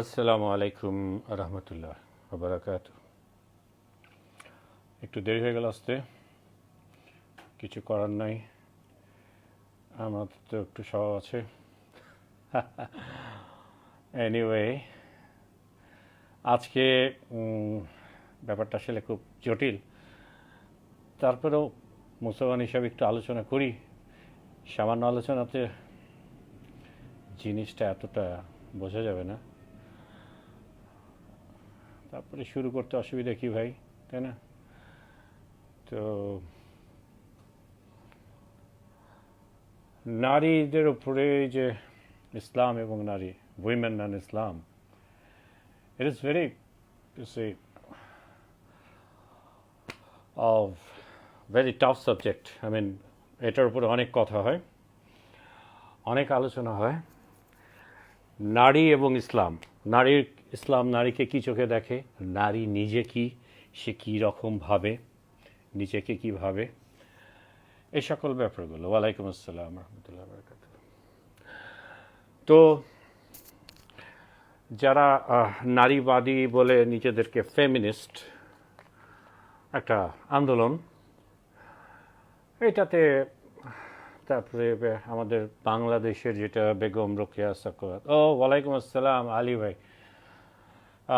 আসসালামু আলাইকুম রহমতুল্লাহ বারাকাতু। একটু দেরি হয়ে গেল আসতে, কিছু করার নাই, আমার তো একটু স্বভাব আছে। এনিওয়ে, আজকে ব্যাপারটা আসলে খুব জটিল, তারপরেও মুসলমান হিসাবে একটু আলোচনা করি। সামান্য আলোচনাতে জিনিসটা এতটা বোঝা যাবে না, তারপরে শুরু করতে অসুবিধা কি ভাই, তাই না? তো নারীদের উপরে যে ইসলাম এবং নারী, women and Islam, it is very of very tough subject. I mean, এটার উপরে অনেক কথা হয়, অনেক আলোচনা হয়। নারী এবং ইসলাম, ইসলাম নারীকে কী চোখে দেখে, নারী নিজে কি, সে কী রকম ভাবে, নিজেকে কী ভাবে, এই সকল ব্যাপারগুলো। ওয়ালাইকুম আসসালাম রহমতুল্লাহ বরকাত। তো যারা নারীবাদী বলে নিজেদেরকে, ফেমিনিস্ট একটা আন্দোলন, এটাতে তারপরে আমাদের বাংলাদেশের যেটা বেগম রোকেয়া সাকোয়াত, ওয়ালাইকুম আসসালাম আলী ভাই,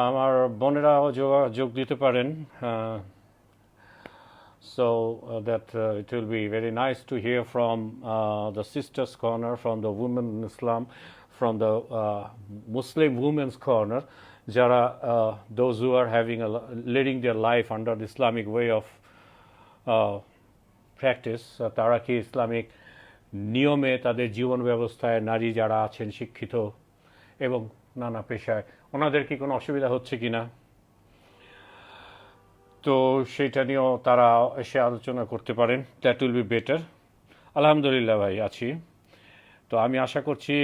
আমার বোনেরাও যোগ দিতে পারেন। So that it will be very nice to hear from the Sisters Corner, from the Women in Islam, from the Muslim Women's Corner, jara those who are leading their life under the Islamic way of practice, তারা কি Islamic নিয়মে তাদের জীবন ব্যবস্থায় নারী যারা আছেন শিক্ষিত এবং নানা পেশায়, ওনাদের কি কোনো অসুবিধা হচ্ছে কিনা, তো সেটা নিয়েও তারা এসে আলোচনা করতে পারেন। That will be better. আলহামদুলিল্লাহ ভাই, আছি। তো আমি আশা করছি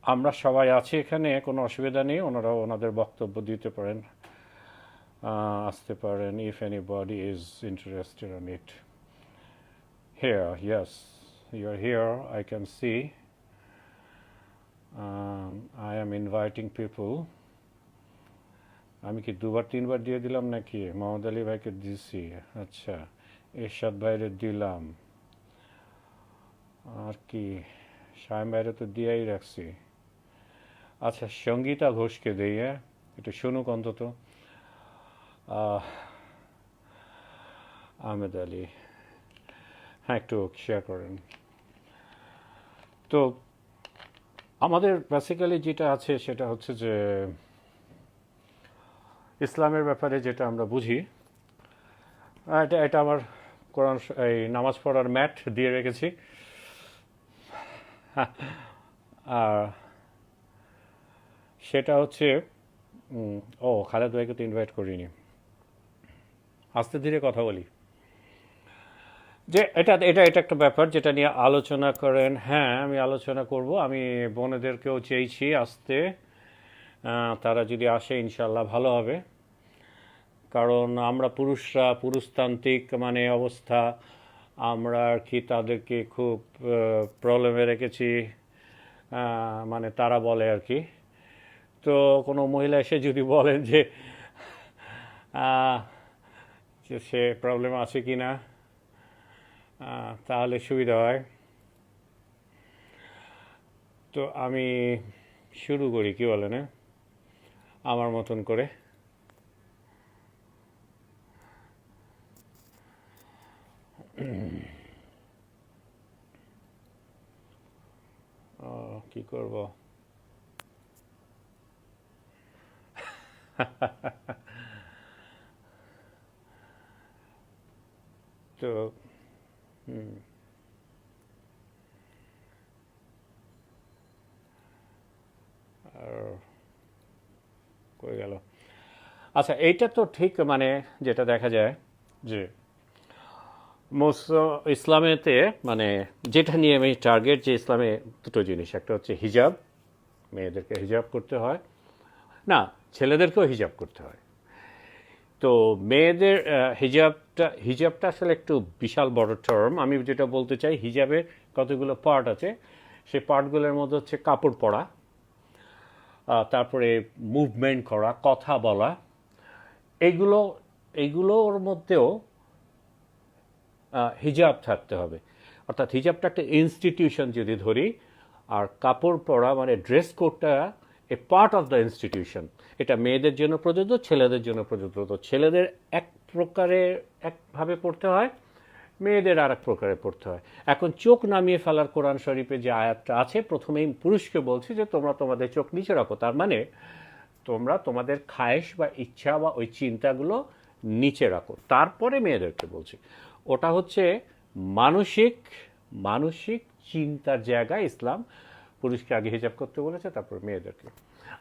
আমরা সবাই আছি এখানে, কোনো অসুবিধা নেই, ওনারাও ওনাদের বক্তব্য দিতে পারেন, আসতে পারেন, if anybody is interested on it. Here, yes, you are here, I can see. I am inviting people. আমি কি দুবার তিনবার দিয়ে দিলাম নাকি? মোহাম্মদ আলী ভাইকে দিছি, আচ্ছা, এরশাদ ভাইরে দিলাম, আর কি শাহিম ভাইরে তো দিয়েই রাখছি। আচ্ছা, সঙ্গীতা ঘোষকে দেই, একটু শুনুক অন্তত। আহমেদ আলী, হ্যাঁ, একটু শেয়ার করেন। তো আমাদের বেসিক্যালি যেটা আছে সেটা হচ্ছে যে ইসলামের ব্যাপারে যেটা আমরা বুঝি, এটা আমার কোরআন, এই নামাজ পড়ার ম্যাট দিয়ে রেখেছি। আর সেটা হচ্ছে, খালেদ ভাইকে তো ইনভাইট করিনি, আস্তে ধীরে কথা বলি, যে এটা এটা এটা একটা ব্যাপার যেটা নিয়ে আলোচনা করেন। হ্যাঁ, আমি আলোচনা করব, আমি বোনেদেরকেও চেয়েছি আসতে, তারা যদি আসে ইনশাল্লাহ ভালো হবে, কারণ আমরা পুরুষরা পুরুষতান্ত্রিক মানে অবস্থা, আমরা আর কি তাদেরকে খুব প্রবলেমে রেখেছি, মানে তারা বলে আর কি। তো কোনো মহিলা এসে যদি বলেন যে সে প্রবলেম আছে কি না, তাহলে সুবিধা হয়। তো আমি শুরু করি, কি বলেন, আমার মতন করে। কি করব, তো কই গেল? আচ্ছা, এইটা তো ঠিক, মানে যেটা দেখা যায় যে ইসলামেতে, মানে যেটা নিয়ে আমি টার্গেট, যে ইসলামে দুটো জিনিস, একটা হচ্ছে হিজাব, মেয়েদেরকে হিজাব করতে হয়, না ছেলেদেরকেও হিজাব করতে হয়। তো মেয়েদের হিজাবটা আসলে একটু বিশাল বড় টার্ম। আমি যেটা বলতে চাই, হিজাবের কতগুলো পার্ট আছে, সেই পার্টগুলোর মধ্যে হচ্ছে কাপড় পরা, তারপরে মুভমেন্ট করা, কথা বলা, এইগুলোর মধ্যেও হিজাব থাকতে হবে। অর্থাৎ হিজাবটা একটা ইনস্টিটিউশন যদি ধরি, আর কাপড় পরা মানে ড্রেস কোডটা এ পার্ট অফ দ্য ইনস্টিটিউশন। এটা মেয়েদের জন্য প্রযোজ্য, ছেলেদের জন্য প্রযোজ্য। তো ছেলেদের একভাবে পড়তে হয়, মেয়েদের আর এক প্রকারে পড়তে হয়। এখন চোখ নামিয়ে ফেলার কোরআন শরীফে যে আয়াতটা আছে, প্রথমেই পুরুষকে বলছি যে তোমরা তোমাদের চোখ নিচে রাখো। তার মানে তোমরা তোমাদের খায়েশ বা ইচ্ছা বা ওই চিন্তাগুলো নিচে রাখো। তারপরে মেয়েদেরকে বলছি, ওটা হচ্ছে মানসিক মানসিক চিন্তার জায়গায় ইসলাম পুরুষকে আগে হিজাব করতে বলেছে, তারপর মেয়েদেরকে।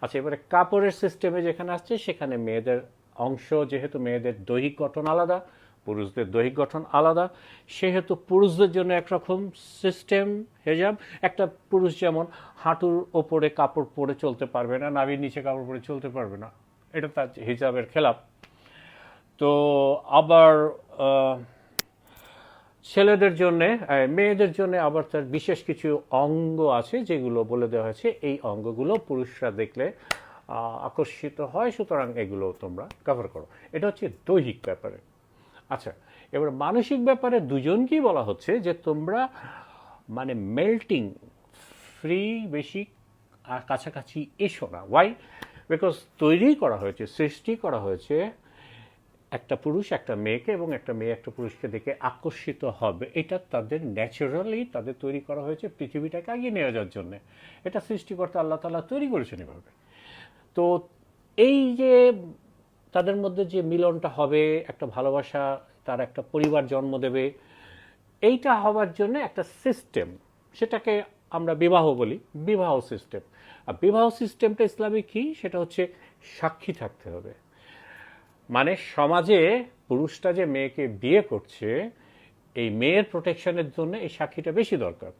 আচ্ছা, এবারে কাপড়ের সিস্টেমে যেখানে আসছে, সেখানে মেয়েদের অংশ, যেহেতু মেয়েদের দৈহিক গঠন আলাদা, পুরুষদের দৈহিক গঠন আলাদা, সেহেতু পুরুষদের জন্য একরকম সিস্টেম হিজাব। একটা পুরুষ যেমন হাঁটুর ওপরে কাপড় পরে চলতে পারবে না, নাভির নিচে কাপড় পরে চলতে পারবে না, এটা তার হিজাবের খেলাপ। তো আবার ছেলেদের জন্যে, মেয়েদের জন্য আবার তার বিশেষ কিছু অঙ্গ আছে যেগুলো বলে দেওয়া হয়েছে, এই অঙ্গগুলো পুরুষরা দেখলে আকর্ষিত হয়, সুতরাং এগুলো তোমরা কভার করো। এটা হচ্ছে দৈহিক ব্যাপারে। আচ্ছা, এবার মানসিক ব্যাপারে দুজনকেই বলা হচ্ছে যে তোমরা মানে মেল্টিং ফ্রি বেশি কাছাকাছি এসো না। ওয়াই? বিকজ তৈরি করা হয়েছে, সৃষ্টি করা হয়েছে একটা পুরুষ একটা মেয়েকে, এবং একটা মেয়ে একটা পুরুষকে দেখে আকর্ষিত হবে। এটা তাদের ন্যাচারালি তাদের তৈরি করা হয়েছে পৃথিবীটাকে এগিয়ে নিয়ে যাওয়ার জন্য। এটা সৃষ্টিকর্তা আল্লাহ তাআলা তৈরি করেছেন এভাবে। তো এই যে তাদের মধ্যে যে মিলনটা হবে, একটা ভালোবাসা, তার একটা পরিবার জন্ম দেবে, এইটা হওয়ার জন্য একটা সিস্টেম, সেটাকে আমরা বিবাহ বলি, বিবাহ সিস্টেম। আর বিবাহ সিস্টেমটা ইসলামে কি? সেটা হচ্ছে সাক্ষী থাকতে হবে। মানে সমাজে পুরুষটা যে মেয়েকে বিয়ে করছে, এই মেয়ের প্রোটেকশনের জন্য এই সাক্ষীটা বেশি দরকার।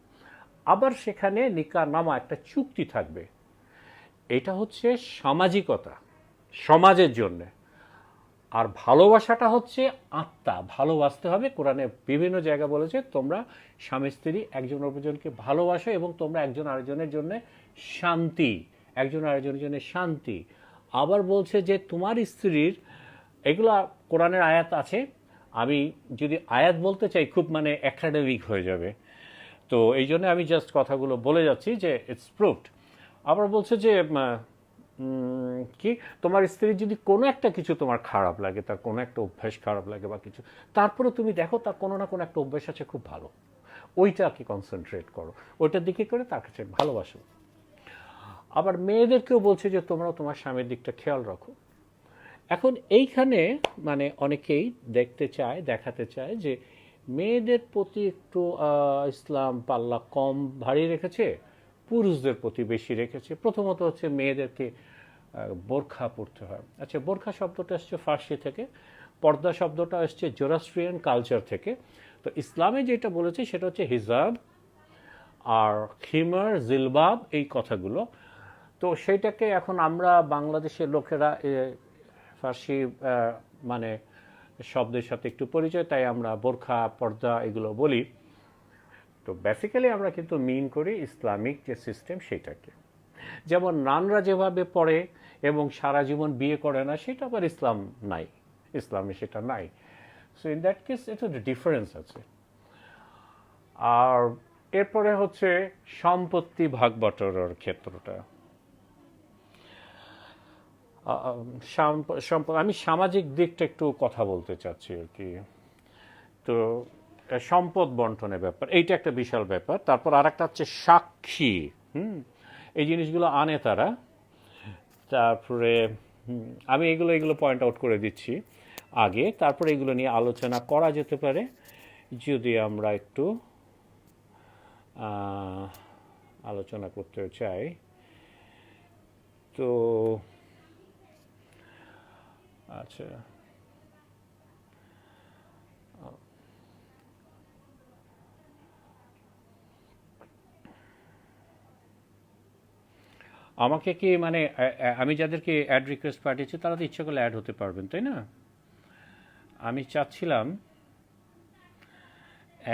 আবার সেখানে নিকাহ নামা একটা চুক্তি থাকবে। এটা হচ্ছে সামাজিকতা, সমাজের জন্যে। আর ভালোবাসাটা হচ্ছে আত্মা, ভালোবাসতে হবে। কোরআনে বিভিন্ন জায়গা বলেছে তোমরা স্বামী স্ত্রী একজন অপরজনকে ভালোবাসো, এবং তোমরা একজন আরেকজনের জন্য শান্তি, একজন আরেকজনের জন্য শান্তি। আবার বলছে যে তোমার স্ত্রীর, এগুলো কোরআনের আয়াত আছে, আমি যদি আয়াত বলতে চাই খুব মানে একাডেমিক হয়ে যাবে, তো এই জন্য আমি জাস্ট কথাগুলো বলে যাচ্ছি যে ইটস প্রুভড। আবার বলছে যে কি, তোমার স্ত্রীর যদি কোনো একটা কিছু তোমার খারাপ লাগে, তার কোনো একটা অভ্যাস খারাপ লাগে বা কিছু, তারপরে তুমি দেখো তার কোনো না কোনো একটা অভ্যাস আছে খুব ভালো, ওইটাকে কনসেন্ট্রেট করো, ওইটার দিকে করে তার কাছে ভালোবাসো। আবার মেয়েদেরকেও বলছে যে তোমরাও তোমার স্বামীর দিকটা খেয়াল রাখো। এখন এইখানে মানে অনেকেই দেখতে চায়, দেখাতে চায় যে মেয়েদের প্রতি একটু ইসলাম পাল্লা কম ভারী রেখেছে, পুরুষদের প্রতি বেশি রেখেছে। প্রথমত হচ্ছে মেয়েদেরকে বোরখা পরতে হয়। আচ্ছা, বোরখা শব্দটা আসছে ফার্সি থেকে, পর্দা শব্দটা আসছে জোরাস্ট্রিয়ান কালচার থেকে। তো ইসলামে যেটা বলেছে সেটা হচ্ছে হিজাব আর খিমার, জিলবাব, এই কথাগুলো। তো সেইটাকে এখন আমরা বাংলাদেশের লোকেরা ফার্সি মানে শব্দের সাথে একটু পরিচয়, তাই আমরা বোরখা, পর্দা এগুলো বলি। তো বেসিক্যালি আমরা কিন্তু মিন করি ইসলামিক যে সিস্টেম সেটাকে। যেমন নানরা যেভাবে পড়ে এবং সারা জীবন বিয়ে করে না, সেটা আবার ইসলাম নাই, ইসলামে সেটা নাই। সো ইন দ্যাট কেস এটা ডিফারেন্স আছে। আর এরপরে হচ্ছে সম্পত্তি ভাগ বটরার ক্ষেত্রটা। আমি সামাজিক দিকটা একটু কথা বলতে চাচ্ছি আর কি। তো সম্পদ বন্টনের ব্যাপার, এইটা একটা বিশাল ব্যাপার। তারপর আর একটা হচ্ছে সাক্ষী, এই জিনিসগুলো আনে তারা। তারপরে আমি এগুলো পয়েন্ট আউট করে দিচ্ছি আগে, তারপরে এগুলো নিয়ে আলোচনা করা যেতে পারে যদি আমরা একটু আলোচনা করতে চাই। তো আচ্ছা, আমাকে কি মানে আমি যাদেরকে অ্যাড রিকোয়েস্ট পাঠিয়েছি তারা তো ইচ্ছা করলে অ্যাড হতে পারবেন, তাই না? আমি চাচ্ছিলাম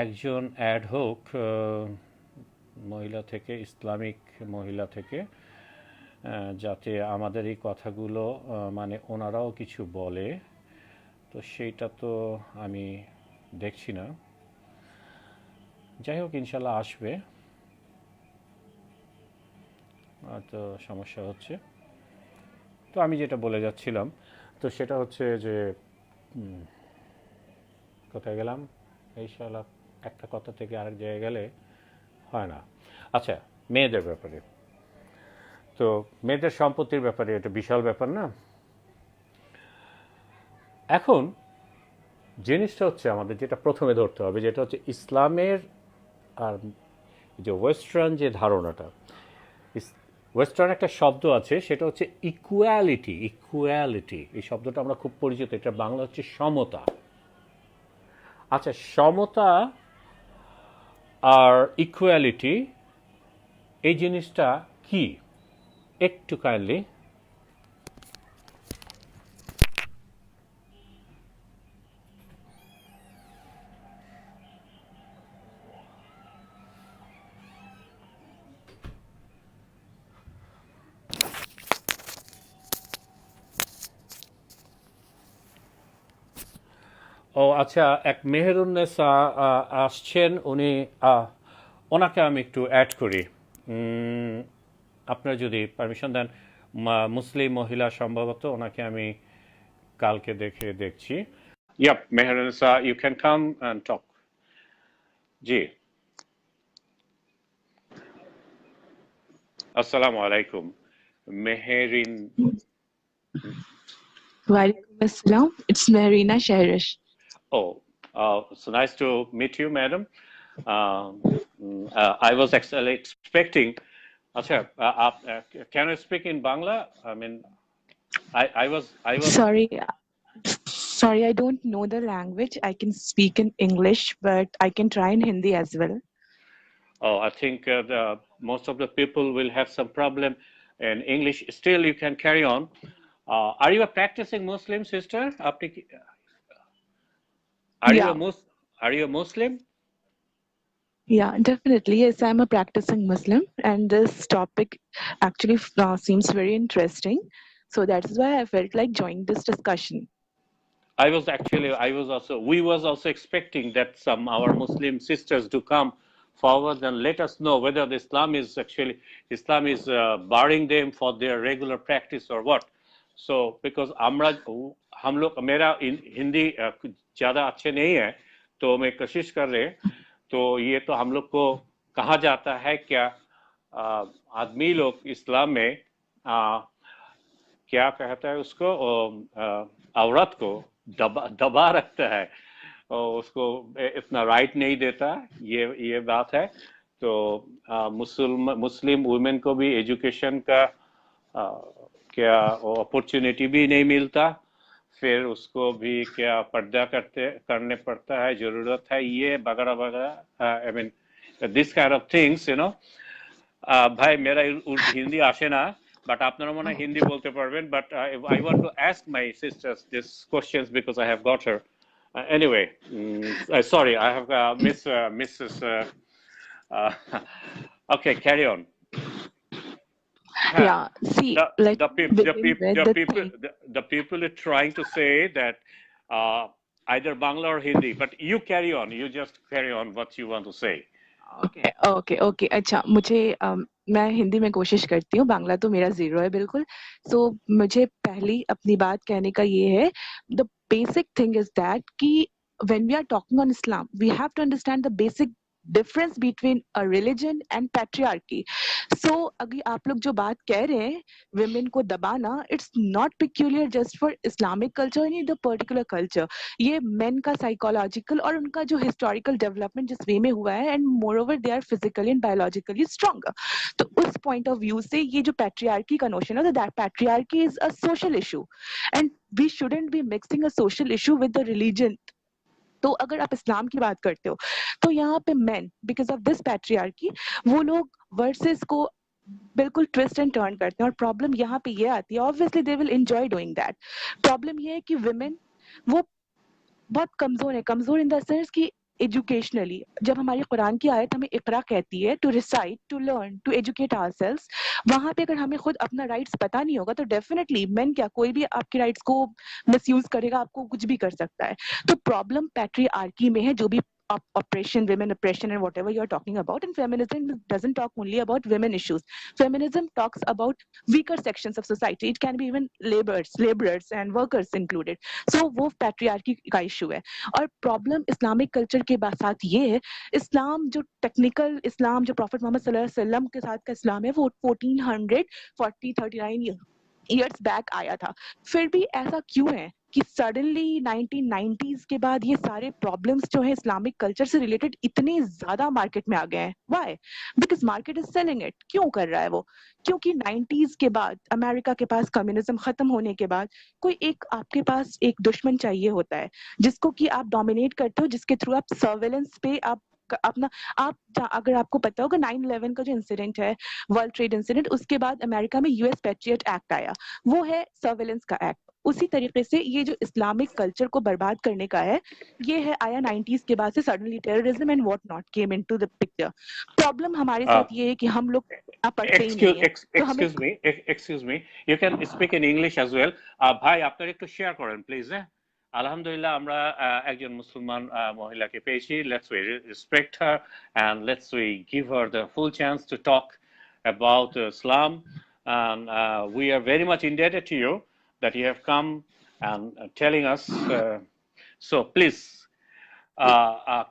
একজন অ্যাড হোক মহিলা থেকে, ইসলামিক মহিলা থেকে, যাতে আমাদের এই কথাগুলো মানে ওনারাও কিছু বলে, তো সেইটা তো আমি দেখছি না। যাই হোক, ইনশাল্লাহ আসবে। তো সমস্যা হচ্ছে, তো আমি যেটা বলে যাচ্ছিলাম, তো সেটা হচ্ছে যে কোথায় গেলাম, এই শালা একটা কথা থেকে আরেক জায়গায় গেলে হয় না। আচ্ছা, মেয়েদের ব্যাপারে, তো মেয়েদের সম্পত্তির ব্যাপারে এটা বিশাল ব্যাপার না। এখন জিনিসটা হচ্ছে আমাদের যেটা প্রথমে ধরতে হবে, যেটা হচ্ছে ইসলামের আর যে ওয়েস্টার্ন যে ধারণাটা, ওয়েস্টার্ন একটা শব্দ আছে, সেটা হচ্ছে ইকুয়ালিটি। ইকুয়ালিটি এই শব্দটা আমরা খুব পরিচিত, এটা বাংলা হচ্ছে সমতা। আচ্ছা, সমতা আর ইকুয়ালিটি এই জিনিসটা কি, একটু কাইন্ডলি। ও আচ্ছা, এক মেহেরুন্নেসা আসছেন, উনি ওনাকে আমি একটু অ্যাড করি, আপনারা যদি পারমিশন দেন। মুসলিম মহিলা সম্ভবত, ওনাকে আমি কালকে দেখছি। Yep, Meherunnesa, you can come and talk. জি, আসসালামু আলাইকুম Meherin. Walaikum Assalam. It's Marina Shahrish. Oh, so nice to meet you, madam. I was actually expecting. Acha, can you speak in Bangla? I mean, I was. Sorry, I don't know the language. I can speak in English, but I can try in Hindi as well. Oh, I think most of the people will have some problem in English. Still, you can carry on. Are you a practicing Muslim sister? Are you a Yeah, Mus? Are you a Muslim? yeah, definitely. Yes, I'm a practicing Muslim, and this topic actually seems very interesting. So that's why I felt like joining this discussion. We was also expecting that some our Muslim sisters to come forward and let us know whether the Islam is barring them for their regular practice or what. So because हम लोग मेरा हिंदी ज़्यादा अच्छे नहीं है, तो मैं कोशिश कर रहे, तो ये तो हम लोग को कहा जाता है क्या, आदमी लोग इस्लाम में क्या कहता है उसको, औरत को दबा रखता है और उसको इतना राइट नहीं देता, ये बात है। तो मुस्लिम वुमेन को भी एजुकेशन का क्या अपॉर्चुनिटी भी नहीं मिलता, फिर उसको भी क्या पर्दा करने पड़ता है, जरूरत है ये वगैरह वगैरह, आई mean this kind of things, you know. ভাই মেরা হিন্দি আসে না, বাট আপনারা মনে হয় হিন্দি বলতে পারবেন, but I want to ask my sisters this questions because I have got her. Anyway, sorry, I have Mrs. Okay, carry on. Yeah, see, The let the me people the begin people with the the people thing. the people are trying to say that either Bangla or Hindi, but you carry on. You just carry on what you want to say. Okay okay okay अच्छा मुझे मैं हिंदी में कोशिश करती हूँ बांग्ला तो मेरा zero है बिल्कुल सो मुझे पहली अपनी बात कहने का ये है the basic thing is that कि when we are talking on Islam we have to understand the basic difference between a religion and patriarchy so अगर आप लोग जो बात कह रहे हैं women को दबाना it's not peculiar just for Islamic culture or any other particular culture ये मेन का साइकोलॉजिकल और उनका जो हिस्टोरिकल डेवलपमेंट जिस वे में हुआ है and moreover they are physically and biologically stronger तो उस पॉइंट ऑफ व्यू से ये जो पैट्रियार्की का नोशन है that patriarchy is a social issue and we shouldn't be mixing a social issue with the religion तो अगर आप इस्लाम की बात करते हो तो यहाँ पे main because of this patriarchy वो लोग वर्सेस को बिल्कुल ट्विस्ट एंड टर्न करते हैं और प्रॉब्लम यहाँ पे ये आती है obviously they will enjoy doing that problem ये है कि विमेन वो बहुत कमजोर है कमजोर इन द सेंस कि एजुकेशनली जब हमारी कुरान की आयत हमें इकरा कहती है to recite to learn to educate ourselves, वहां पे अगर हमें खुद अपना राइट्स पता नहीं होगा तो डेफिनेटली मेन क्या कोई भी आपके राइट्स को मिसयूज करेगा, आपको कुछ भी कर सकता है। तो प्रॉब्लम पैट्रियार्की में है, जो भी oppression, women oppression and whatever you are talking about, and feminism doesn't talk only about women issues. Feminism talks about weaker sections of society. It can be even laborers and workers included. So वो patriarchy का issue है। और problem Islamic culture के साथ ये है, इस्लाम जो technical इस्लाम जो प्रॉफिट मोहम्मद सल्लल्लाहु अलैहि वसल्लम के साथ का इस्लाम है वो 1439 ईयर्स बैक आया था। फिर भी ऐसा क्यों है कि सडनली 1990s के बाद ये सारे प्रॉब्लम्स जो है इस्लामिक कल्चर से रिलेटेड इतने ज्यादा मार्केट में आ गए हैं? Why? Because market is selling it. क्यों कर रहा है वो? क्योंकि 90s के बाद अमेरिका के पास कम्युनिज्म खत्म होने के बाद कोई एक आपके पास एक दुश्मन चाहिए होता है जिसको कि आप डोमिनेट करते हो, जिसके थ्रू आप सर्वेलेंस पे आप अपना आप अगर आपको पता होगा 9/11 का जो इंसिडेंट है, वर्ल्ड ट्रेड इंसिडेंट, उसके बाद अमेरिका में यूएस पैट्रियट एक्ट आया, वो है सर्वेलेंस का एक्ट। उसी तरीके से ये जो इस्लामिक कल्चर को बर्बाद करने का है, ये है आया 90s के बाद से suddenly terrorism and what not came into the picture. Problem हमारे Uh, साथ ये है कि हम लोग पढ़ते ही नहीं है, तो हमें excuse me, you can speak in English as well. ভাই আপনারা একটু শেয়ার করেন প্লিজ। হ্যাঁ, আলহামদুলিল্লাহ আমরা একজন মুসলমান মহিলাকে পেয়েছি। Let's we respect her and let's we give her the full chance to talk about Islam, and we are very much indebted to you that you have come and telling us, so please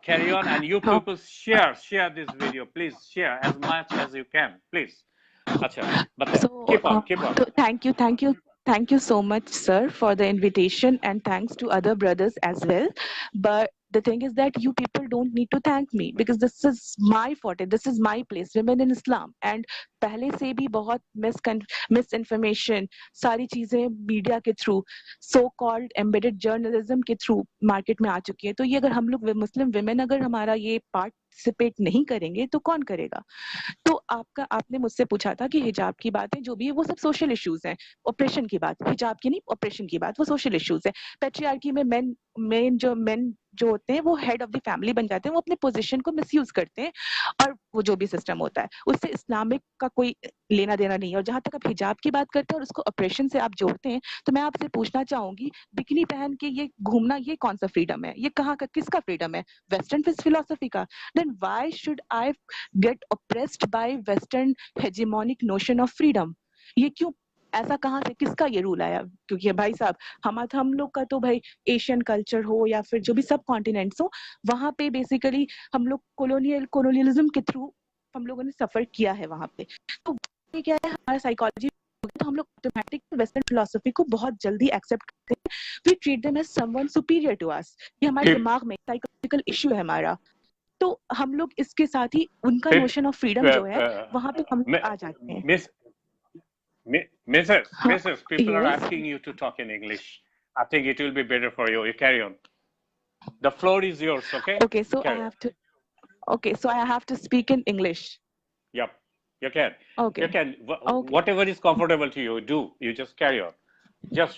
carry on, and you हाँ, people share this video, please share as much as you can, please. Acha, but so keep on. so thank you so much, sir, for the invitation, and thanks to other brothers as well. But the thing is that you people don't need to thank me because this is my forte, this is my place, women in Islam, and पहले से भी बहुत miss information सारी चीजें media के through, so called embedded journalism के through market में आ चुकी है। तो ये अगर हम लोग मुस्लिम विमेन अगर हमारा ये पार्टिसिपेट नहीं करेंगे तो कौन करेगा? तो आपने मुझसे पूछा था कि हिजाब की बात है, जो भी है वो सब सोशल इश्यूज हैं। ऑपरेशन की बात, हिजाब की नहीं, ऑपरेशन की बात, वो सोशल इश्यूज है। पैट्रियार्की में मेन जो होते हैं वो हेड ऑफ द फैमिली बन जाते हैं, वो अपने पोजीशन को मिसयूज करते हैं, और वो जो भी सिस्टम होता है उससे इस्लामिक का कोई लेना देना नहीं है। और जहां तक आप हिजाब की बात करते हैं और उसको ऑपरेशन से आप जोड़ते हैं, तो मैं आपसे पूछना चाहूंगी, बिकनी पहन के ये घूमना, ये कौन सा फ्रीडम है? ये कहाँ का, किसका फ्रीडम है? वेस्टर्न फिलोसफी का? Then why should I get oppressed by western hegemonic notion of freedom? ये क्यों? ऐसा कहाँ से, किसका ये रूल आया? क्योंकि भाई साहब हम लोग का तो भाई एशियन कल्चर हो या फिर जो भी सब कॉन्टिनेंट्स हो, वहां पे बेसिकली हम लोग कोलोनियलिज्म के थ्रू हम लोगों ने सफर किया है वहां पे। तो ये क्या है, हमारा साइकोलॉजी, तो हम लोग ऑटोमेटिक वेस्टर्न फिलोसफी को बहुत जल्दी एक्सेप्ट करते हैं। We treat them as someone superior to us. ये हमारे Keep, दिमाग में साइकोलॉजिकल इश्यू है हमारा। तो हम लोग इसके साथ ही उनका keep, नोशन ऑफ फ्रीडम जो है वहां पे हम आ जाते हैं। Miss, हाँ, Mrs. People are yes. asking you to talk in English. I think it will be better for you. You carry on. The floor is yours. Okay. Okay, so I Carry on. have to. Okay, so I have to speak in English. Yep. You can. Okay. You can. Okay. Whatever is comfortable to you, do. You just carry on. Just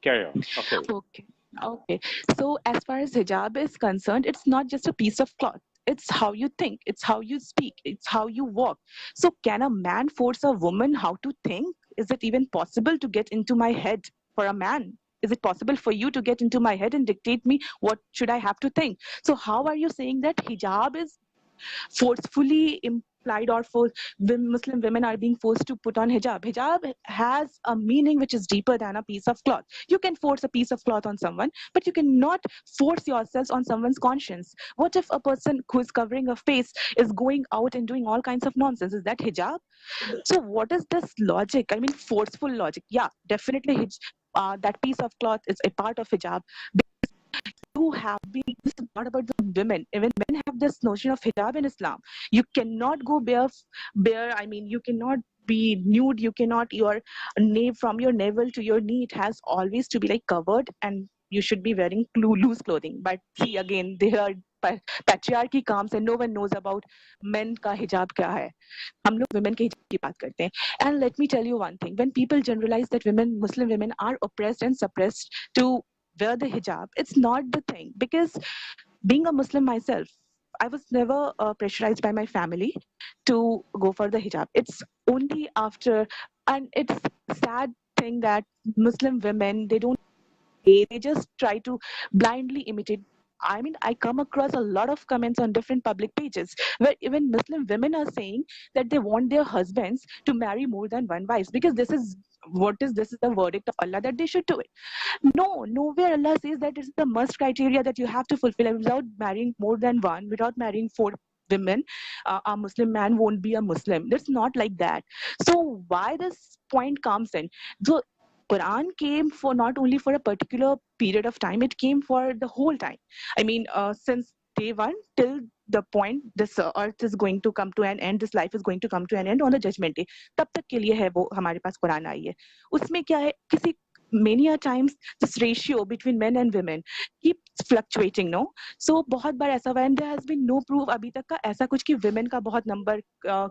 carry on. Okay. Okay. Okay. So as far as hijab is concerned, it's not just a piece of cloth. It's how you think, it's how you speak, it's how you walk. So can a man force a woman how to think? Is it even possible to get into my head for a man? Is it possible for you to get into my head and dictate me what should I have to think? So how are you saying that hijab is forcefully implied, or Muslim women are being forced to put on hijab? Hijab has a meaning which is deeper than a piece of cloth. You can force a piece of cloth on someone, but you cannot force yourselves on someone's conscience. What if a person who is covering a face is going out and doing all kinds of nonsense? Is that hijab? So what is this logic? I mean, forceful logic. Yeah, definitely that piece of cloth is a part of hijab. You have been, this is not about the women. Even men have this notion of hijab in Islam. You cannot go bare. I mean, you cannot be nude. You cannot, your from your navel to your knee, it has always to be like covered, and you should be wearing loose clothing. But see, again, there patriarchy comes and no one knows about men का hijab क्या है. हम लोग women के hijab की बात करते हैं. And let me tell you one thing: when people generalize that Muslim women are oppressed and suppressed to wear the hijab, it's not the thing, because being a Muslim myself, I was never pressurized by my family to go for the hijab. It's only after, and it's sad thing that Muslim women, they don't, they just try to blindly imitate. I mean, I come across a lot of comments on different public pages where even Muslim women are saying that they want their husbands to marry more than one wife, because this is the verdict of Allah that they should do it. No, nowhere Allah says that it's the must criteria that you have to fulfill, and without marrying more than one, without marrying four women, a Muslim man won't be a Muslim. It's not like that. So why this point comes in? So Quran came for not only for a particular period of time, it came for the whole time. I mean, since day one till the point this earth is going to come to an end, this life is going to come to an end on the judgment day. तब तक के लिए है वो हमारे पास कुरान आई है. उसमें क्या है, किसी many a times this ratio between men and women keeps fluctuating, no? So बहुत बार ऐसा हुआ, and there has been no proof अभी तक का ऐसा कुछ कि women का बहुत number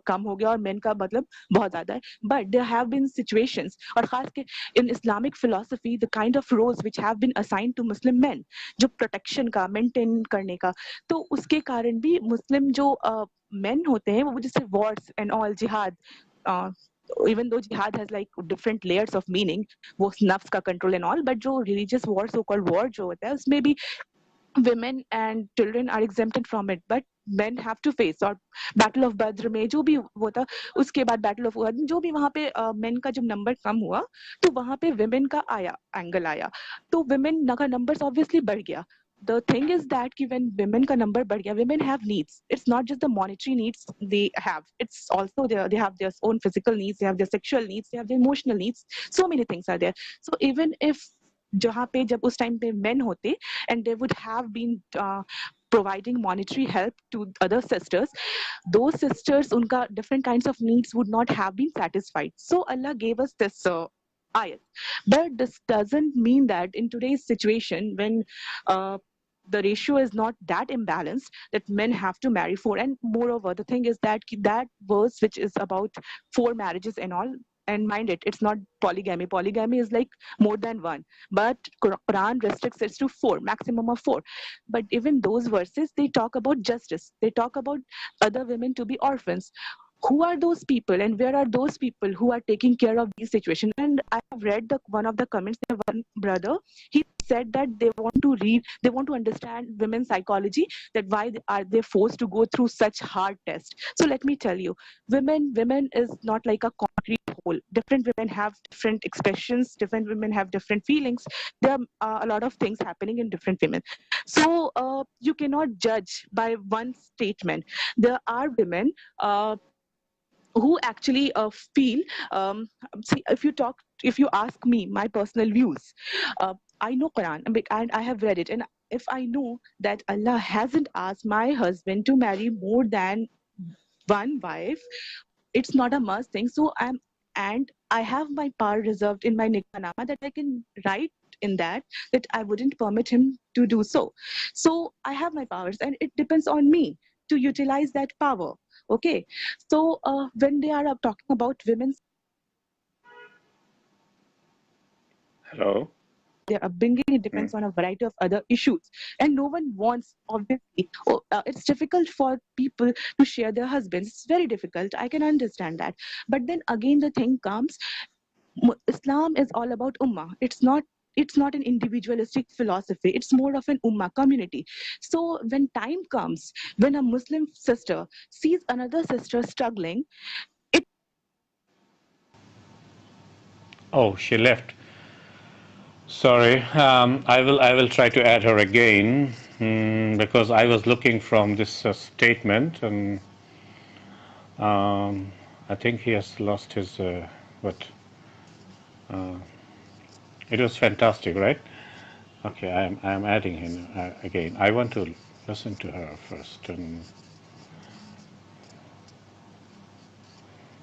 कम हो गया और men का मतलब बहुत ज़्यादा है. But there have been situations, और खास के in Islamic philosophy, the kind of roles which have been assigned to Muslim men, जो protection का maintain करने का, तो उसके कारण भी Muslim जो men होते हैं वो जैसे wars and all, jihad, even though jihad has like different layers of meaning, वो nafs का control and all, but जो religious war, so called war जो होता है, उसमें भी women and children are exempted from it, but men have to face. और battle of Badr में जो भी हुआ था, उसके बाद बैटल ऑफ उहद, जो भी वहां पे मेन का जब नंबर कम हुआ तो वहां पे women का आया एंगल आया, तो women का numbers obviously बढ़ गया. The thing is that कि when women का number बढ़ गया, women have needs. It's not just the monetary needs they have. It's also they have their own physical needs, they have their sexual needs, they have their emotional needs. So many things are there. So even if जहाँ पे जब उस time पे men होते and they would have been providing monetary help to other sisters, those sisters, unka different kinds of needs would not have been satisfied. So Allah gave us this ayat. But this doesn't mean that in today's situation, when the ratio is not that imbalanced, that men have to marry four. And moreover, the thing is that that verse which is about four marriages and all, and mind it, it's not polygamy. Polygamy is like more than one, but Quran restricts it to four, maximum of four. But even those verses, they talk about justice, they talk about other women to be orphans. Who are those people and where are those people who are taking care of these situations? And I have read one of the comments, one brother, he said that they want to read, they want to understand women's psychology, that why are they forced to go through such hard tests. So let me tell you, women is not like a concrete whole. Different women have different expressions, different women have different feelings. There are a lot of things happening in different women. So you cannot judge by one statement. There are women who actually feel, see, if you ask me my personal views, I know Quran and I have read it, and if I know that Allah hasn't asked my husband to marry more than one wife, it's not a must thing. So I have my power reserved in my nikah that I can write in that I wouldn't permit him to do so. So I have my powers, and it depends on me to utilize that power. Okay, so when they are talking about women's Hello. their upbringing, it depends on a variety of other issues, and no one wants, obviously. It's difficult for people to share their husbands. It's very difficult. I can understand that, but then again, the thing comes. Islam is all about ummah. It's not an individualistic philosophy. It's more of an ummah community. So when time comes, when a Muslim sister sees another sister struggling, it Oh, she left. Sorry. I will try to add her again, because I was looking from this statement, and I think he has lost his. But it was fantastic, right? Okay, I am adding him again. I want to listen to her first, and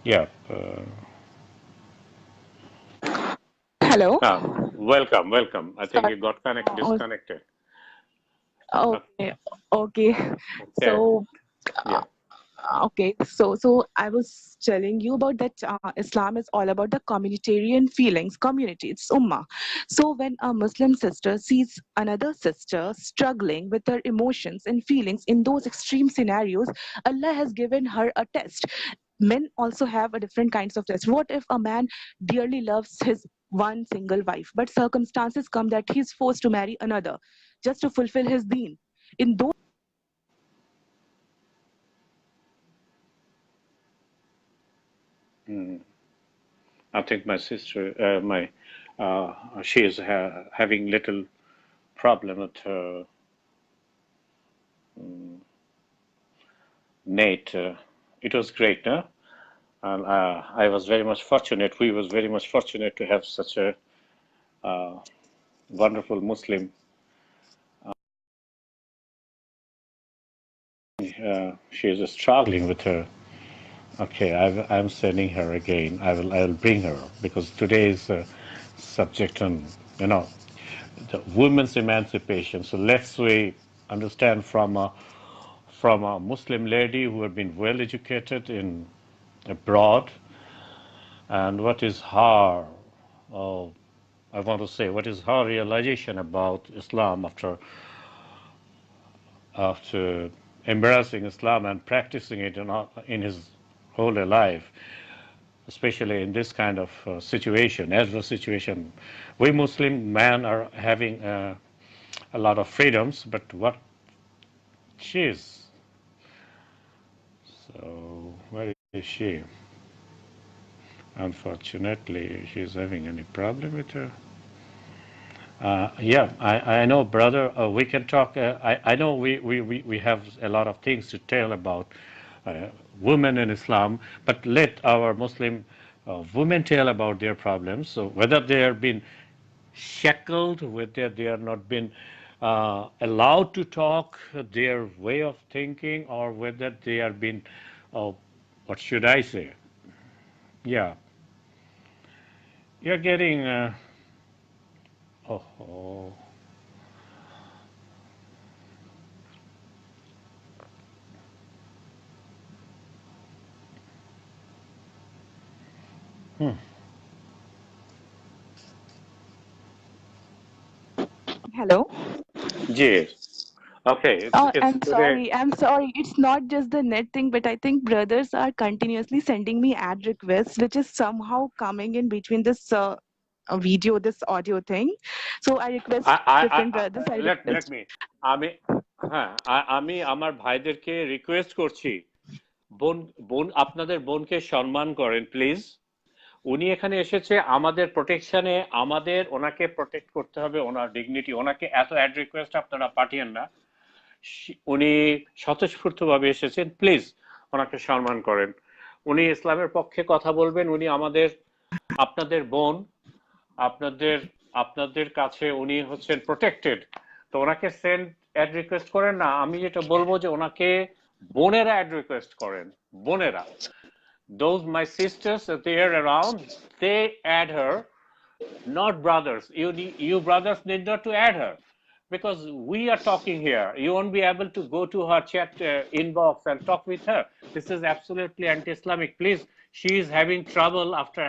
yeah. hello. Welcome, welcome. I think Sorry. you got disconnected. Okay, okay. Okay. So Yeah. Okay, so I was telling you about that Islam is all about the communitarian feelings, community, it's ummah. So when a Muslim sister sees another sister struggling with her emotions and feelings in those extreme scenarios, Allah has given her a test. Men also have a different kinds of test. What if a man dearly loves his one single wife, but circumstances come that he's forced to marry another just to fulfill his deen? In those I think my sister, she is having little problem with her Nate. It was great, no? And I was very much fortunate. We was very much fortunate to have such a uh, wonderful Muslim. She is struggling with her. Okay, I'm sending her again. I will bring her because today's subject on the women's emancipation. So let's we understand from a Muslim lady who had been well educated in abroad, and what is her, uh, I want to say, what is her realization about Islam after embracing Islam and practicing it in his whole life, especially in this kind of situation, adverse situation. We Muslim men are having a lot of freedoms, but what she is. So where is she? Unfortunately, she's having any problem with her. Yeah, I know, brother. We can talk. I know we have a lot of things to tell about women in Islam, but let our Muslim women tell about their problems. So whether they are being shackled, whether they are not been allowed to talk their way of thinking, or whether they are being, what should I say? Yeah, you're getting. Oh, oh. Hmm. hello. Yes. Okay, Oh, it's I'm today. sorry. I'm sorry. It's not just the net thing, but I think brothers are continuously sending me ad requests, which is somehow coming in between this video, this audio thing. So I request different brothers. I let request. me আমি হ্যাঁ আমি আমার ভাইদেরকে request করছি বোন বোন আপনাদের বোনকে সম্মান করেন প্লিজ উনি এখানে এসেছে আমাদের প্রোটেকশনে আমাদের ওনাকে প্রোটেক্ট করতে হবে ওনার ডিগনিটি ওনাকে এত অ্যাড রিকোয়েস্ট আপনারা পাঠিয়েন না উনি স্বতঃস্ফূর্তভাবে এসেছেন প্লিজ ওনাকে সম্মান করেন উনি ইসলামের পক্ষে কথা বলবেন উনি আমাদের আপনাদের বোন আপনাদের আপনাদের কাছে উনি হচ্ছেন প্রোটেক্টেড তো ওনাকে সেন্ড অ্যাড রিকোয়েস্ট করেন না আমি যেটা বলবো যে ওনাকে বোনেরা অ্যাড রিকোয়েস্ট করেন বোনেরা those my sisters that they are around they add her not brothers you brothers need not to add her because we are talking here you won't be able to go to her chat inbox and talk with her this is absolutely anti-islamic please she is having trouble after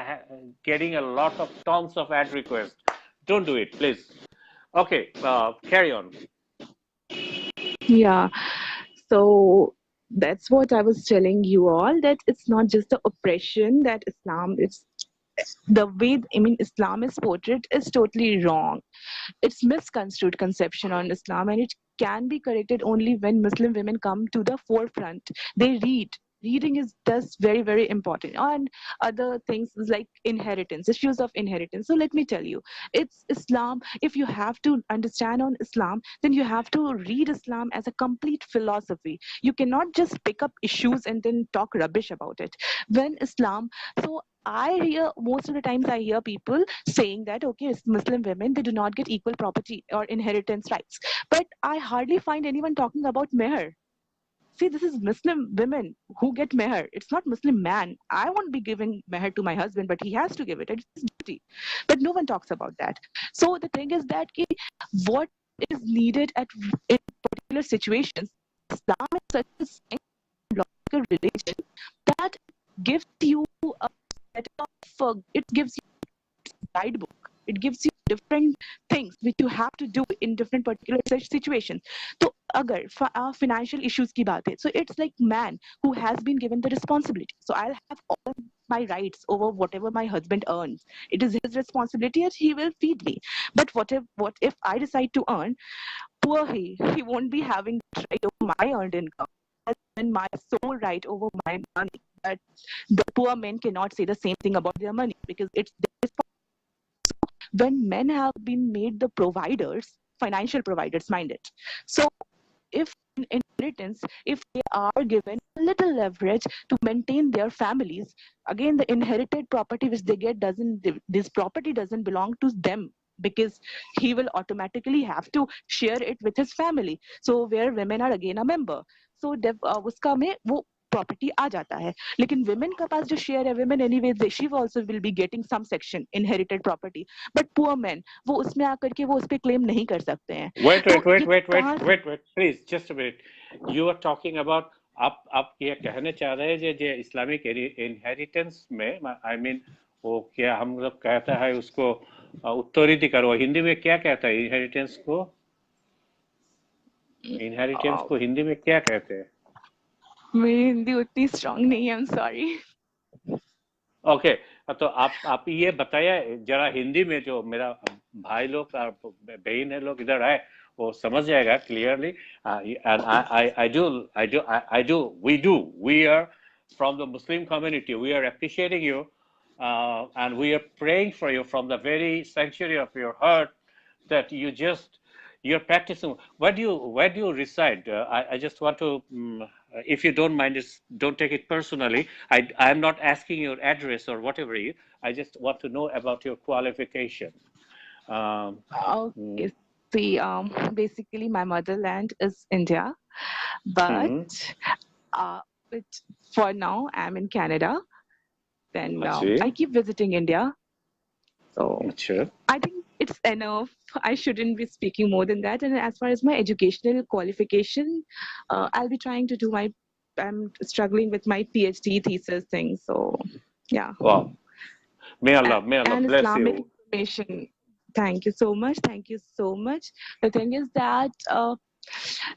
getting a lot of tons of ad requests don't do it please okay carry on Yeah. So that's what I was telling you all, that it's not just the oppression that Islam is, the way, I mean, Islam is portrayed is totally wrong. It's misconstrued conception on Islam, and it can be corrected only when Muslim women come to the forefront. They read. Reading is just very, very important. And other things like inheritance, issues of inheritance. So let me tell you, it's Islam. If you have to understand on Islam, then you have to read Islam as a complete philosophy. You cannot just pick up issues and then talk rubbish about it. When Islam, so I hear most of the times I hear people saying that okay, Muslim women they do not get equal property or inheritance rights, but I hardly find anyone talking about meher. See, this is Muslim women who get meher. It's not Muslim man. I won't be giving meher to my husband, but he has to give it. It's his duty. But no one talks about that. So the thing is that what is needed at in particular situations, Islam is such a sanctioned law a religion that gives you a set of, it gives you a guidebook. It gives you different things which you have to do in different particular such situations. तो अगर financial issues की बात है, so it's like man who has been given the responsibility. So I'll have all my rights over whatever my husband earns. It is his responsibility and he will feed me. But what if I decide to earn? Poor he won't be having the right over my earned income and my sole right over my money. But the poor men cannot say the same thing about their money because it's their. When men have been made the providers, financial providers, mind it. So if in inheritance, if they are given a little leverage to maintain their families, again the inherited property which they get doesn't, this property doesn't belong to them because he will automatically have to share it with his family. So where women are again a member, so उसका में वो property आ जाता है. लेकिन women का पास जो share है, women anyways she also will be getting some section inherited property. But poor men वो उसमें आकर के वो उस पे claim नहीं कर सकते हैं. Wait, please, just a minute. You are talking about आप ये कहने चाह रहे हैं जे इस्लामिक इनहेरिटेंस में, आई मीन वो क्या हम लोग कहता है उसको उत्तराधिकार, वो हिंदी में क्या कहता है इनहेरिटेंस को? इनहेरिटेंस को हिंदी में क्या कहते हैं? मेरी हिंदी उतनी स्ट्रांग नहीं है, आई एम सॉरी. ओके, तो आप ये बताइए जरा हिंदी में, जो मेरा भाई लोग और बहन है लोग इधर आए वो समझ जाएगा clearly. And I do we are from the Muslim community, we are appreciating you and we are praying for you from the very century of your heart that you're practicing. Where do you reside? I just want to, if you don't mind, don't take it personally. I'm not asking your address or whatever. I just want to know about your qualification. Okay. See, basically my motherland is India, but for now I'm in Canada. Then I keep visiting India. So I think it's enough. I shouldn't be speaking more than that. And as far as my educational qualification, I'll be trying to do I'm struggling with my PhD thesis thing. So, yeah. Wow. May Allah and bless Islamic you. information. Thank you so much. Thank you so much. The thing is that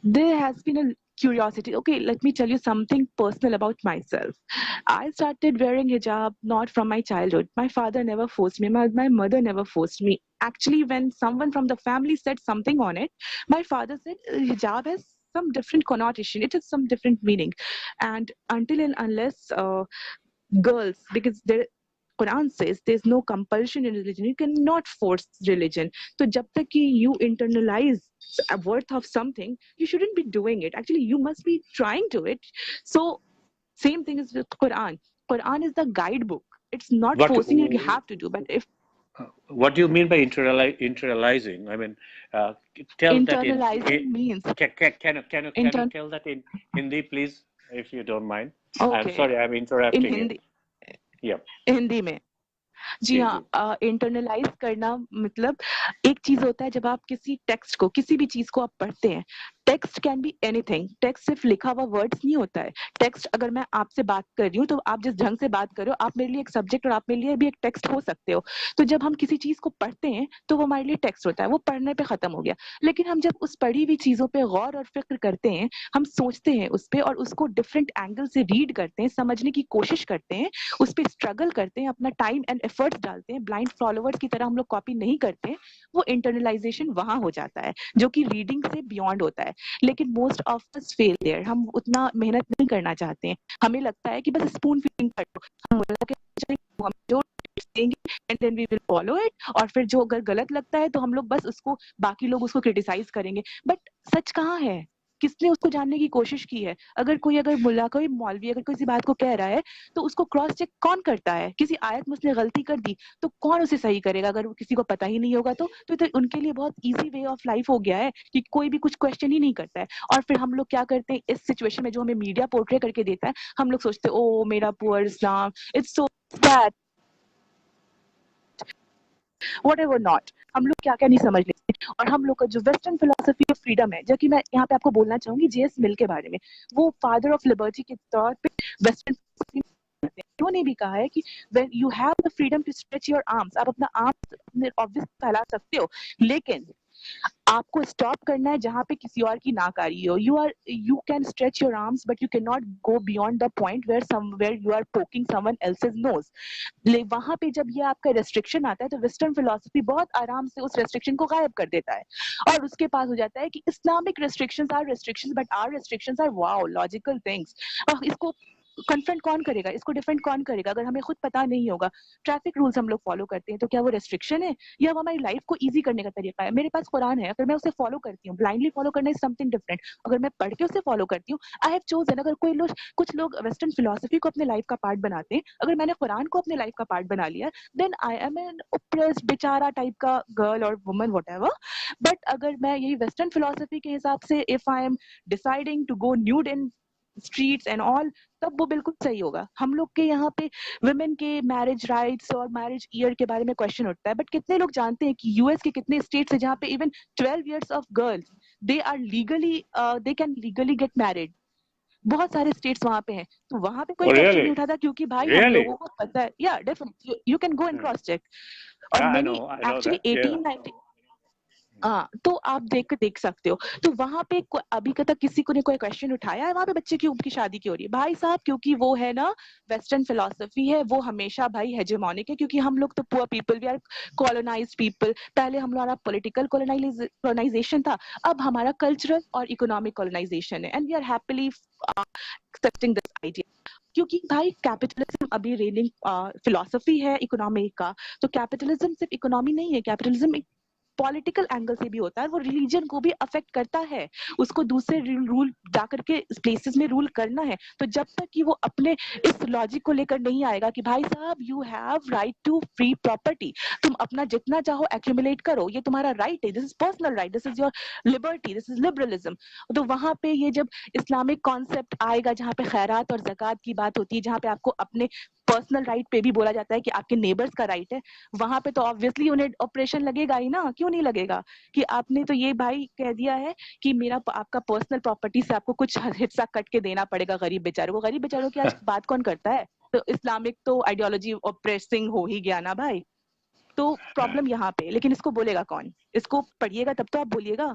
there has been a curiosity. Okay, let me tell you something personal about myself. I started wearing hijab not from my childhood. My father never forced me. My mother never forced me. Actually, when someone from the family said something on it, my father said hijab has some different connotation. It has some different meaning. And until and unless girls, because Quran says there's no compulsion in religion. You cannot force religion. So jab tak ki you internalize a worth of something, you shouldn't be doing it. Actually, you must be trying to it. So same thing is with Quran. Quran is the guidebook. It's not forcing you have to do. But if what do you mean by internalizing? I mean, tell internalizing that means. Can you tell that in Hindi, please, if you don't mind? Okay. I'm sorry, I'm interrupting in Hindi. Yeah. Hindi में जी हाँ, internalise करना मतलब एक चीज होता है जब आप किसी टेक्स्ट को, किसी भी चीज को आप पढ़ते हैं. Text can be anything. Text सिर्फ लिखा हुआ वर्ड्स नहीं होता है. टेक्स्ट अगर मैं आपसे बात कर रही हूँ तो आप जिस ढंग से बात कर रहे हो, आप मेरे लिए एक सब्जेक्ट और आप मेरे लिए भी एक टेक्स्ट हो सकते हो. तो जब हम किसी चीज को पढ़ते हैं तो वो हमारे लिए टेक्स्ट होता है, वो पढ़ने पे खत्म हो गया. लेकिन हम जब उस पढ़ी हुई चीजों पे गौर और फिक्र करते हैं, हम सोचते हैं उस पर और उसको डिफरेंट एंगल से रीड करते हैं, समझने की कोशिश करते हैं, उस पर स्ट्रगल करते हैं, अपना टाइम एंड एफर्ट्स डालते हैं, ब्लाइंड फॉलोवर्स की तरह हम लोग कॉपी नहीं करते हैं, वो इंटरनलाइजेशन वहां हो जाता है जो कि रीडिंग से बियॉन्ड होता है. लेकिन most of us fail there. हम उतना मेहनत नहीं करना चाहते हैं. हमें लगता है कि बस स्पून फीडिंग कर दो, हम बोला कि हम जो देंगे and then we will follow it, और फिर जो अगर गलत लगता है तो हम लोग बस उसको, बाकी लोग उसको क्रिटिसाइज करेंगे. बट सच कहाँ है? किसने उसको जानने की कोशिश की है? अगर मुल्ला, कोई मौलवी अगर किसी बात को कह रहा है तो उसको क्रॉस चेक कौन करता है? किसी आयत में उसने गलती कर दी तो कौन उसे सही करेगा? अगर किसी को पता ही नहीं होगा तो उनके लिए बहुत इजी वे ऑफ लाइफ हो गया है कि कोई भी कुछ क्वेश्चन ही नहीं करता है. और फिर हम लोग क्या करते हैं इस सिचुएशन में, जो हमें मीडिया पोर्ट्रे करके देता है, हम लोग सोचते हैं ओ मेरा poor Islam, it's so sad. whatever not, हम लोग क्या क्या नहीं समझ लेते। और हम लोग का जो वेस्टर्न फिलोसफी ऑफ फ्रीडम है, जो कि मैं यहाँ पे आपको बोलना चाहूंगी जेएस मिल के बारे में, वो फादर ऑफ लिबर्टी के तौर पे वेस्टर्न फिलोसफी उन्होंने भी कहा है कि when you have the freedom to stretch your arms, आप अपना आर्म्स अपने ऑब्वियस फैला सकते हो, लेकिन आपको स्टॉप करना है जहां पे किसी और की नाक आ रही हो। You can stretch your arms but you can not go beyond the point where you are poking someone else's nose. वहां पे जब ये आपका रेस्ट्रिक्शन आता है तो वेस्टर्न फिलोसफी बहुत आराम से उस रेस्ट्रिक्शन को गायब कर देता है, और उसके पास हो जाता है कि Islamic restrictions but our restrictions are wow logical things. इसको कन्फ्रंट कौन करेगा, इसको डिफेंड कौन करेगा अगर हमें खुद पता नहीं होगा। ट्रैफिक रूल्स हम लोग फॉलो करते हैं तो क्या वो रेस्ट्रिक्शन है या वो हमारी लाइफ को इजी करने का तरीका है? मेरे पास कुरान है, अगर मैं उसे फॉलो करती हूँ, ब्लाइंडली फॉलो करना इज समथिंग डिफरेंट, अगर मैं पढ़ के उसे फॉलो करती हूँ, आई हैव चोजन। अगर कुछ लोग वेस्टर्न फिलोसफी को अपने लाइफ का पार्ट बनाते हैं, अगर मैंने कुरान को अपने लाइफ का पार्ट बना लिया, then I am an oppressed बेचारा टाइप का गर्ल और वुमन व्हाटएवर। बट अगर मैं यही वेस्टर्न फिलोसफी के हिसाब से if I am deciding to go nude in streets and all, तब वो बिल्कुल सही होगा। हम लोग के यहाँ पे वुमेन के मैरिज राइट्स और मैरिज ईयर के बारे में क्वेश्चन उठता है, बट कितने लोग जानते हैं कि यूएस के कितने स्टेट्स है जहाँ पे even 12 years of girls they are legally they can legally get married. बहुत सारे स्टेट्स वहां पे हैं, तो वहां पे कोई Oh, क्वेश्चन नहीं really? उठाता क्योंकि भाई हम Really? लोगों को पता है। या definitely you can go and Hmm. Cross check. और Yeah, मैंने I know actually that. Yeah. 1890 हाँ, तो आप देख सकते हो। तो वहां पे अभी तक किसी को ने कोई क्वेश्चन उठाया है वहां पे बच्चे की शादी क्यों हो रही है? भाई साहब क्योंकि वो है ना वेस्टर्न फिलोसफी है, वो हमेशा भाई हेजेमोनिक है, क्योंकि हम लोग तो poor people, we are colonised people. पहले हम हमारा पॉलिटिकल कॉलोनाइजेशन था, अब हमारा कल्चरल और इकोनॉमिक कॉलोनाइजेशन है, and we are happily accepting this idea. क्योंकि भाई कैपिटलिज्म अभी रेलिंग फिलोसफी है इकोनॉमी का, तो कैपिटलिज्म सिर्फ इकोनॉमी नहीं है, कैपिटलिज्म पॉलिटिकल एंगल से भी होता है, वो रिलीजन को भी अफेक्ट करता है, उसको दूसरे रूल जाकर के प्लेसेस में रूल करना है। तो जब तक कि वो अपने इस लॉजिक को लेकर नहीं आएगा कि भाई साहब you have right to free property, तुम अपना जितना चाहो एक्यूमुलेट करो, ये तुम्हारा राइट है, this is personal right, this is your liberty, this is liberalism. तो वहां पे ये जब इस्लामिक कॉन्सेप्ट आएगा जहाँ पे खैरात और ज़कात की बात होती है, जहाँ पे आपको अपने पर्सनल राइट पे भी बोला जाता है कि आपके नेबर्स का राइट है, वहां पे तो ऑब्वियसली उन्हें ऑपरेशन लगेगा ही ना, क्यों नहीं लगेगा? कि आपने तो ये भाई कह दिया है कि मेरा आपका पर्सनल प्रॉपर्टी से आपको कुछ हिस्सा कट के देना पड़ेगा गरीब बेचारों को। गरीब बेचारों की आज बात कौन करता है? तो इस्लामिक तो आइडियोलॉजी ऑपरेसिंग हो ही गया ना भाई। तो प्रॉब्लम यहाँ पे, लेकिन इसको बोलेगा कौन? इसको पढ़िएगा तब तो आप बोलिएगा।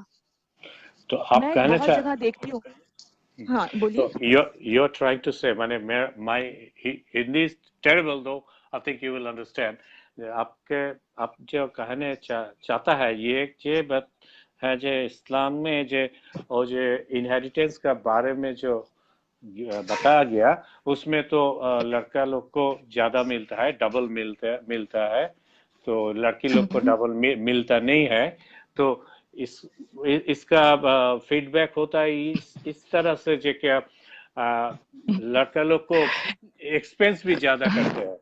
तो आप मैं कहना बहुत चाह जगह देखती हूँ। हाँ बोलिए। So you're trying to say, माने my Hindi is terrible though. I think you will understand. आप जो कहने चाहता है ये बात है जो इस्लाम में जो और जो इनहेरिटेंस का बारे में जो बताया गया, उसमें तो लड़का लोग को ज्यादा मिलता है, डबल मिलता है, तो लड़की लोग को डबल मिलता नहीं है। तो इस इसका फीडबैक होता है इस तरह से जो क्या लड़का लोग को एक्सपेंस भी ज्यादा करते हैं,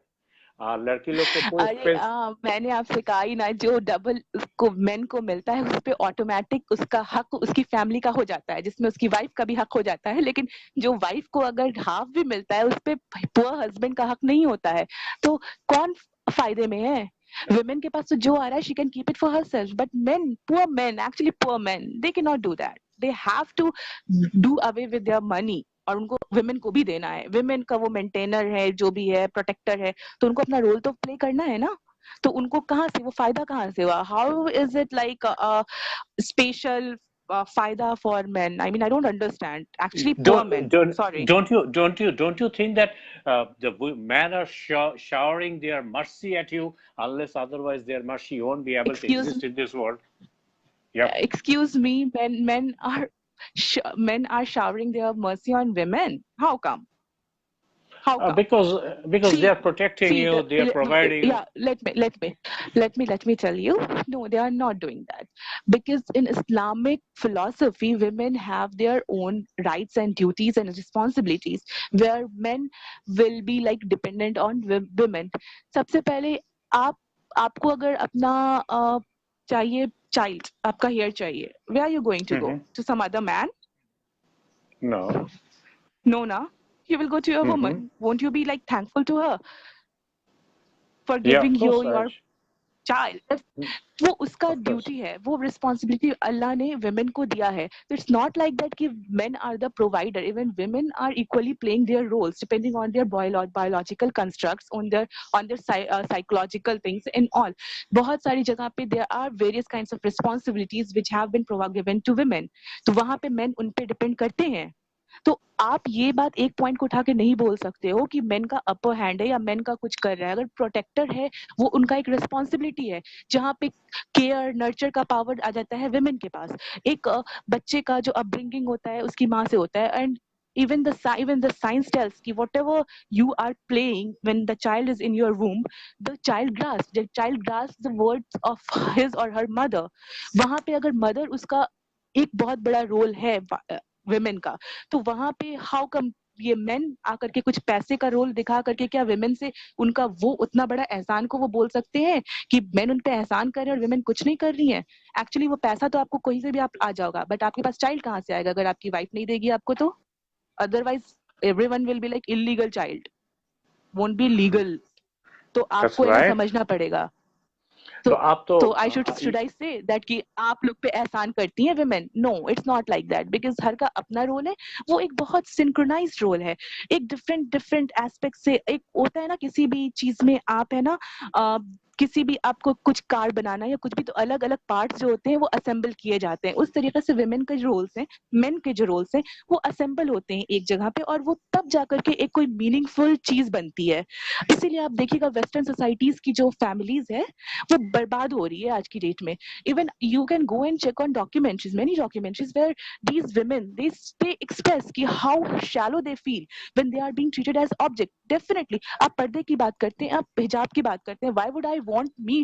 लड़की लोग को कोई अरे एक्सपेंस। मैंने आपसे कहा ही ना, जो डबल उसको मेन को मिलता है उस पे ऑटोमेटिक उसका हक उसकी फैमिली का हो जाता है, जिसमें उसकी वाइफ का भी हक हो जाता है। लेकिन जो वाइफ को अगर हाफ भी मिलता है उस पे पुअर हस्बैंड का हक नहीं होता है। तो कौन फायदे में है? women के पास तो जो आ रहा है she can keep it for herself, but poor men they cannot do that. They have to do away with their money, और उनको women को भी देना है। women का वो मेंटेनर है, जो भी है प्रोटेक्टर है, तो उनको अपना रोल तो प्ले करना है ना। तो उनको कहाँ से वो फायदा कहाँ से हुआ? How is it like special फायदा for men? I mean I don't understand actually, poor men, sorry. Don't you think that the men are showering their mercy at you, unless otherwise their mercy won't be able to Excuse exist in this world? Yep. excuse me, men are showering their mercy on women. How come? How come? Because they See, are protecting see you, the they are providing you. yeah. Let me tell you. No, they are not doing that, because in Islamic philosophy, women have their own rights and duties and responsibilities, where men will be like dependent on women. सबसे पहले आप आपको अगर अपना चाहिए child, आपका hair चाहिए, where are you going to go? Hmm. To some other man? No. No, na. You will go to your Hmm. woman. Won't you be like thankful to her for Yeah, of giving you course, your Raj. child, वो उसका Of course. Duty है, वो responsibility अल्लाह ने women को दिया है. So it's not like that कि men are the provider. Even women are equally playing their roles depending on their biological constructs, on their psychological things and all. बहुत सारी जगह पे there are various kinds of responsibilities which have been given to women. तो वहाँ पे men उन पे depend करते हैं. तो आप ये बात एक पॉइंट को उठा के नहीं बोल सकते हो कि मेन का अपर हैंड है या मेन का कुछ कर रहा है. अगर प्रोटेक्टर है वो उनका एक रिस्पॉन्सिबिलिटी है, जहाँ पे केयर नर्चर का पावर आ जाता है विमेन के पास. एक बच्चे का जो अपब्रिंगिंग होता है उसकी माँ से होता है. And even the science tells कि whatever you are playing when the child is in your womb, the child grasps the words of his or her mother. वहां पे अगर मदर उसका एक बहुत बड़ा रोल है विमेन का, तो वहां पे हाउ कम ये मेन आकर के कुछ पैसे का रोल दिखा करके क्या विमेन से उनका वो उतना बड़ा एहसान को वो बोल सकते हैं कि मेन उन पे एहसान कर रहे हैं और विमेन कुछ नहीं कर रही है. एक्चुअली वो पैसा तो आपको कहीं से भी आप आ जाओगा, बट आपके पास चाइल्ड कहाँ से आएगा अगर आपकी वाइफ नहीं देगी आपको. तो otherwise everyone will be like illegal child, won't be legal. तो That's आपको ये ना right. समझना पड़ेगा. तो तो आप तो I should I say that कि आप लोग पे एहसान करती हैं women. No, it's not like that, because हर का अपना रोल है. वो एक बहुत सिंक्रोनाइज्ड रोल है. एक डिफरेंट डिफरेंट एस्पेक्ट से एक होता है ना किसी भी चीज में. आप है ना किसी भी आपको कुछ कार बनाना या कुछ भी, तो अलग अलग पार्ट्स जो होते हैं वो असेंबल किए जाते हैं. उस तरीके से विमेन के जो रोल्स हैं, मेन के जो रोल्स हैं, वो असेंबल होते हैं एक जगह पे, और वो तब जाकर के एक कोई मीनिंगफुल चीज बनती है. इसीलिए आप देखिएगा वेस्टर्न सोसाइटीज की जो फैमिलीज है वो बर्बाद हो रही है आज की डेट में. Even you can go and check on documentaries, many documentaries where these women they express कि how shallow they feel when they are being treated as object. Definitely आप पर्दे की बात करते हैं, आप हिजाब की बात करते हैं. Why would I want me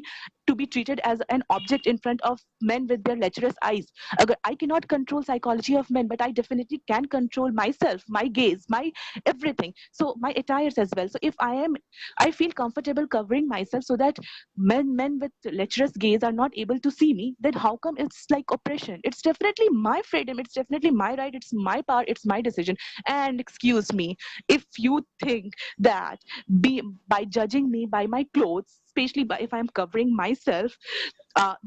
to be treated as an object in front of men with their lecherous eyes? अगर I cannot control psychology of men, but I definitely can control myself, my gaze, my everything, so my attires as well. So if I feel comfortable covering myself so that men with lecherous gaze are not able to see me, then how come it's like oppression? It's definitely my freedom, it's definitely my right, it's my power, it's my decision. And excuse me, if you think that by judging me by my clothes, especially if I'm covering myself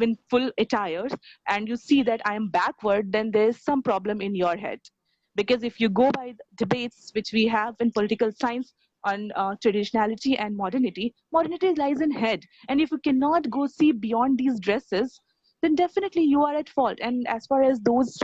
in full attires, and you see that I am backward, then there's some problem in your head. Because if you go by the debates which we have in political science on traditionality and modernity lies in head. And if you cannot go see beyond these dresses, then definitely you are at fault. And as far as those,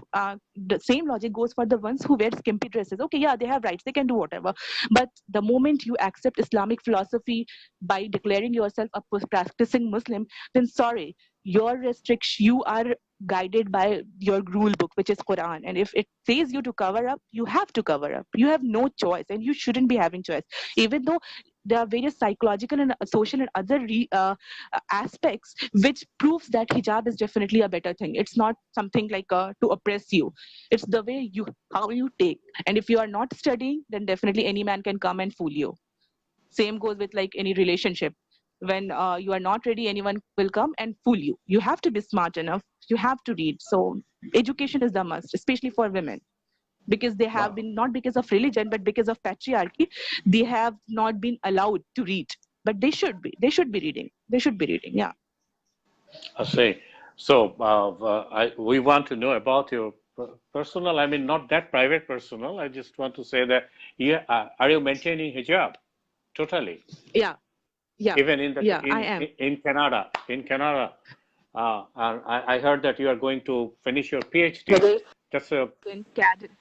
the same logic goes for the ones who wear skimpy dresses. Okay, yeah, they have rights, they can do whatever. But the moment you accept Islamic philosophy by declaring yourself a practicing Muslim, then sorry, your restriction, you are guided by your rule book, which is Quran. And if it says you to cover up, you have to cover up. You have no choice, and you shouldn't be having choice. Even though there are various psychological and social and other aspects which proves that hijab is definitely a better thing. It's not something like to oppress you. It's the way you how you take. And if you are not studying, then definitely any man can come and fool you. Same goes with like any relationship. When you are not ready, anyone will come and fool you. You have to be smart enough. You have to read. So education is the must, especially for women, because they have Wow. been, not because of religion but because of patriarchy, they have not been allowed to read. But they should be reading. They should be reading. Yeah. I see. So we want to know about your personal. I mean, not that private personal. I just want to say that are you maintaining hijab totally? Yeah. Yeah. Even in Yeah, I am. in Canada, and I heard that you are going to finish your PhD. Whether That's a in Canada,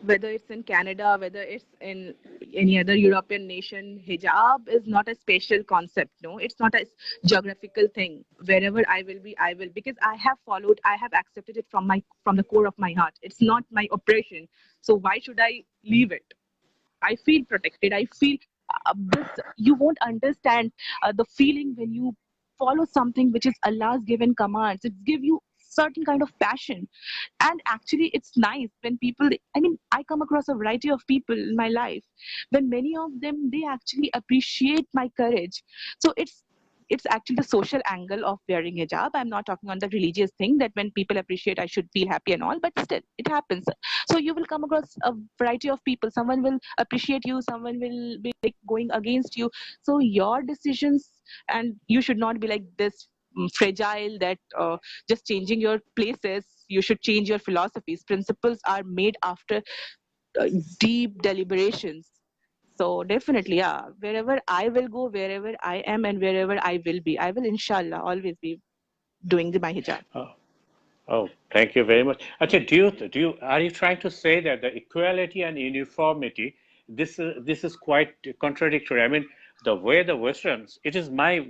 whether it's in Canada, whether it's in any other European nation, hijab is not a spatial concept. No, it's not a geographical thing. Wherever I will be, I will, because I have accepted it from the core of my heart. It's not my oppression. So why should I leave it? I feel protected. I feel this. You won't understand the feeling when you follow something which is Allah's given commands. It gives you certain kind of passion. And actually it's nice when people, I mean, I come across a variety of people in my life, when many of them, they actually appreciate my courage. So it's it's actually the social angle of wearing hijab. I'm not talking on the religious thing that when people appreciate I should feel happy and all, but still it happens. So you will come across a variety of people. Someone will appreciate you, someone will be like going against you. So your decisions, and you should not be like this fragile that just changing your places. You should change your philosophies. Principles are made after uh, deep deliberations. So definitely, yeah, wherever I will go, wherever I am, and wherever I will be, I will inshallah always be doing my hijab. Oh, oh, thank you very much. Actually, are you trying to say that the equality and uniformity, this is quite contradictory? I mean, the way the Westerns, it is my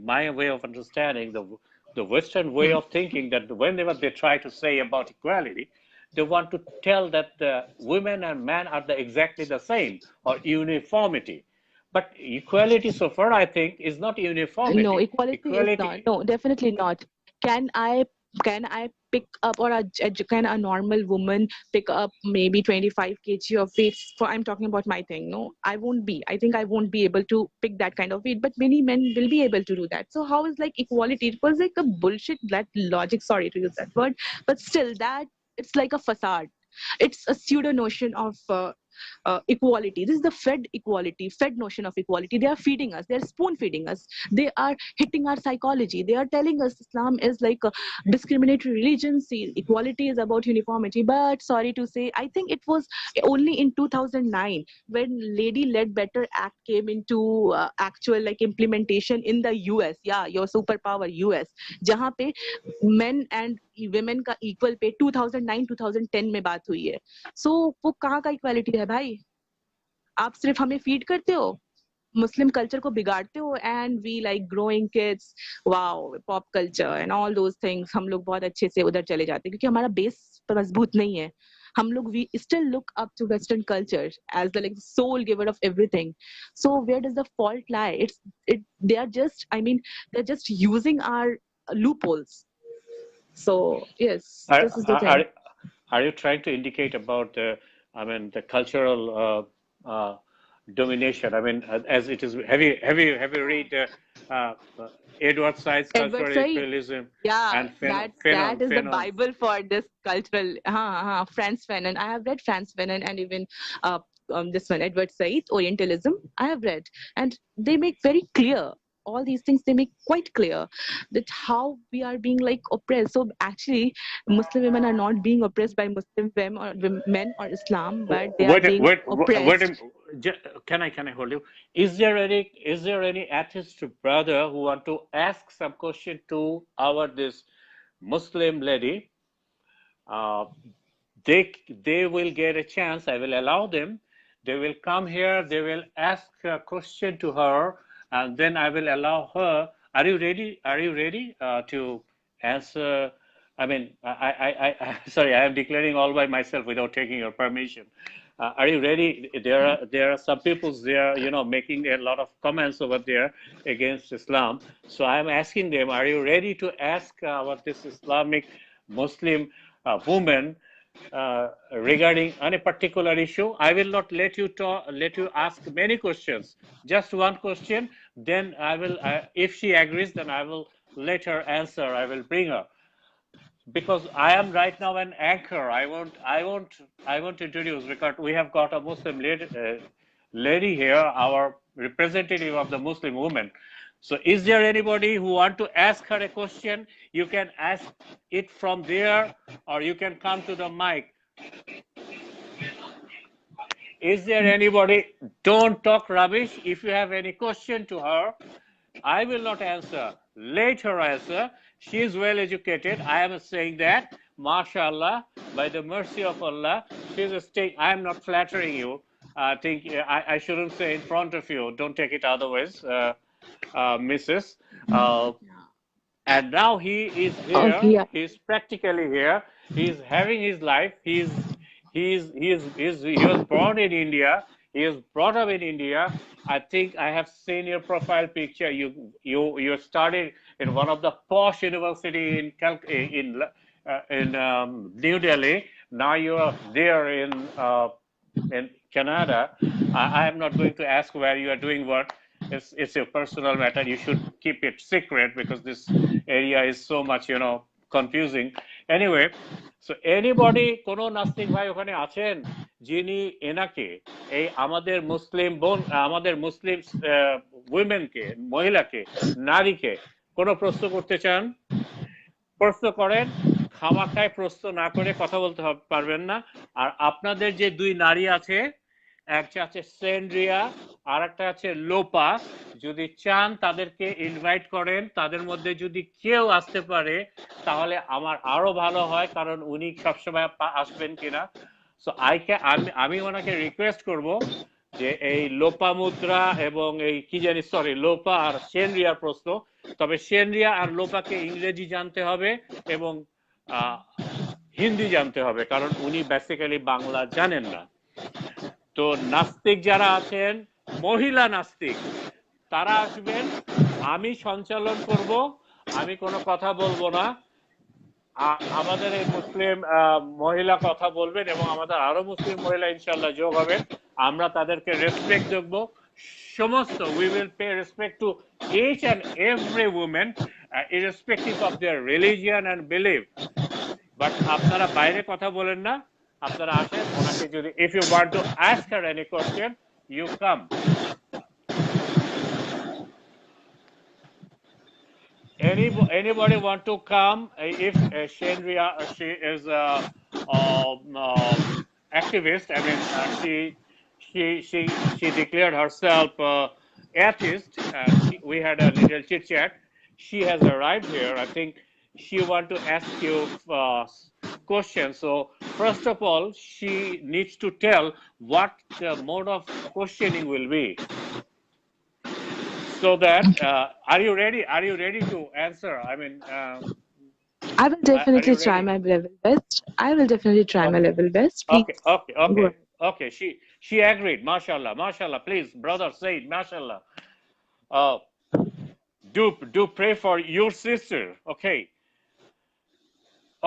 way of understanding the Western way Hmm. of thinking that whenever they try to say about equality, they want to tell that the women and men are exactly the same or uniformity. But equality, so far, I think, is not No, uniformity. equality is not. Equality. No, definitely not. Can I pick up, or can a normal woman pick up maybe 25 kg of weight? For I'm talking about my thing. No, I won't be. I think I won't be able to pick that kind of weight. But many men will be able to do that. So how is like equality? It was like a bullshit that logic. Sorry to use that word, but still that it's like a facade. It's a pseudo notion of equality. This is the fed notion of equality. They are feeding us. They are spoon feeding us. They are hitting our psychology. They are telling us Islam is like a discriminatory religion. See, equality is about uniformity. But sorry to say, I think it was only in 2009 when Lady Led Better Act came into actual like implementation in the US. Yeah, your superpower US, जहाँ पे men and women का equal पे 2009-2010 में बात हुई है. So वो कहाँ का इक्वालिटी है भाई? आप सिर्फ हमें फीड करते हो, मुस्लिम कल्चर को बिगाड़ते हो, and we like growing kids, wow pop culture and all those things, हम लोग बहुत अच्छे से उधर चले जाते हैं क्योंकि हमारा बेस मजबूत नहीं है. हम लोग we still look up to western culture as the like sole giver of everything. So where does the fault lie? It they are just, I mean they are just using our loopholes. So yes, Are, this is the are, thing. are are you trying to indicate about I mean, the cultural domination? I mean, as it is, have you read Edward Said's Edward cultural Said. imperialism Yeah, and that is the Bible for this cultural. Franz Fanon. I have read Franz Fanon, and even uh, this one, Edward Said, Orientalism. I have read, and they make very clear all these things. They make quite clear that how we are being like oppressed. So actually, Muslim women are not being oppressed by Muslim men or Islam, but they are Wait, being wait, wait, oppressed. can I hold you? Is there any atheist brother who want to ask some question to our this Muslim lady? Uh, they will get a chance. I will allow them. They will come here. They will ask a question to her, and then I will allow her. Are you ready? Are you ready to answer? I mean, sorry, I am declaring all by myself without taking your permission. Are you ready? There are some people there, making a lot of comments over there against Islam. So I am asking them, are you ready to ask what this Islamic Muslim woman regarding any particular issue? I will not let you ask many questions. Just one question. Then I will, if she agrees, then I will let her answer. I will bring her because I am right now an anchor. I want to introduce because we have got a Muslim lady here, our representative of the Muslim woman. So, is there anybody who want to ask her a question? You can ask it from there, or you can come to the mic. Is there anybody? Don't talk rubbish. If you have any question to her, I will not answer. Let her answer. She is well educated. I am saying that, mashallah, by the mercy of Allah, she is staying. I am not flattering you. I think I shouldn't say in front of you. Don't take it otherwise, Mrs. Uh, and now he is Okay, here. yeah. He is practically here. He is having his life. He was born in India. He is brought up in India. I think I have seen your profile picture. You studied in one of the posh university in New Delhi. Now you are there in Canada. I am not going to ask where you are doing what. it's a personal matter. You should keep it secret because this area is so much, confusing. Anyway, so anybody, কোনো নাস্তিক ভাই ওখানে আছেন যিনি এনাকে এই আমাদের মুসলিম উইমেনকে, মহিলাকে, নারীকে কোনো প্রশ্ন করতে চান? প্রশ্ন করেন, খামাখায় প্রশ্ন না করে কথা বলতে পারবেন না। আর আপনাদের যে দুই নারী আছে, একটা আছে সেন্ড্রিয়া আর একটা আছে লোপা, যদি চান তাদেরকে ইনভাইট করেন। তাদের মধ্যে যদি কেউ আসতে পারে তাহলে আমার আরো ভালো হয়, কারণ উনি সবসময় আসবেন কিনা। সো আমি ওনাকে রিকোয়েস্ট করব যে এই লোপামুদ্রা এবং এই কি জানি, সরি, লোপা আর সেনরিয়ার প্রশ্ন, তবে সেনরিয়া আর লোপাকে ইংরেজি জানতে হবে এবং হিন্দি জানতে হবে, কারণ উনি বেসিক্যালি বাংলা জানেন না। তো নাস্তিক যারা আছেন, মহিলা নাস্তিক, তারা আসবেন, আমি সঞ্চালন করব, আমি কোনো কথা বলবো না। আমাদের এই মুসলিম মহিলা কথা বলবেন এবং আমাদের আরো মুসলিম মহিলা ইনশাআল্লাহ যোগ হবেন। আমরা তাদেরকে রেসপেক্ট দেব সমস্ত। We will pay respect to each and every women irrespective of their religion and belief. But আপনারা বাইরে কথা বলেন না, আপনারা আসেন। ওনাকে যদি if you want to ask her any question, you come. Anybody want to come? If Shendria, she is activist. I mean, she declared herself atheist. We had a little chit chat. She has arrived here. I think she want to ask you questions. So first of all, she needs to tell what the mode of questioning will be. So that are you ready? Are you ready to answer? I mean, I will definitely try my level best. I will definitely try my level best. Please. Okay. She agreed. Mashallah, mashallah. Please, brother, say it. Mashallah. Do pray for your sister.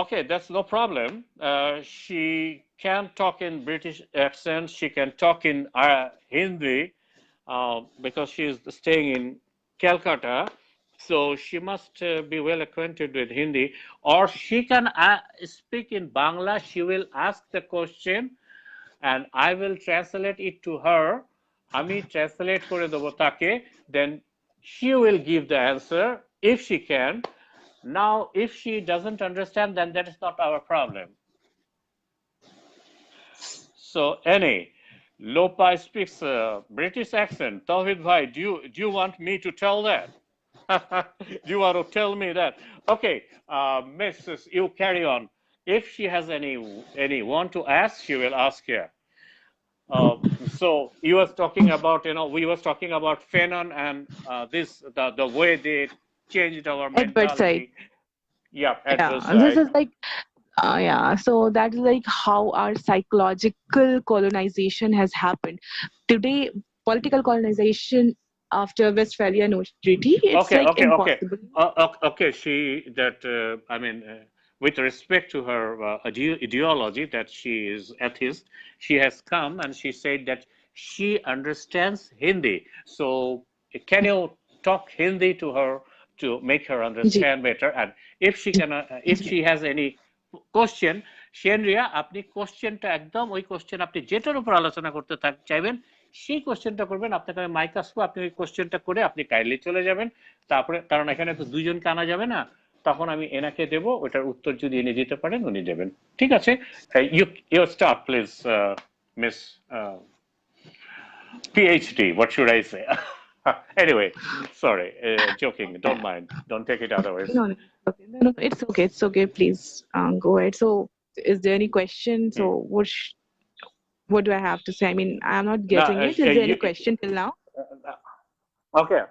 Okay, that's no problem. She can talk in British accent. She can talk in Hindi. Because she is staying in Calcutta, so she must be well acquainted with Hindi, or she can speak in Bangla. She will ask the question and I will translate it to her. Ami translate kore debo take, then she will give the answer if she can. Now if she doesn't understand, then that is not our problem. So Lopa speaks British accent. Tawhid bhai, do you want me to tell that? Do you want to tell me that? Okay, Mrs. You carry on. If she has any want to ask, she will ask here. So you was talking about, we was talking about Fanon and the way they changed our mentality. Yeah, this is like. So that is like how our psychological colonization has happened. Today, political colonization after Westphalian Treaty, it's impossible. With respect to her ideology that she is atheist, she has come and she said that she understands Hindi. So can you talk Hindi to her to make her understand better? And if she has any question, শেনরিয়া, আপনি কোশ্চেনটা একদম ওই question আপনি যেটার উপর আলোচনা করতে চাইবেন সেই কোশ্চেনটা করবেন। আপনাকে আমি মাইক আসবো, আপনি ওই কোশ্চেনটা করে আপনি কাইন্ডলি চলে যাবেন। তারপরে, কারণ এখানে তো দুইজনকে আনা যাবে না, তখন আমি এনাকে দেব, ওটার উত্তর যদি এনে দিতে পারেন উনি দেবেন। ঠিক আছে? You start please, miss PhD. What should I say? Anyway, sorry, joking. Don't mind. Don't take it otherwise. No, it's okay. Please go ahead. So, is there any question? So, what do I have to say? I mean, I'm not getting it. Is there any question till now? Okay.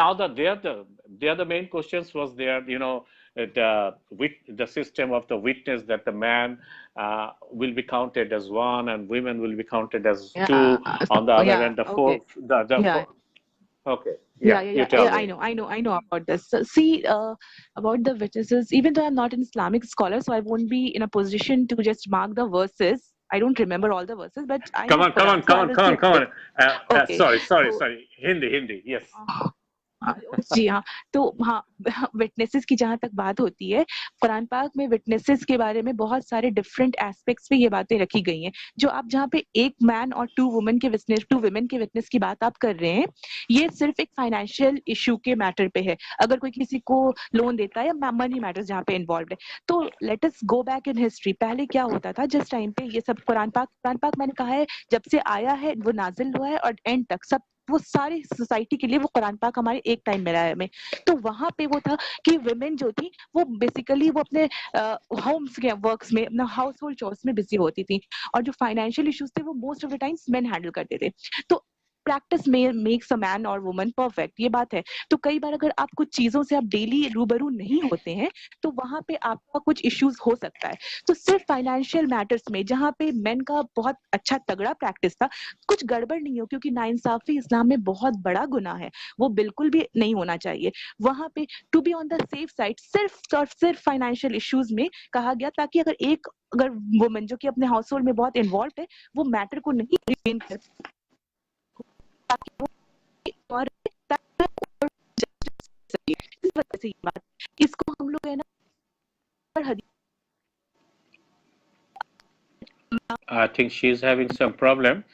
Now the other main questions was there. The system of the witness, that the man will be counted as one and women will be counted as two. On the other hand, the four. Okay. I know about this. So, see, about the witnesses, even though I'm not an Islamic scholar, so I won't be in a position to just mark the verses I don't remember all the verses, but I Come know on, come on, Quran se come on, come on, honestly come on. okay. So Sorry. Hindi. Yes. जी हाँ, तो हाँ, witnesses की जहाँ तक बात होती है, कुरान पाक में विटनेसेस के बारे में बहुत सारे डिफरेंट एस्पेक्ट्स पे ये बातें रखी गई हैं। जो आप जहाँ पे एक मैन और 2 वुमेन के विटनेस की बात आप कर रहे हैं, ये सिर्फ एक फाइनेंशियल इश्यू के मैटर पे है। अगर कोई किसी को लोन देता है या मनी मैटर्स जहाँ पे इन्वॉल्व्ड है, तो let us go back in history. पहले क्या होता था जिस टाइम पे ये सब कुरान पाक मैंने कहा है जब से आया है, वो नाज़िल हुआ है और एंड तक सब वो सारी सोसाइटी के लिए वो कुरान पाक हमारे एक टाइम में रहा है हमें। तो वहां पे वो था कि वुमेन जो थी वो बेसिकली वो अपने होम्स के वर्क्स में, अपना हाउस होल्ड चोर्स में बिजी होती थी, और जो फाइनेंशियल इश्यूज थे वो most of the times main handle करते थे। तो प्रैक्टिस मेक्स अ मैन और वुमन परफेक्ट, ये बात है। तो कई बार अगर आप कुछ चीजों से आप डेली रूबरू नहीं होते हैं, तो वहां पे आपका कुछ इश्यूज हो सकता है। तो सिर्फ फाइनेंशियल मैटर्स में जहाँ पे मेन का बहुत अच्छा तगड़ा प्रैक्टिस था, कुछ गड़बड़ नहीं हो, क्योंकि नाइंसाफी इस्लाम में बहुत बड़ा गुनाह है, वो बिल्कुल भी नहीं होना चाहिए। वहां पे to be on the safe side सिर्फ और सिर्फ फाइनेंशियल इश्यूज में कहा गया, ताकि अगर वुमन जो कि अपने हाउस होल्ड में बहुत इन्वॉल्व है, वो मैटर को नहीं रिटेन कर, ताकि वो और इस वजह से ये बात, इसको हम लोग है ना I think she's having some problem.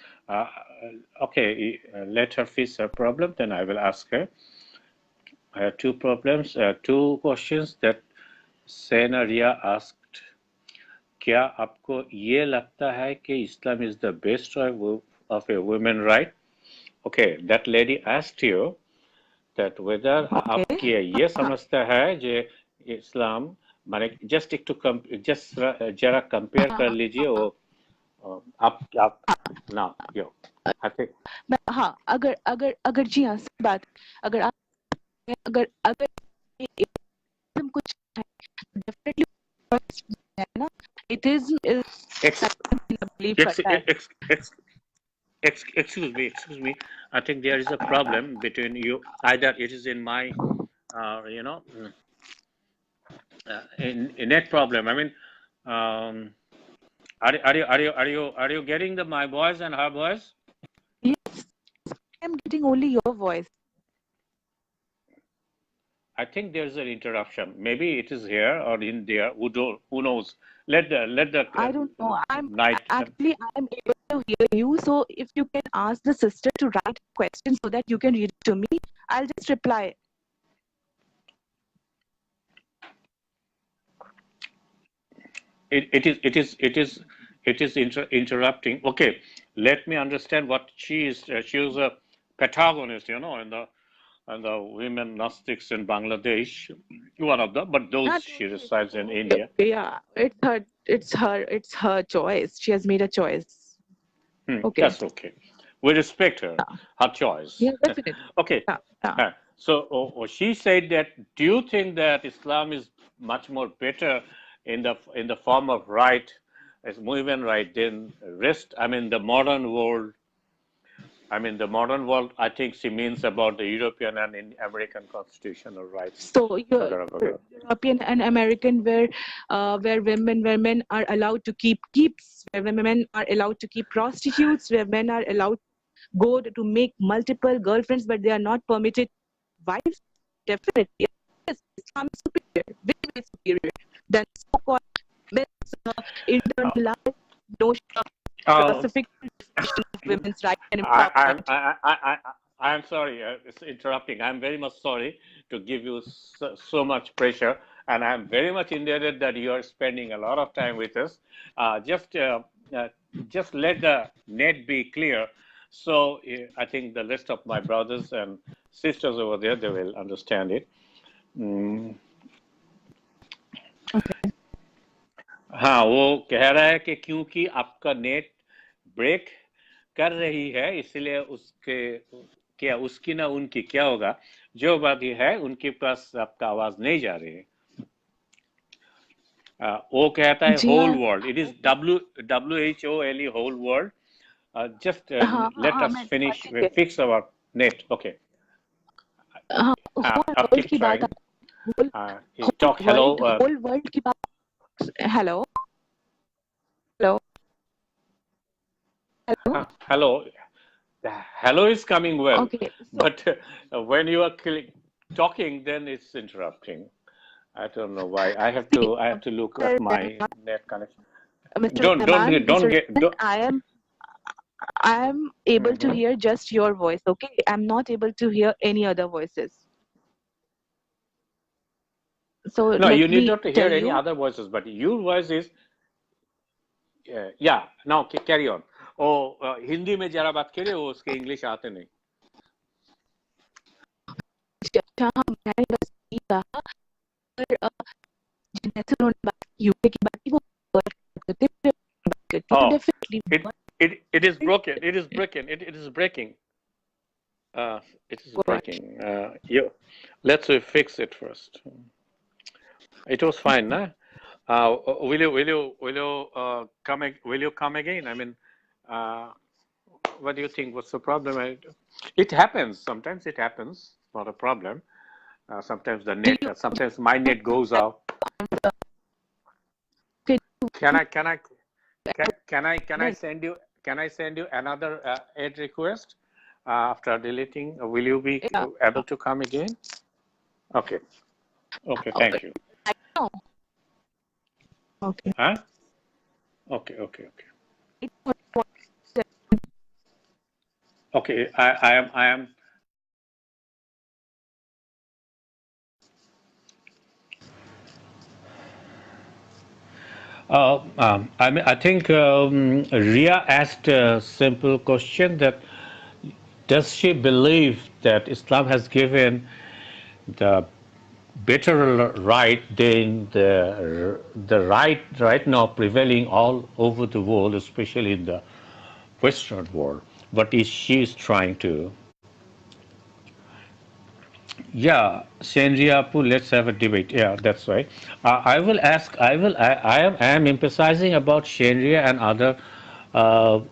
Okay, let her fix her problem, then I will ask her. I have two problems, two questions that Sena Ria asked. क्या आपको ये लगता है कि Islam is the best of a women right? Okay, that lady asked you that whether आप okay. ये समझता है जो इस्लाम माने जस्ट एक तो जस्ट जरा कंपेयर कर लीजिए वो आप ना यो आई थिंक हाँ, अगर अगर अगर जी हाँ, सही बात। अगर आप अगर अगर एकदम कुछ है, डेफिनेटली है ना, इथिज्म इज बिलीव करता है। excuse me. I think there is a problem between you. Either it is in my, you know, in net problem. I mean, um, are you getting my voice and her voice? Yes, I'm getting only your voice. I think there's an interruption. Maybe it is here or in there. Who knows? Let the I don't know. night. I'm able to hear you. So if you can ask the sister to write questions so that you can read it to me, I'll just reply. It is interrupting. Okay, let me understand what she is. She was a protagonist, you know, in the women Gnostics in Bangladesh, one of them. But those she Totally. resides in Okay, India. okay, yeah, it's her choice. She has made a choice. Okay. That's okay. We respect her choice. Yeah, definitely. Okay. Yeah. So she said that. Do you think that Islam is much more better in the form of right, as women right, than rest? I mean, the modern world. The modern world. I think she means about the European and in American constitutional rights. So European and American, where women are allowed to keeps, where women are allowed to keep prostitutes, where men are allowed to go to make multiple girlfriends, but they are not permitted wives. Definitely, yes, Islam is superior, very superior than so-called internalized notion of specific definition of women's rights and empowerment. I'm sorry, it's interrupting. I'm very much sorry to give you so much pressure, and I'm very much indebted that you are spending a lot of time with us. Just let the net be clear. So I think the rest of my brothers and sisters over there, they will understand it. हाँ, वो कह रहा है कि क्योंकि आपका net break कर रही है, इसलिए उसकी ना उनकी क्या होगा, जो बात ये है उनके पास आपका आवाज नहीं जा रही है। वो कहता है whole world, it is WHOLE whole world. Just let us finish fix our net. Okay, whole की बात, टॉक हेलो होल वर्ल्ड की बात। Hello Hello. Hello. The hello is coming well, Okay. So but when you are talking, then it's interrupting. I don't know why. see, I have to look at Mr. my Rahman, net connection. Mr. Rahman, Don't Mr. get Rahman, I am able to Mhm. hear just your voice. Okay, I'm not able to hear any other voices. So No, let you need me not to hear tell any you. other voices, but your voice is yeah. Now carry on. ओ हिंदी में जरा बात करिए वो उसके English आते नहीं अच्छा, मैंने बस ये कहा, अगर जैसे उन्होंने बात की यूके की बात की, वो वर्ड करते थे, बात करती तो oh definitely it is broken it is breaking uh, it is word breaking you let's fix it first it was fine nah? Will you will you come again I mean uh, what do you think what's the problem it happens sometimes it happens not a problem sometimes the do net you sometimes my net goes out can can you I can I right send you another add request after deleting? Will you be yeah able to come again? Okay. Okay. oh, Thank you. I know okay Huh? Okay. Okay. Okay. it was Okay. I am. I mean, I think Ria asked a simple question that does she believe that Islam has given the better right than the right now prevailing all over the world, especially in the Western world. What is she is trying to? Yeah, Senriapu, let's have a debate. Yeah, that's right. I will ask. I am emphasizing about Shenria and other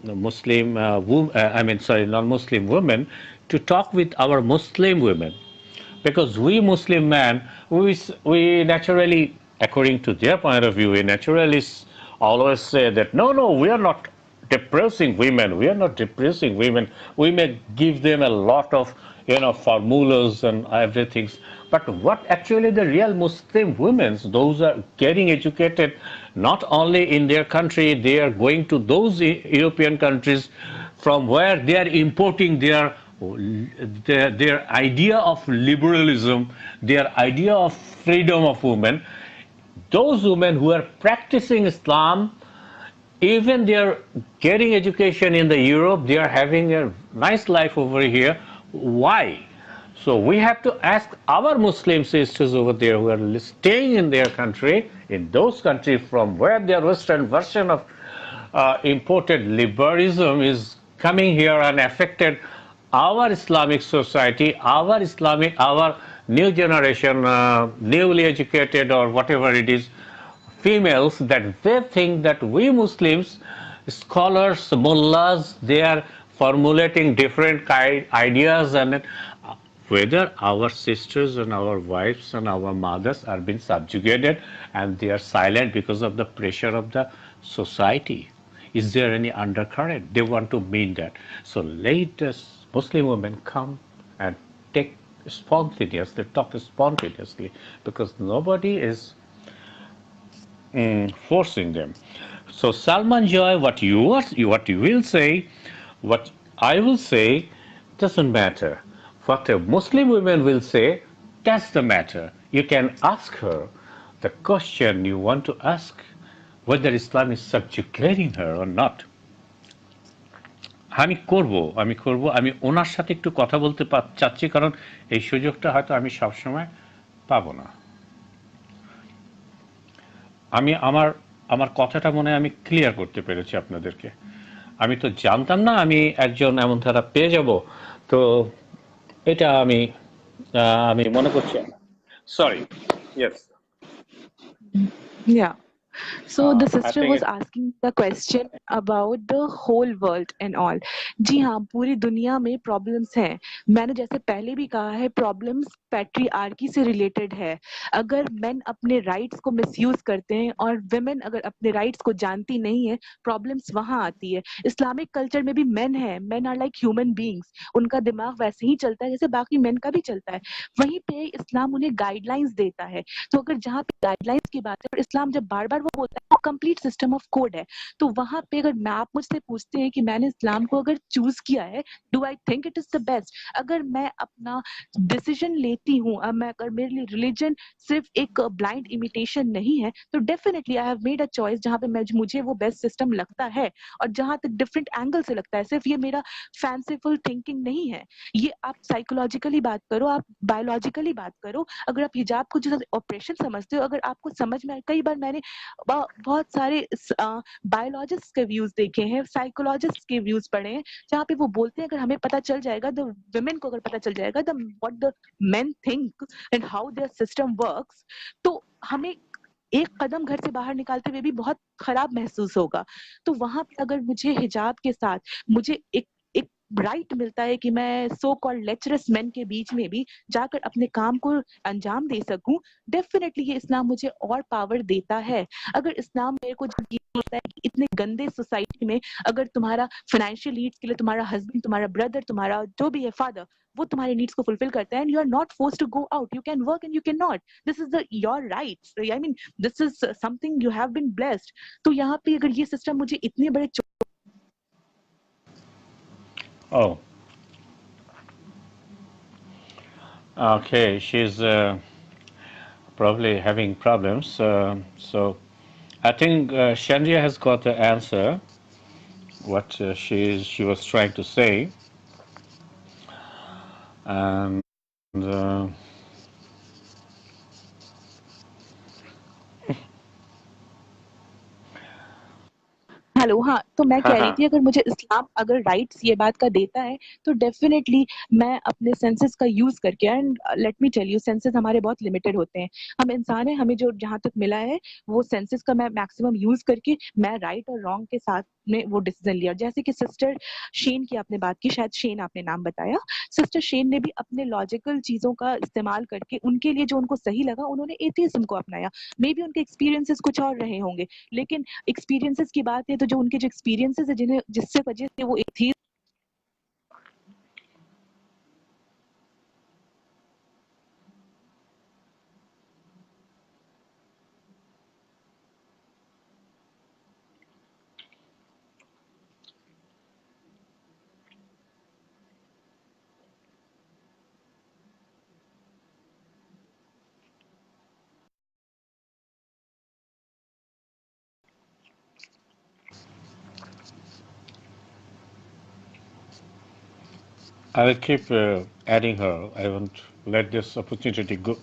Muslim I mean, sorry, non-Muslim women to talk with our Muslim women because we Muslim men, we naturally, according to their point of view, we naturally always say that no, we are not depressing women. We are not depressing women. We may give them a lot of formulas and everything. But what actually the real Muslim women, those are getting educated not only in their country, they are going to those European countries from where they are importing their idea of liberalism, their idea of freedom of women. Those women who are practicing Islam, even they are getting education in the Europe, they are having a nice life over here. Why? So we have to ask our Muslim sisters over there who are staying in their country, in those countries from where their Western version of imported liberalism is coming here and affected our Islamic society, our new generation, newly educated or whatever it is, females, that they think that we Muslims, scholars, mullahs, they are formulating different ideas and whether our sisters and our wives and our mothers are being subjugated and they are silent because of the pressure of the society. Is there any undercurrent? They want to mean that. So let us Muslim women come and take spontaneously, talk spontaneously, because nobody is forcing them. So Salman Joy, what you will say, what I will say, doesn't matter. What a Muslim woman will say, that's the matter. You can ask her the question you want to ask, whether Islam is subjugating her or not. আমি ওনার সাথে একটু কথা বলতে চাচ্ছি কারণ এই সুযোগটা হয়তো আমি সবসময় পাবো না আমি আমার আমার কথাটা মনে হয় আমি ক্লিয়ার করতে পেরেছি আপনাদেরকে আমি তো জানতাম না আমি একজন এমন ধারা পেয়ে যাব তো এটা আমি মনে করছি sorry yes yeah So the I sister was think asking the question about the whole world and all. जी हाँ, पूरी दुनिया में प्रॉब्लम्स हैं। मैंने जैसे पहले भी कहा है, प्रॉब्लम्स पैट्रियार्की से रिलेटेड है। अगर मेन अपने राइट्स को मिसयूज करते हैं और विमेन अगर अपने राइट्स को जानती नहीं है, प्रॉब्लम्स वहां आती है। इस्लामिक कल्चर में भी मेन है, men are like human beings, उनका दिमाग वैसे ही चलता है जैसे बाकी मेन का भी चलता है। वहीं पे इस्लाम उन्हें गाइडलाइंस देता है। तो अगर जहाँ पे गाइडलाइंस की बात है और इस्लाम जब बार बार वो बोलता है वो कंप्लीट सिस्टम ऑफ कोड है, तो वहां पे अगर मैं आप मुझसे पूछते हैं कि मैंने इस्लाम को अगर चूज किया है, do I think it is the best? अगर मैं अपना डिसीजन लेती हूँ, मैं अगर मेरे लिए रिलीजन सिर्फ एक ब्लाइंड इमिटेशन नहीं है, तो definitely I have made a choice जहां पे मुझे वो बेस्ट सिस्टम लगता है। और जहां तक डिफरेंट एंगल से लगता है, सिर्फ ये मेरा फैंसीफुल थिंकिंग नहीं है, ये आप साइकोलॉजिकली बात करो, आप बायोलॉजिकली बात करो। अगर आप हिजाब को जो ऑपरेशन समझते हो, अगर आपको समझ में कई बार मैंने बहुत सारे बायोलॉजिस्ट के व्यूज देखे हैं, साइकोलॉजिस्ट के व्यूज पढ़े हैं, जहाँ पे वो बोलते हैं अगर हमें पता चल जाएगा, द वुमेन को अगर पता चल जाएगा the what the main think and how there system works, तो हमें एक कदम घर से बाहर निकालते हुए भी बहुत खराब महसूस होगा। तो वहां पे अगर मुझे हिजाब के साथ मुझे एक राइट मिलता है कि मैं सो कॉल्ड लेचरस मेन के बीच में भी जाकर अपने काम को अंजाम दे सकूं, डेफिनेटली ये इस्लाम मुझे और पावर देता है। अगर इस्लाम मेरे को जब ये बोलता है कि इतने गंदे सोसाइटी में अगर तुम्हारा फाइनेंशियल नीड्स के लिए तुम्हारा हस्बैंड, तुम्हारा ब्रदर, तुम्हारा जो भी है फादर, वो तुम्हारे नीड्स को फुलफिल करता है and you are not force to go out, you can work and you can not, this is the your rights, I mean this is something you have been blessed. तो यहाँ पे अगर ये system मुझे इतने बड़े oh, okay, she's probably having problems. So I think Shandria has got the answer. What she was trying to say, and uh, hello, हाँ, तो मैं कह रही थी अगर मुझे इस्लाम अगर राइट्स ये बात का देता है, तो डेफिनेटली मैं अपने सेंसेस का यूज करके, and let me tell you, senses हमारे बहुत लिमिटेड होते हैं। हम इंसान हैं, हमें जो जहाँ तक मिला है वो सेंसेस का मैं मैक्सिमम यूज करके मैं राइट और रॉन्ग के साथ में वो डिसीजन लिया। जैसे कि सिस्टर शेन की आपने बात की, शायद शेन आपने नाम बताया, सिस्टर शेन ने भी अपने लॉजिकल चीजों का इस्तेमाल करके उनके लिए जो उनको सही लगा, उन्होंने एथियज्म को अपनाया। मे बी उनके एक्सपीरियंसेस कुछ और रहे होंगे, लेकिन एक्सपीरियंसेस की बात है तो जो उनके जो एक्सपीरियंसेस है जिन्हें जिससे वजह से वो एथीज I will keep adding her. I won't let this opportunity go.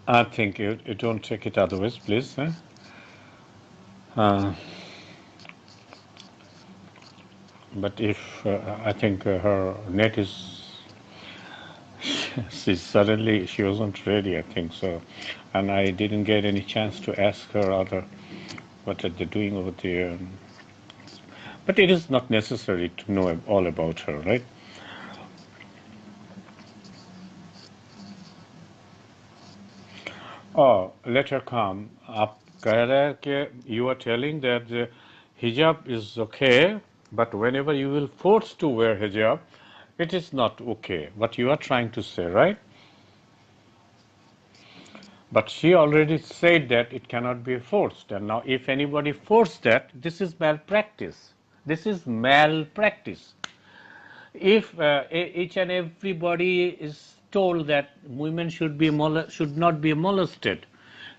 I think you don't take it otherwise, please. Uh, but if I think her net is, she wasn't ready, I think so, and I didn't get any chance to ask her other what are they doing over there. But it is not necessary to know all about her, right? Oh, let her come. आप कह रहे हैं कि you are telling that the hijab is okay, but whenever you will force to wear hijab, it is not okay. What you are trying to say, right? But she already said that it cannot be forced. And now if anybody forced that, this is malpractice. This is malpractice. If each and everybody is told that women should not be molested,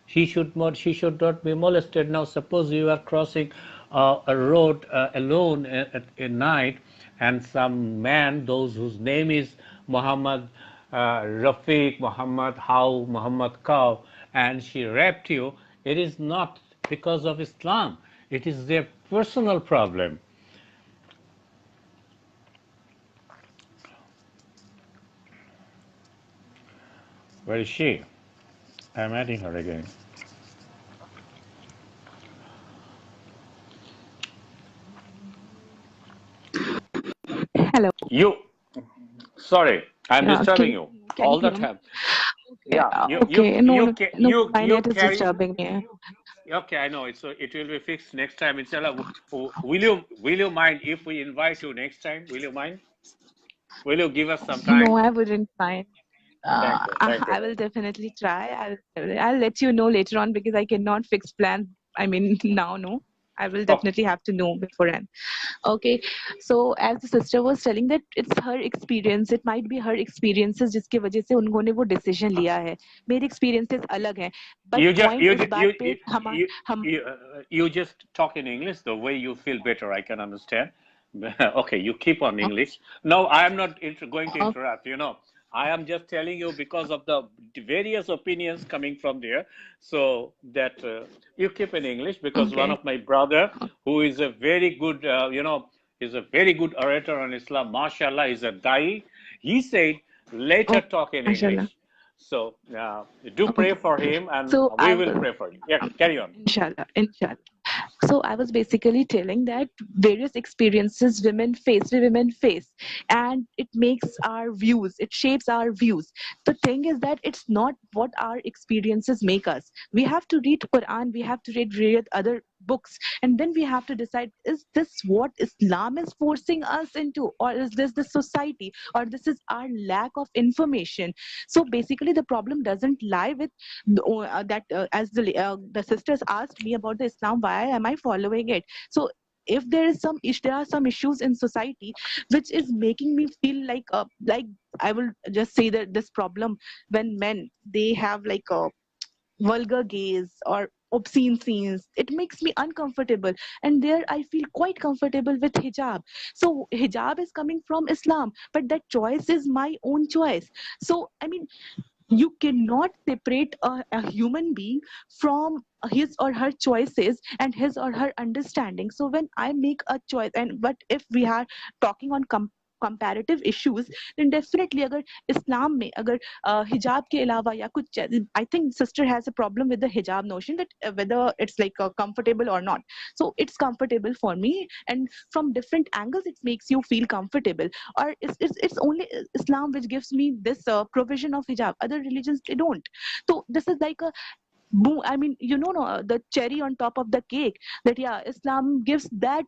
she should not be molested. Now suppose you are crossing a road alone at night, and some man, those whose name is Muhammad Rafiq, Muhammad How, Muhammad Kaw, and she raped you, it is not because of Islam, it is their personal problem. Where is she? I'm adding her again. Hello. You, sorry, I'm Yeah. disturbing you Can you all the hear me? time. Okay. Yeah, Okay. No, no, no. My you net is carry. disturbing me. Okay, I know. So it will be fixed next time. Inshallah. Will you mind if we invite you next time? Will you mind? Will you give us some No, time? I wouldn't mind. Thank you. Thank you. I will definitely try. I'll let you know later on because I cannot fix plans. I mean, now, no. I will Oh, definitely have to know beforehand. Okay, so as the sister was telling that it's her experience, it might be her experiences जिसकी वजह से उन्होंने वो decision लिया है. मेरे experiences अलग हैं. But you just point you इस ju- बात पे हम you just talk in English the way you feel better. I can understand. Okay, you keep on English. No, I am not going to interrupt. I am just telling you because of the various opinions coming from there. So that you keep in English because one okay, of my brother, who is a very good, is a very good orator on Islam. Mashallah, is a dai. He said, later oh, talk in mashallah. English. So do pray for him, and So we I will will, pray for you. Yeah, carry on. inshallah, inshallah. So I was basically telling that various experiences women face, and it makes our views, it shapes our views. The thing is that it's not what our experiences make us. We have to read Quran, we have to read other books, and then we have to decide, is this what Islam is forcing us into, or is this the society, or this is our lack of information? So basically the problem doesn't lie with that as the sisters asked me about the Islam, why am I following it? So if there is there are some issues in society which is making me feel like I will just say that this problem when men they have like a vulgar gaze or obscene scenes, it makes me uncomfortable, and there I feel quite comfortable with hijab. So hijab is coming from Islam, but that choice is my own choice. So I mean, you cannot separate a human being from his or her choices and his or her understanding. So when I make a choice, and but if we are talking on comparative issues, then definitely अगर इस्लाम में अगर हिजाब के अलावा या कुछ, I think sister has a problem with the hijab notion that whether it's like comfortable or not. So it's comfortable for me, and from different angles it makes you feel comfortable. Or it's only Islam which gives me this provision of hijab. Other religions they don't. So this is like a I mean, no, the cherry on top of the cake. That yeah, Islam gives that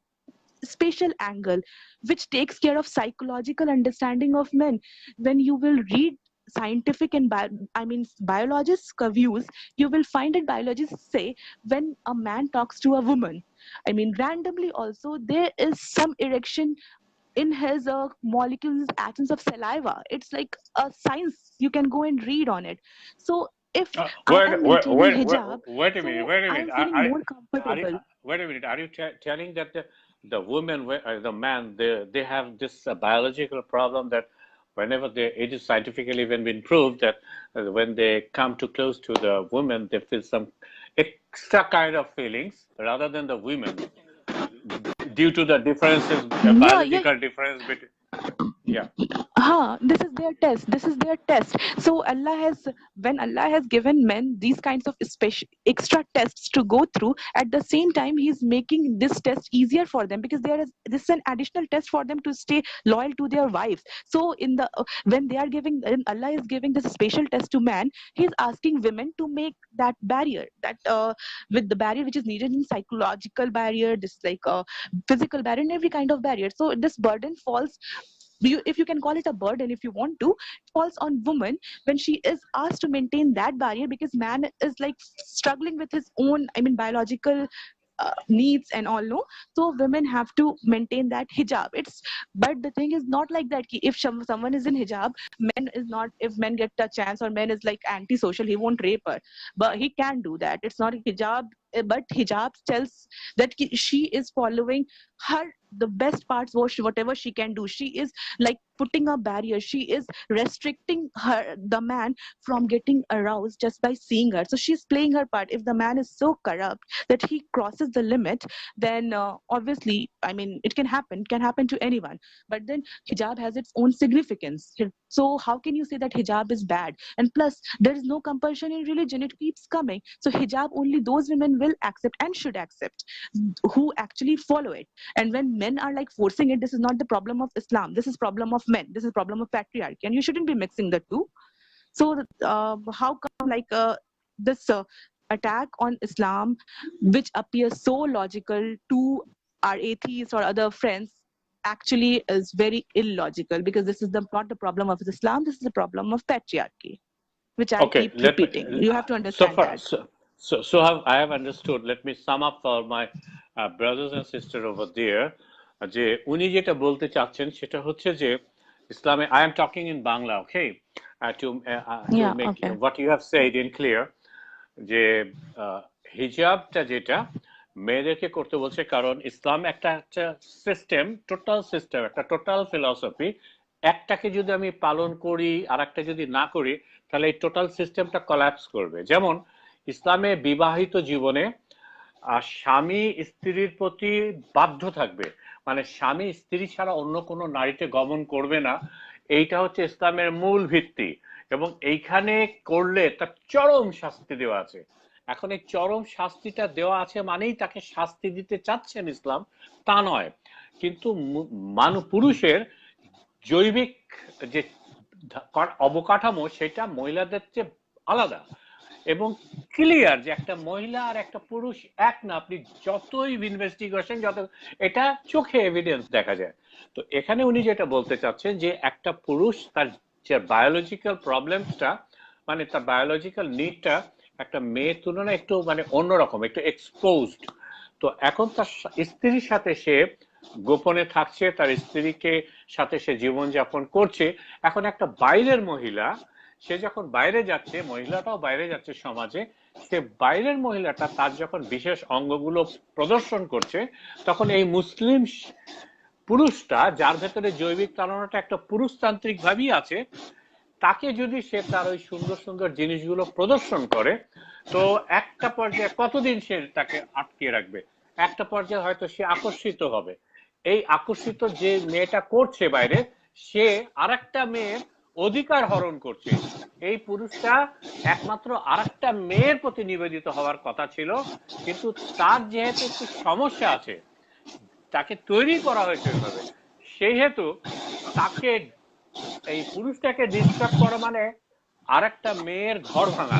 spatial angle which takes care of psychological understanding of men. When you will read scientific and I mean biologists views, you will find that biologists say when a man talks to a woman, I mean randomly also, there is some erection in his molecules, atoms of saliva. It's like a science, you can go and read on it. So if I am maintaining hijab, Wait a minute. so Wait a I minute. am feeling more Are you, comfortable. wait a minute. Are you telling that the woman, the man, they have this biological problem that whenever it is scientifically even been proved that when they come too close to the woman, they feel some extra kind of feelings rather than the women due to the differences, Yeah, yeah. biological difference between. Yeah. This is their test. This is their test. So when Allah has given men these kinds of special extra tests to go through, at the same time, He's making this test easier for them because this is an additional test for them to stay loyal to their wives. So when they are giving, when Allah is giving this special test to man, He's asking women to make that barrier, that with the barrier which is needed in psychological barrier, this like physical barrier, and every kind of barrier. So this burden falls, if you can call it a burden if you want to, falls on woman when she is asked to maintain that barrier, because man is like struggling with his own, I mean, biological needs and all, no. So women have to maintain that hijab. It's But the thing is not like that, ki if someone is in hijab, men is not, if men get a chance or men is like antisocial, he won't rape her, but he can do that. It's not a hijab, but hijab tells that she is following her, the best parts, whatever she can do, she is like putting a barrier, she is restricting the man from getting aroused just by seeing her. So she's playing her part. If the man is so corrupt that he crosses the limit, then obviously, I mean, it can happen to anyone. But then hijab has its own significance. So how can you say that hijab is bad? And plus, there is no compulsion in religion, it keeps coming. So hijab only those women will accept and should accept who actually follow it. And when men are like forcing it, this is not the problem of Islam. This is problem of men. This is problem of patriarchy, and you shouldn't be mixing the two. So how come like this attack on Islam, which appears so logical to our atheists or other friends, actually is very illogical, because this is not the problem of Islam. This is the problem of patriarchy, which I Okay, keep let me. repeating. You have to So understand far, that. I have understood. Let me sum up for my brothers and sisters over there. যে উনি যেটা বলতে চাচ্ছেন সেটা হচ্ছে যে ইসলামে I am talking in Bangla, okay, to Yeah. make Okay. what you have said in clear. যে হিজাবটা যেটা মেয়েদেরকে করতে বলছে, কারণ ইসলাম একটা সিস্টেম, টোটাল সিস্টেম, একটা টোটাল ফিলসফি। একটাকে যদি আমি পালন করি আর একটা যদি না করি, তাহলে এই টোটাল সিস্টেমটা কলাপস করবে। যেমন ইসলামে বিবাহিত জীবনে স্বামী স্ত্রীর প্রতি বাধ্য থাকবে, মানে স্বামী স্ত্রী ছাড়া অন্য কোনো নারীতে গমন করবে না। এইটা হচ্ছে ইসলামের মূল ভিত্তি, এবং এইখানে করলে তার চরম শাস্তি দেওয়া আছে। এখন এই চরম শাস্তিটা দেওয়া আছে মানেই তাকে শাস্তি দিতে চাচ্ছেন ইসলাম, তা নয়। কিন্তু পুরুষের জৈবিক যে অবকাঠামো সেটা মহিলাদের চেয়ে আলাদা এবং ক্লিয়ার, যে একটা মহিলা আর একটা পুরুষ এক না। আপনি যতই ইনভেস্টিগেশন, যত এটা চোখে এভিডেন্স দেখা যায়। তো এখানে উনি যেটা বলতে চাচ্ছেন যে একটা পুরুষ তার যে বায়োলজিক্যাল প্রবলেমসটা, মানে তার বায়োলজিক্যাল নিডটা একটা মেয়ের তুলনায় একটু মানে অন্যরকম, একটু এক্সপোজড। তো এখন তার স্ত্রীর সাথে সে গোপনে থাকছে, তার স্ত্রীকে সাথে সে জীবনযাপন করছে। এখন একটা বাইরের মহিলা, সে যখন বাইরে যাচ্ছে, মহিলাটাও বাইরে যাচ্ছে সমাজে, সে বাইরের মহিলাটা তার যখন বিশেষ অঙ্গগুলো প্রদর্শন করছে, তখন এই মুসলিম পুরুষটা, যার ভেতরে জৈবিক তাড়নাটা একটা পুরুষতান্ত্রিক ভাবেই আছে, তাকে যদি সে তার ওই সুন্দর সুন্দর জিনিসগুলো প্রদর্শন করে, তো একটা পর্যায়ে কতদিন সে তাকে আটকে রাখবে? একটা পর্যায়ে হয়তো সে আকর্ষিত হবে। এই আকর্ষিত যে মেয়েটা করছে বাইরে, সে আরেকটা মেয়ের অধিকার হরণ করছে। এই পুরুষটা একমাত্র আরেকটা মেয়ের প্রতি নিবেদিত হওয়ার কথা ছিল, কিন্তু তার যেহেতু একটু সমস্যা আছে, তাকে তৈরি করা হয়েছে এভাবে, সেহেতু তাকে, এই পুরুষটাকে ডিস্টার্ব করা মানে আরেকটা মেয়ের ঘর ভাঙা,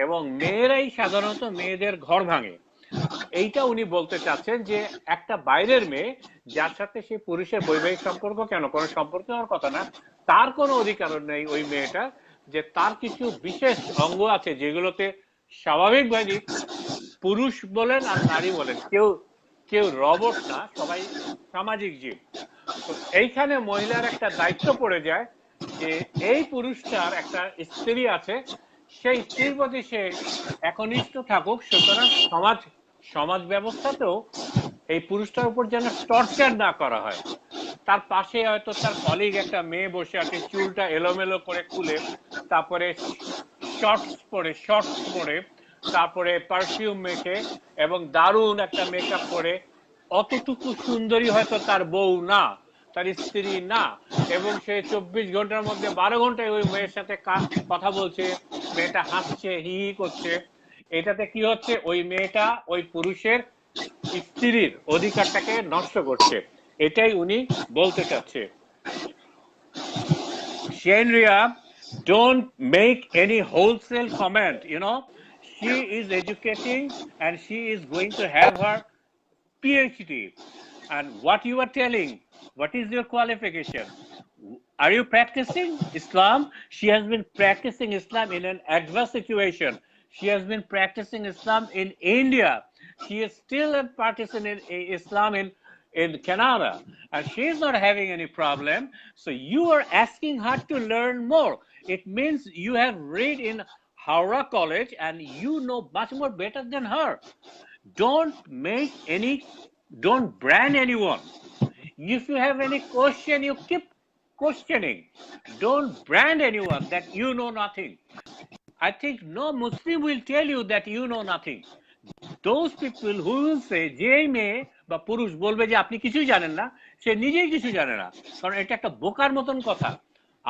এবং মেয়েরাই সাধারণত মেয়েদের ঘর ভাঙে। এইটা উনি বলতে চাচ্ছেন যে একটা বাইরের মেয়ে, যার সাথে সেই পুরুষের বৈবাহিক সম্পর্ক, কেন কোনো সম্পর্ক হওয়ার কথা না, তার কোনো অধিকার নেই ওই মেয়েটা, যে তার কিছু বিশেষ অঙ্গ আছে যেগুলোতে স্বাভাবিকভাবে পুরুষ বলেন আর নারী বলেন, কেউ কেউ রবট না, সবাই সামাজিক জীব। তো এইখানে মহিলার একটা দায়িত্ব পড়ে যায় যে এই পুরুষটার একটা স্ত্রী আছে, সেই স্ত্রীর প্রতি সে একনিষ্ঠ থাকুক। সুতরাং সমাজ ব্যবস্থাতেও এই পুরুষটার উপর যেন টর্চার না করা হয়। তার পাশে হয়তো তার কলিগ একটা মেয়ে বসে আছে, চুলটা এলোমেলো করে খুলে, তারপরে শর্টস পরে, তারপরে পারফিউম মেখে এবং দারুণ একটা মেকআপ করে, অতটুকু সুন্দরী হয়তো তার বউ না, তার স্ত্রী না, এবং সে 24 ঘন্টার মধ্যে 12 ঘন্টায় ওই মেয়ের সাথে কথা বলছে, মেয়েটা হাসছে, হি হি করছে। এটাতে কি হচ্ছে? ওই মেয়েটা ওই পুরুষের স্ত্রীর অধিকারটাকে নষ্ট করছে। এটাই উনি বলতে চাচ্ছে। Shenria, don't make any wholesale comment. She is educating and she is going to have her PhD. And what you are telling, what is your qualification? Are you practicing Islam? She has been practicing Islam in an adverse situation. She has been practicing Islam in India. She is still practicing Islam in Canada, and she is not having any problem. So you are asking her to learn more. It means you have read in Howrah College and you know much more better than her. Don't brand anyone. If you have any question, you keep questioning. Don't brand anyone that you know nothing. I think no Muslim will tell you that you know nothing. Those people who will say যে মেয়ে বা পুরুষ বলবে যে আপনি কিছুই জানেন না, সে নিজেই কিছু জানে না, কারণ এটা একটা বোকার মতন কথা।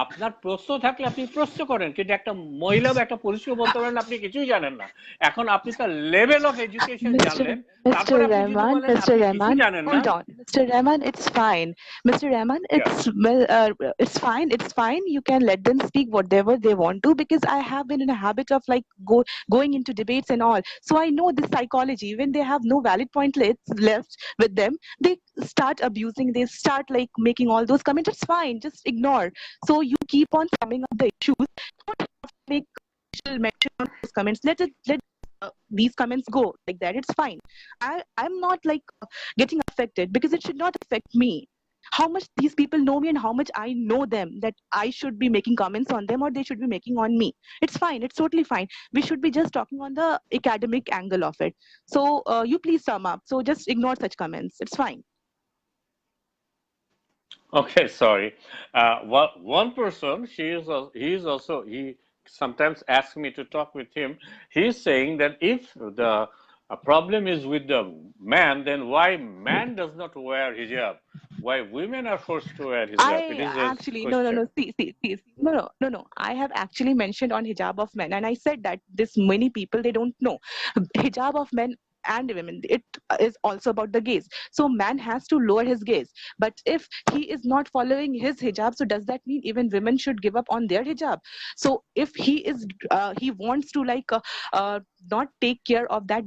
আপনার প্রশ্ন থাকলে আপনি প্রশ্ন করেন, কিন্তু একটা মহিলা বা একটা পুরুষকে বলতে পারেন আপনি কিছুই জানেন না। এখন আপনি তার লেভেল অফ এডুকেশন Mr. জানলেন, Mr. তারপরে আপনি যদি Rahman, বলেন Mr. আপনি কিছু Rahman, জানেন না। hold on. Mr. Rahman, it's fine. Mr. Rahman, Yeah. it's well, it's fine. It's fine. You can let them speak whatever they want to because I have been in a habit of like going into debates and all. So I know this psychology. When they have no valid point left with them, they start abusing. They start like making all those comments. It's fine. Just ignore. So you keep on summing up the issues. Don't have to make special mention on those comments. Let these comments go like that. It's fine. I'm not like getting affected because it should not affect me. How much these people know me and how much I know them, that I should be making comments on them or they should be making on me. It's fine. It's totally fine. We should be just talking on the academic angle of it. So you please sum up. So just ignore such comments. It's fine. Okay, sorry. One person, he is also, he sometimes asks me to talk with him. He's saying that if the problem is with the man, then why man does not wear hijab? Why women are forced to wear hijab? It I is his actually no. question. See. No. I have actually mentioned on hijab of men, and I said that this many people they don't know hijab of men and women. It is also about the gaze. So man has to lower his gaze. But if he is not following his hijab, so does that mean even women should give up on their hijab? So if he wants to like not take care of that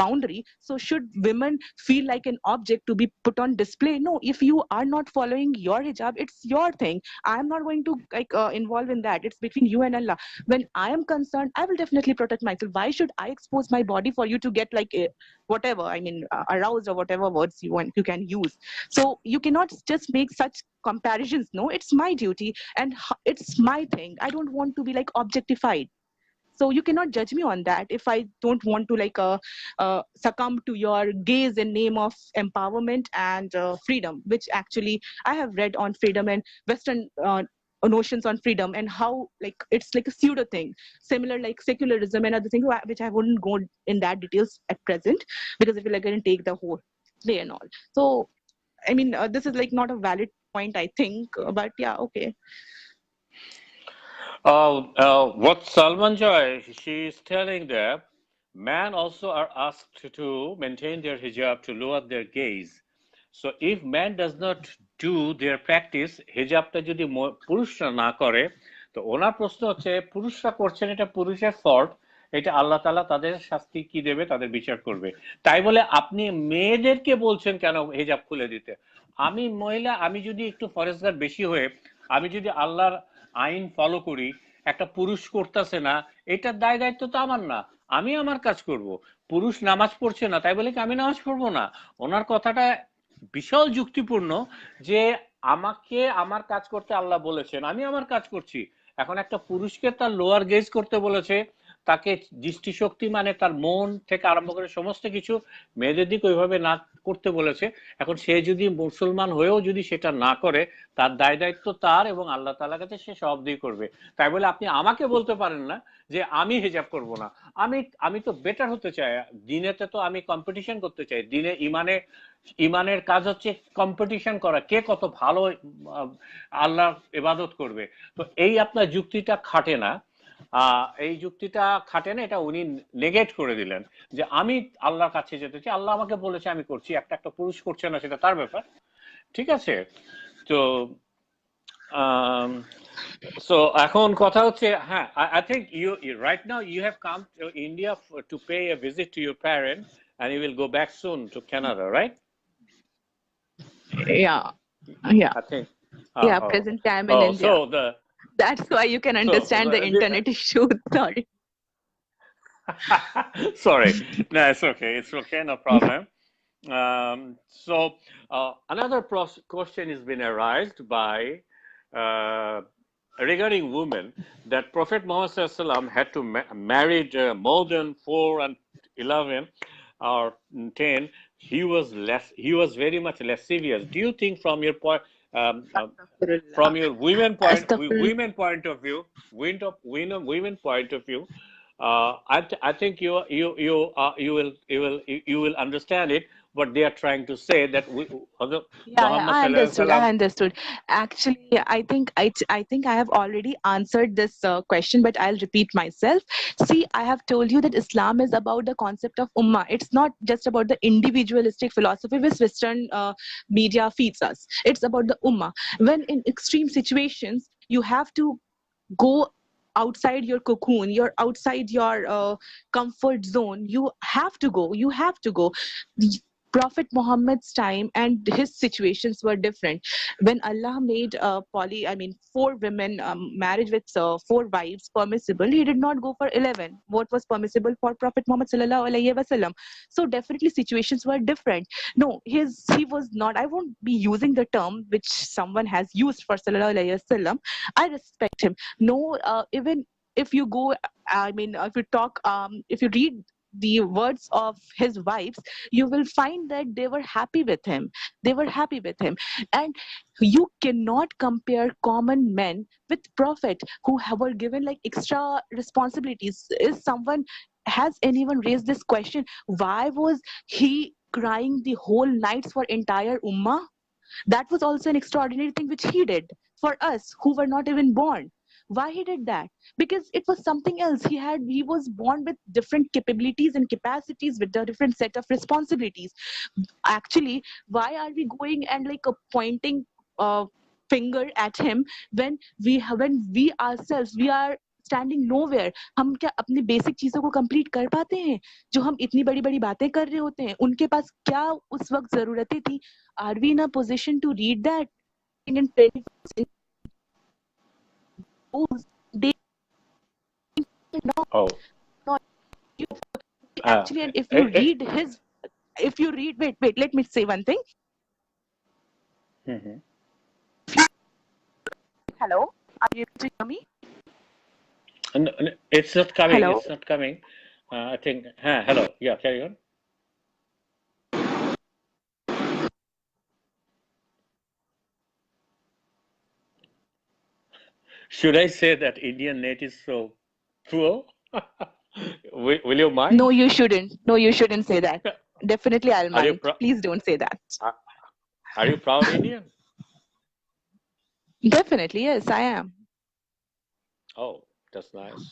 boundary, so should women feel like an object to be put on display? No, if you are not following your hijab, it's your thing. I am not going to like involve in that. It's between you and Allah. When I am concerned, I will definitely protect myself. Why should I expose my body for you to get like whatever, I mean, aroused or whatever words you want, you can use? So you cannot just make such comparisons. No, it's my duty and it's my thing. I don't want to be like objectified. So you cannot judge me on that if I don't want to like succumb to your gaze in name of empowerment and freedom, which actually I have read on freedom and Western notions on freedom and how like it's like a pseudo thing, similar like secularism and other things, which I wouldn't go in that details at present because it will again take the whole day and all. So I mean, this is like not a valid point, I think, but yeah, okay. What Salman Joy, she is telling that men also are asked to maintain their hijab to lower their gaze. So if man does not do their practice, হিজাবটা যদি পুরুষরা না করে, তো ওনার প্রশ্ন হচ্ছে পুরুষরা করছেন এটা পুরুষের ফল্ট, এটা আল্লাহ তাআলা তাদের শাস্তি কি দেবে, তাদের বিচার করবে। তাই বলে আপনি মেয়েদেরকে বলছেন কেন হিজাব খুলে দিতে? আমি মহিলা, আমি যদি একটু ফরেজগার বেশি হয়ে আমি যদি আল্লাহর আইন ফলো করি, একটা পুরুষ করতেছে না, এটার দায় দায়িত্ব তো আমার না। আমি আমার কাজ করব। পুরুষ নামাজ পড়ছে না তাই বলে কি আমি নামাজ পড়বো না? ওনার কথাটা বিশাল যুক্তিপূর্ণ যে আমাকে আমার কাজ করতে আল্লাহ বলেছেন, আমি আমার কাজ করছি। এখন একটা পুরুষকে তার লোয়ার গেজ করতে বলেছে, তাকে দৃষ্টিশক্তি মানে তার মন থেকে আরম্ভ করে সমস্ত কিছু মেয়েদের দিক ওইভাবে না করতে বলেছে। এখন সে যদি মুসলমান হয়েও যদি সেটা না করে, তার দায় দায়িত্ব তার এবং আল্লাহ তাআলার কাছে সে সব দিয়ে করবে। তাই বলে আপনি আমাকে বলতে পারেন না যে আমি হিজাব করব না। আমি আমি তো বেটার হতে চাই, দিনেতে তো আমি কম্পিটিশন করতে চাই। দিনে ইমানের কাজ হচ্ছে কম্পিটিশন করা, কে কত ভালো আল্লাহর ইবাদত করবে। তো এই আপনার যুক্তিটা খাটে না, এই যুক্তিটা খাটে না, এটা উনি নেগেট করে দিলেন যে আমি আল্লাহর কাছে যেতে চাই, আল্লাহ আমাকে বলেছে আমি করছি, একটা একটা পুরুষ করছে না সেটা তার ব্যাপার। ঠিক আছে? তো সো এখন কথা হচ্ছে, হ্যাঁ, I think you right now you have come to India to pay a visit to your parent and you will go back soon to Canada, right? Yeah, yeah. I think. Yeah, Oh, present time in oh, India. so the That's why you can understand the internet issue. Sorry. sorry, no, it's okay, no problem. So another question has been arised by uh, regarding women, that Prophet Muhammad SAW had to married more than 4 and 11 or 10. He was very much lascivious. Do you think from your point, Astaghfirullah. from your Astaghfirullah. women point of view, women point of view, I think you will understand it. but they are trying to say that Yeah, Muhammad I sallallahu alaihi understood. wasallam. I understood. Actually, I think I have already answered this question, but I'll repeat myself. See, I have told you that Islam is about the concept of ummah. It's not just about the individualistic philosophy which Western media feeds us. It's about the ummah. When in extreme situations, you have to go outside your cocoon, you're outside your comfort zone. You have to go. The Prophet Muhammad's time and his situations were different. When Allah made four women, marriage with four wives permissible, he did not go for 11. What was permissible for Prophet Muhammad sallallahu alaihi wasallam? So definitely situations were different. No, he was not. I won't be using the term which someone has used for sallallahu alaihi wasallam. I respect him. No, even if you go, if you talk, if you read the words of his wives, you will find that they were happy with him. They were happy with him. And you cannot compare common men with prophet were given like extra responsibilities. Is someone, has anyone raised this question? Why was he crying the whole nights for entire ummah? That was also an extraordinary thing which he did for us who were not even born. Why he did that? Because it was something else. He was born with different capabilities and capacities, with a different set of responsibilities. Actually, why are we going and like pointing uh, finger at him when we ourselves, we are standing nowhere? हम क्या अपनी basic चीजों को complete कर पाते हैं? जो हम इतनी बड़ी बड़ी बातें कर रहे होते हैं, उनके पास क्या उस वक्त जरूरतें थी? Are we in a position to read that in 21st century? They not, Oh, not you. uh, Actually, and if you it, it, read his, if you read, wait, let me say one thing. mhm. Hello, are you able to hear me? It's not coming. Hello. It's not coming. I think. Hello. Yeah, carry on. Should I say that Indian net is so poor? Will you No, mind? you shouldn't. No, you shouldn't say that. Definitely, I'll Are you mind. Please don't say that. are are you proud Indian? Definitely, yes, I am. Oh, that's nice.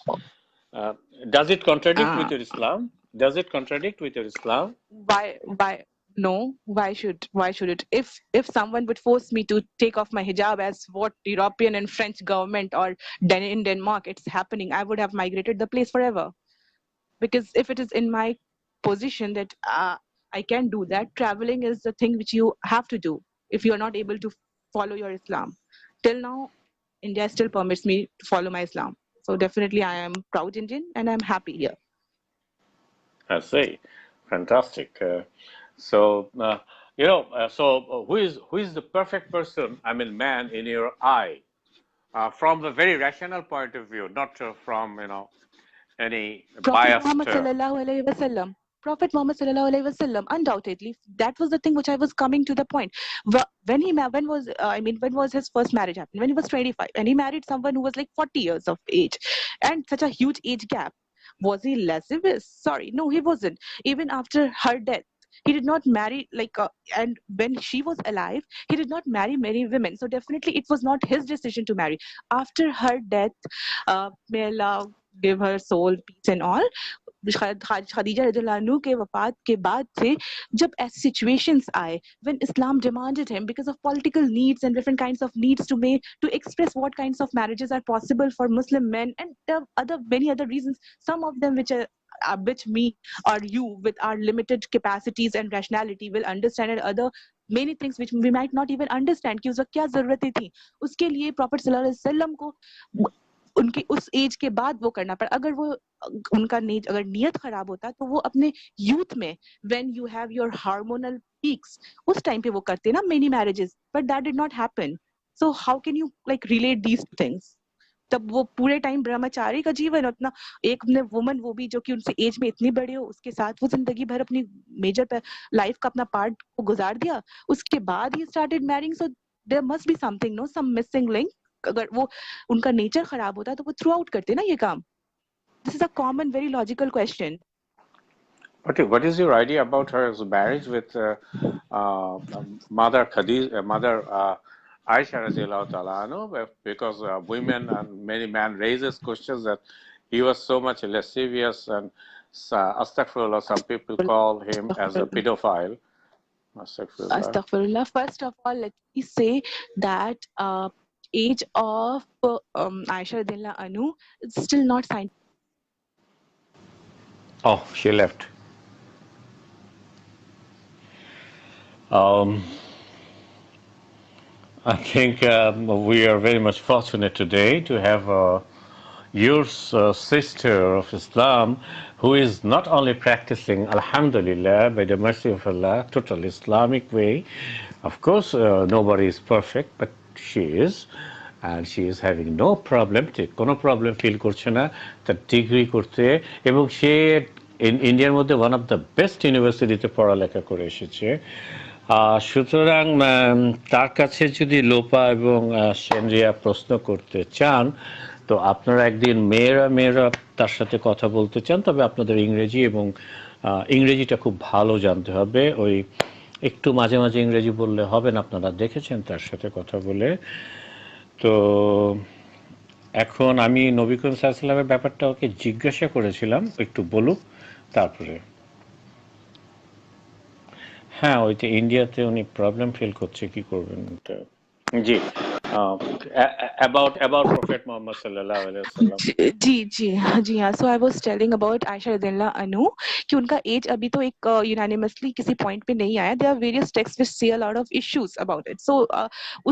Uh, does it contradict with Uh, your Islam? Does it contradict with your Islam? why no, why should it? If someone would force me to take off my hijab, as what European and French government or in Denmark it's happening, I would have migrated the place forever. Because if it is in my position that I can do that, traveling is the thing which you have to do if you are not able to follow your Islam. Till now, India still permits me to follow my Islam. So definitely I am proud Indian and I'm happy here. I see. Fantastic. So who is the perfect person? I mean, man in your eye, from the very rational point of view, not from any Prophet biased. Muhammad sallallahu alaihi wasallam. Prophet Muhammad sallallahu alaihi wasallam. Undoubtedly, that was the thing which I was coming to the point. When he when was when was his first marriage happened? When he was 25, and he married someone who was like 40 years of age, and such a huge age gap. Was he lascivious? Sorry, no, he wasn't. Even after her death, he did not marry and when she was alive, he did not marry many women. So definitely, it was not his decision to marry. After her death, may Allah give her soul peace and all, Khadija रज़ियल्लाहु अन्हु के वफात के बाद से जब ऐसे situations आए when Islam demanded him because of political needs and different kinds of needs to express what kinds of marriages are possible for Muslim men, and there are many other reasons, some of them which me or you with our limited capacities and rationality will understand, and other many things which we might not even understand कि उस वक्त क्या जरूरतें थी उसके लिए Prophet सल्लल्लाहु अलैहि वसल्लम को उनकी उस एज के बाद वो करना पड़ा। अगर वो उनका अगर नियत खराब होता तो वो अपने यूथ में when you have your hormonal peaks उस टाइम पे वो करते ना many marriages, but that did not happen. So how can you like relate these things? तब वो पूरे टाइम ब्रह्मचारी का जीवन, उतना एक वुमन वो भी जो कि उनसे एज में इतनी बड़ी हो, उसके साथ वो जिंदगी भर अपनी मेजर लाइफ का अपना पार्ट को गुजार दिया, उसके बाद ही started marrying. So there must be something, no, some missing link. अगर वो उनका नेचर खराब होता तो वो थ्रू आउट करते ना ये काम। This is a common very logical question. What is your idea about her marriage with Mother Khadija, Mother Aisha radiallahu ta'ala anhu? Because women and many men raises questions that he was so much lascivious and astaghfirullah, some people call him as a pedophile. Astaghfirullah. Astaghfirullah. First of all, let me say that age of Aisha radiallahu anhu is still not scientific. Oh, she left. Um, I think we are very much fortunate today to have your sister of Islam who is not only practicing, Alhamdulillah, by the mercy of Allah, total Islamic way. Of course, nobody is perfect, but she is. And she is having no problem, কোনো problem feel করছে না তার degree করতে এবং সে ইন্ডিয়ার মধ্যে one of the best ইউনিভার্সিটিতে পড়ালেখা করে এসেছে সুতরাং তার কাছে যদি লোপা এবং সেনরিয়া প্রশ্ন করতে চান তো আপনারা একদিন মেয়েরা তার সাথে কথা বলতে চান তবে আপনাদের ইংরেজি এবং ইংরেজিটা খুব ভালো জানতে হবে ওই একটু মাঝে মাঝে ইংরেজি বললে হবে না আপনারা দেখেছেন তার সাথে কথা বলে তো এখন আমি নবী করিম সাল্লাল্লাহু আলাইহি ওয়াসাল্লামের ব্যাপারটা ওকে জিজ্ঞাসা করেছিলাম একটু বলুক তারপরে হ্যাঁ ওইটা ইন্ডিয়াতে উনি প্রবলেম ফিল করছে কি করবেন এটা জি about prophet Muhammad sallallahu alaihi wasallam जी जी जी हाँ so I was telling about Aisha रदियल्लाहु अनहु कि उनका एज अभी तो एक यूनानिमसली किसी पॉइंट पे नहीं आया there are various text which से a lot of issues about it so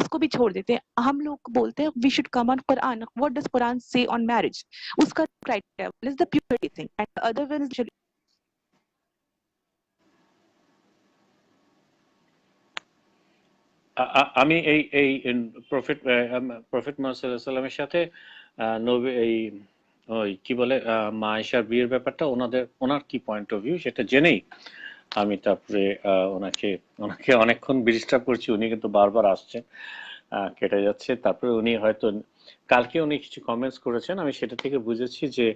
उसको भी छोड़ देते हैं हम लोग बोलते हैं we should come on Quran what does Quran say on marriage उसका criteria is the purity thing and other one আমি এই এই প্রফেট প্রফেট মুহাম্মদ সাল্লাল্লাহু আলাইহি ওয়াসাল্লামের সাথে নবী এই ওই কি বলে মা আয়েশার বিয়ের ব্যাপারটা ওনার কি পয়েন্ট অফ ভিউ সেটা জেনেই আমি তারপরে ওনাকে ওনাকে অনেকক্ষণ ডিস্টার্ব করছি উনি কিন্তু বারবার আসছেন কেটে যাচ্ছে তারপরে উনি হয়তো কালকে উনি কিছু কমেন্টস করেছেন আমি সেটা থেকে বুঝেছি যে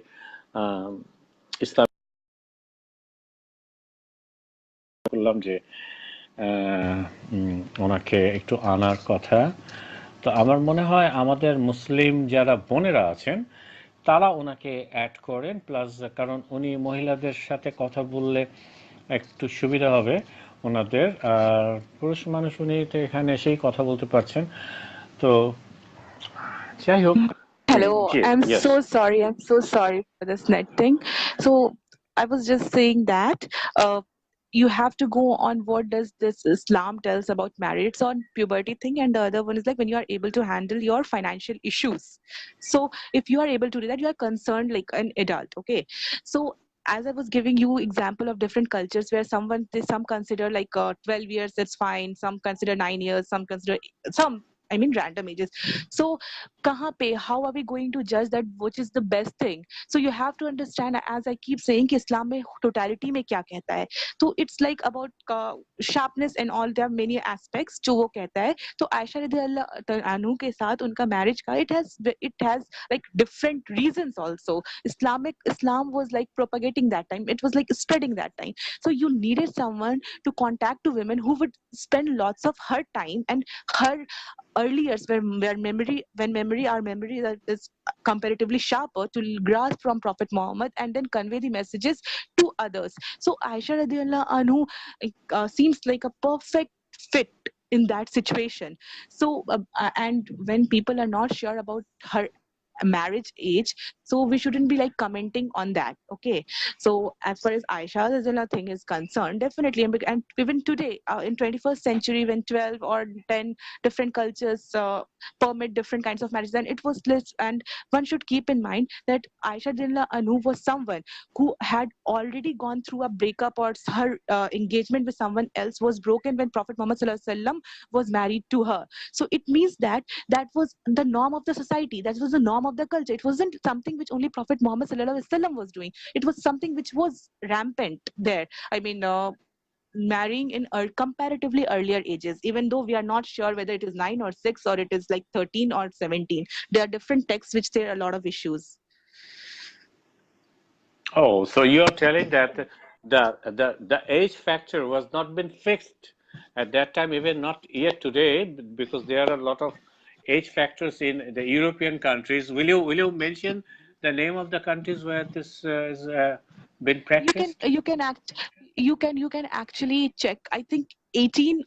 ইসলাম করলাম যে ওনাকে একটু আনার কথা তো আমার মনে হয় আমাদের মুসলিম যারা বোনেরা আছেন তারা ওনাকে অ্যাড করেন প্লাস কারণ উনি মহিলাদের সাথে কথা বললে একটু সুবিধা হবে ওনাদের আর পুরুষ মানুষ উনি তো এখানে এসেই কথা বলতে পারছেন তো যাই হোক Hello, G yes I'm so sorry for this net thing. So I was just saying that you have to go on what does this Islam tells about marriage. It's on puberty thing, and the other one is like when you are able to handle your financial issues. So if you are able to do that, you are concerned like an adult. Okay. So as I was giving you example of different cultures where some consider like 12 years that's fine, some consider 9 years, some consider some I mean random ages. So kahan pe how are we going to judge that which is the best thing? So you have to understand as I keep saying कि islam mein totality mein kya कहता है तो it's like about sharpness and all there are many aspects जो वो कहता है तो आयशा रज़ियल्लाहु अन्हु के साथ उनका marriage का it has like different reasons also Islam was like propagating that time it was like spreading that time so you needed someone to contact to women who would spend lots of her time and her early years where memory that is comparatively sharper to grasp from Prophet Muhammad and then convey the messages to others. So Aisha radiallahu anhu seems like a perfect fit in that situation. So and when people are not sure about her marriage age so we shouldn't be like commenting on that okay so as far as Aisha Razila thing is concerned definitely and even today in 21st century when 12 or 10 different cultures permit different kinds of marriage then it was less and one should keep in mind that Aisha Razila Anu was someone who had already gone through a breakup or her engagement with someone else was broken when Prophet Muhammad Sallallahu Alaihi Wasallam was married to her so it means that that was the norm of the society that was the norm of the culture it wasn't something which only Prophet Muhammad sallallahu alaihi wasallam was doing it was something which was rampant there I mean marrying in comparatively earlier ages even though we are not sure whether it is 9 or 6 or it is like 13 or 17 there are different texts which say a lot of issues oh so you're telling that the age factor was not been fixed at that time, even not yet today, because there are a lot of age factors in the European countries. Will you mention the name of the countries where this is been You can practiced? you can act you can actually check. I think 18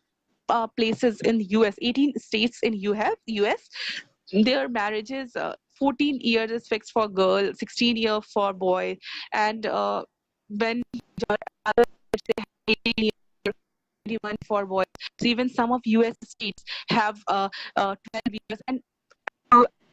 places in US, 18 states in US, their marriages, 14 years is fixed for girl, 16 year for boy, and when other states, they have 18 years, 21 for boys. So even some of US states have 12 years, and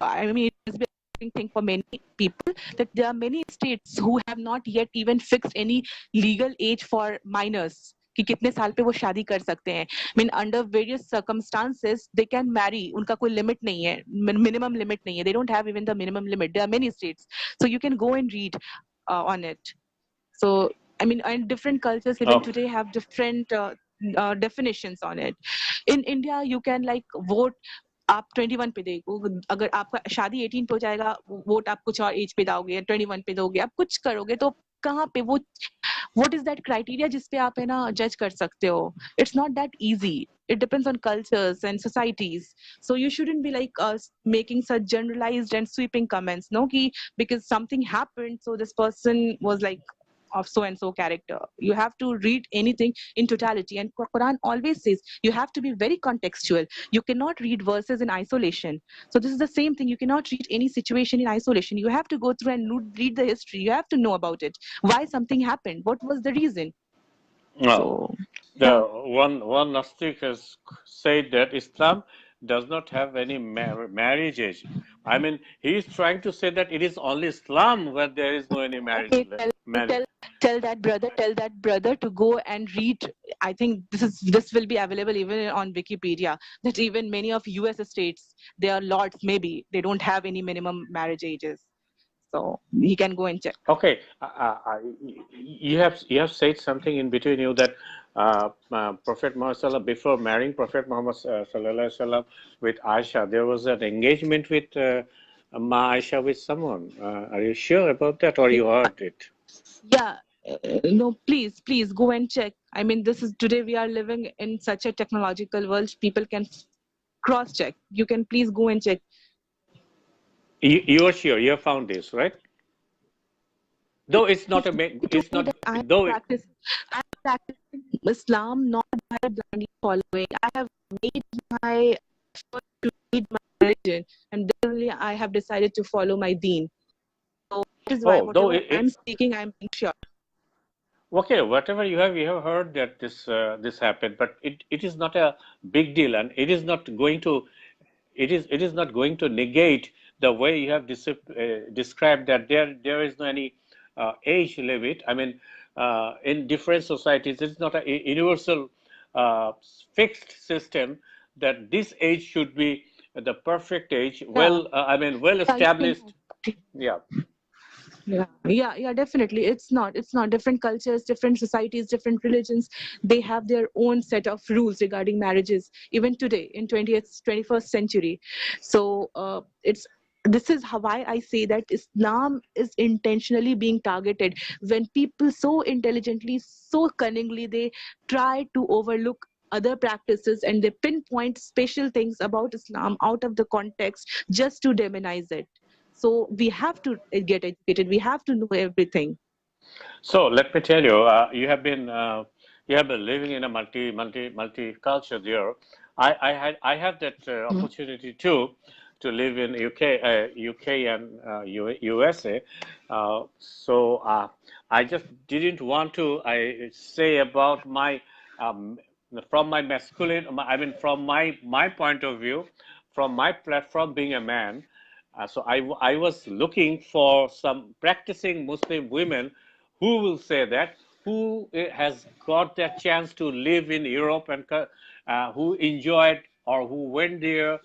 I mean, it's been a thing for many people that there are many states who have not yet even fixed any legal age for minors कि कितने साल पे वो शादी कर सकते हैं. I mean, under various circumstances they can marry. उनका कोई limit नहीं है, minimum limit नहीं है. They don't have even the minimum limit. There are many states, so you can go and read on it. So I mean, and different cultures even Oh, today have different definitions on it. In India, you can like vote. आप 21 पे देखो, अगर आपका शादी 18 पे हो जाएगा, vote आप कुछ और एज पे दोगे, 21 पे दोगे, आप कुछ करोगे तो कहाँ पे वो, what is that criteria जिस पे आप है ना जज कर सकते हो? It's not that easy. It depends on cultures and societies. So you shouldn't be like making such generalized and sweeping comments, no? कि because something happened, so this person was like of so and so character. You have to read anything in totality, and Quran always says you have to be very contextual. You cannot read verses in isolation. So this is the same thing. You cannot read any situation in isolation. You have to go through and read the history. You have to know about it. Why something happened? What was the reason? no. So The yeah. one Nastik has said that Islam does not have any marriage age. I mean, he is trying to say that it is only Islam where there is no any marriage. Okay, Marriage. tell tell that brother to go and read. I think this will be available even on Wikipedia. That even many of US states, they are lords, maybe they don't have any minimum marriage ages. So he can go and check. Okay, you have said something in between you that Prophet Muhammad before marrying Prophet Muhammad sallallahu alaihi wasallam with Aisha, there was an engagement with Ma Aisha with someone. Are you sure about that, or you heard it? Yeah, no, please go and check. I mean, this is today we are living in such a technological world. People can cross check. You can please go and check. You are sure you have found this, right? Though it's not a, He told it's me not that though. I'm practicing Islam not by blindly following. I have made my effort to read my religion, and then only I have decided to follow my deen. So that is why Oh, though whatever I'm speaking, I'm being sure. okay, whatever you have heard that this happened, but it is not a big deal, and it is not going to negate the way you have described that there is no any age limit. I mean, in different societies, it's not a universal uh, fixed system that this age should be the perfect age. Yeah, Well, I mean, well yeah, you can. established. Yeah. Yeah, definitely. It's not different cultures, different societies, different religions. They have their own set of rules regarding marriages, even today in 20th, 21st century. So it's this is how why I say that Islam is intentionally being targeted when people so intelligently, so cunningly, they try to overlook other practices and they pinpoint special things about Islam out of the context just to demonize it. So we have to get educated. We have to know everything. So let me tell you, you have been living in a multi culture there. I have that Mhm. opportunity too to live in UK and USA. So I just didn't want to I say about my um, from my masculine. I mean, from my point of view, from my platform being a man. So I was looking for some practicing Muslim women who will say that, who has got that chance to live in Europe and who enjoyed or who went there,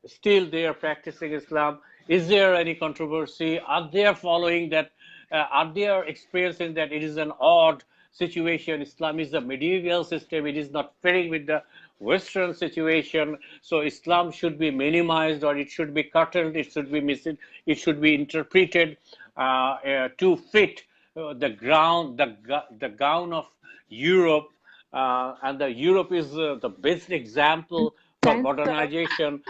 still they are practicing Islam. Is there any controversy? Are they following that? Are they experiencing that it is an odd situation? Islam is a medieval system. It is not fitting with the Western situation. So Islam should be minimized, or it should be curtailed. It should be interpreted to fit the gown of Europe, and the Europe is the best example for Thanks, sir. modernization,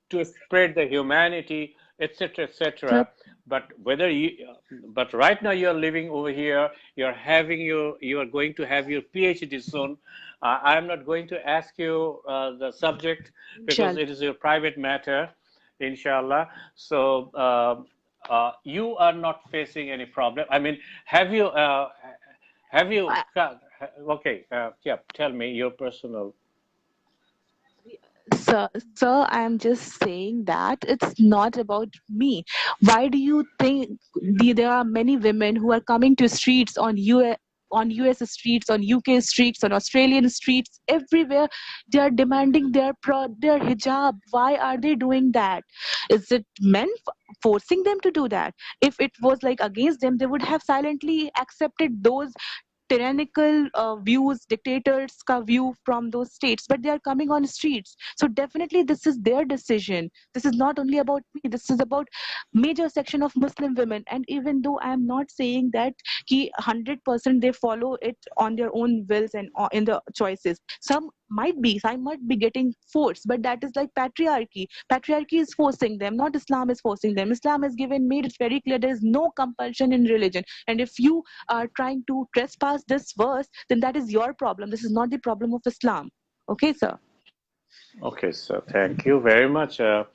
to spread the humanity, etc., Sir, etc. But whether you, but right now you're living over here, you are going to have your PhD soon. I am not going to ask you the subject because inshallah. it is your private matter, inshallah. So you are not facing any problem. I mean, have you? Okay, yeah. Tell me your personal. Sir, I'm just saying that it's not about me. Why do you think there are many women who are coming to streets on US streets, on UK streets, on Australian streets, everywhere? They are demanding their hijab. Why are they doing that? Is it men forcing them to do that? If it was like against them, they would have silently accepted those tyrannical views, dictators ka view from those states, but they are coming on streets. So definitely this is their decision. This is not only about me, this is about major section of Muslim women. And even though I am not saying that ki 100% they follow it on their own wills and in the choices, some might be getting forced, but that is like patriarchy is forcing them, not Islam is forcing them. Islam has given made it very clear there is no compulsion in religion, and if you are trying to trespass this verse, then that is your problem. This is not the problem of Islam. Okay, sir. Okay, so thank you very much. It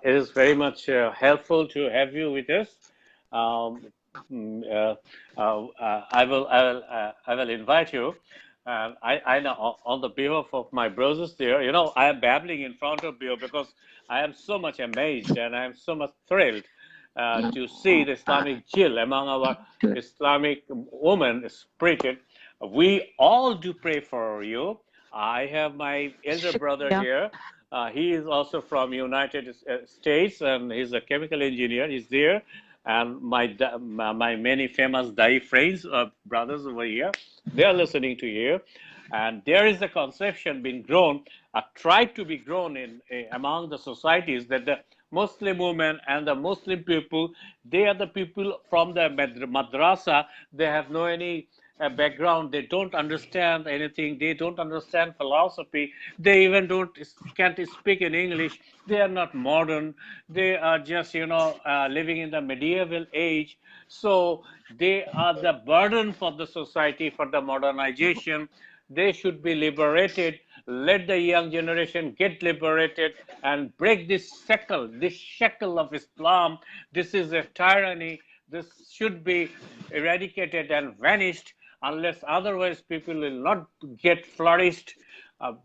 is very much helpful to have you with us. Um, I will invite you. I know on the behalf of my brothers there, I am babbling in front of you because I am so much amazed and I am so much thrilled to see the Islamic Jill among our Islamic women spirited. We all do pray for you. I have my elder brother Shukriya. here. He is also from United States and he's a chemical engineer. He's there, and my many famous Dai friends, brothers over here, they are listening to you. And there is a conception being grown, tried to be grown in among the societies that the Muslim women and the Muslim people, they are the people from the madrasa. They have no any background. They don't understand anything. They don't understand philosophy. They even can't speak in English. They are not modern. They are just living in the medieval age. So they are the burden for the society, for the modernization. They should be liberated. Let the young generation get liberated and break this shackle of Islam. This is a tyranny. This should be eradicated and vanished, unless otherwise people will not get flourished,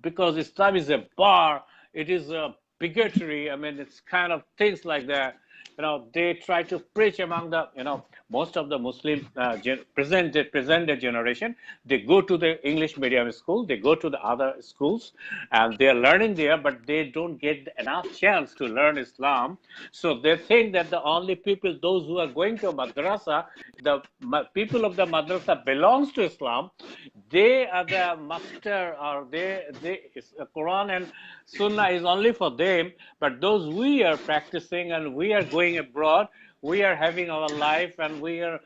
because Islam is a bar, it is a bigotry. I mean, it's kind of things like that. They try to preach among the, most of the Muslim present generation. They go to the English medium school, they go to the other schools, and they are learning there, but they don't get enough chance to learn Islam. So they think that the only people, those who are going to madrasa, the people of the madrasa belongs to Islam. They are the master, or Quran and Sunnah is only for them. But those we are practicing and we are going abroad, we are having our life and we are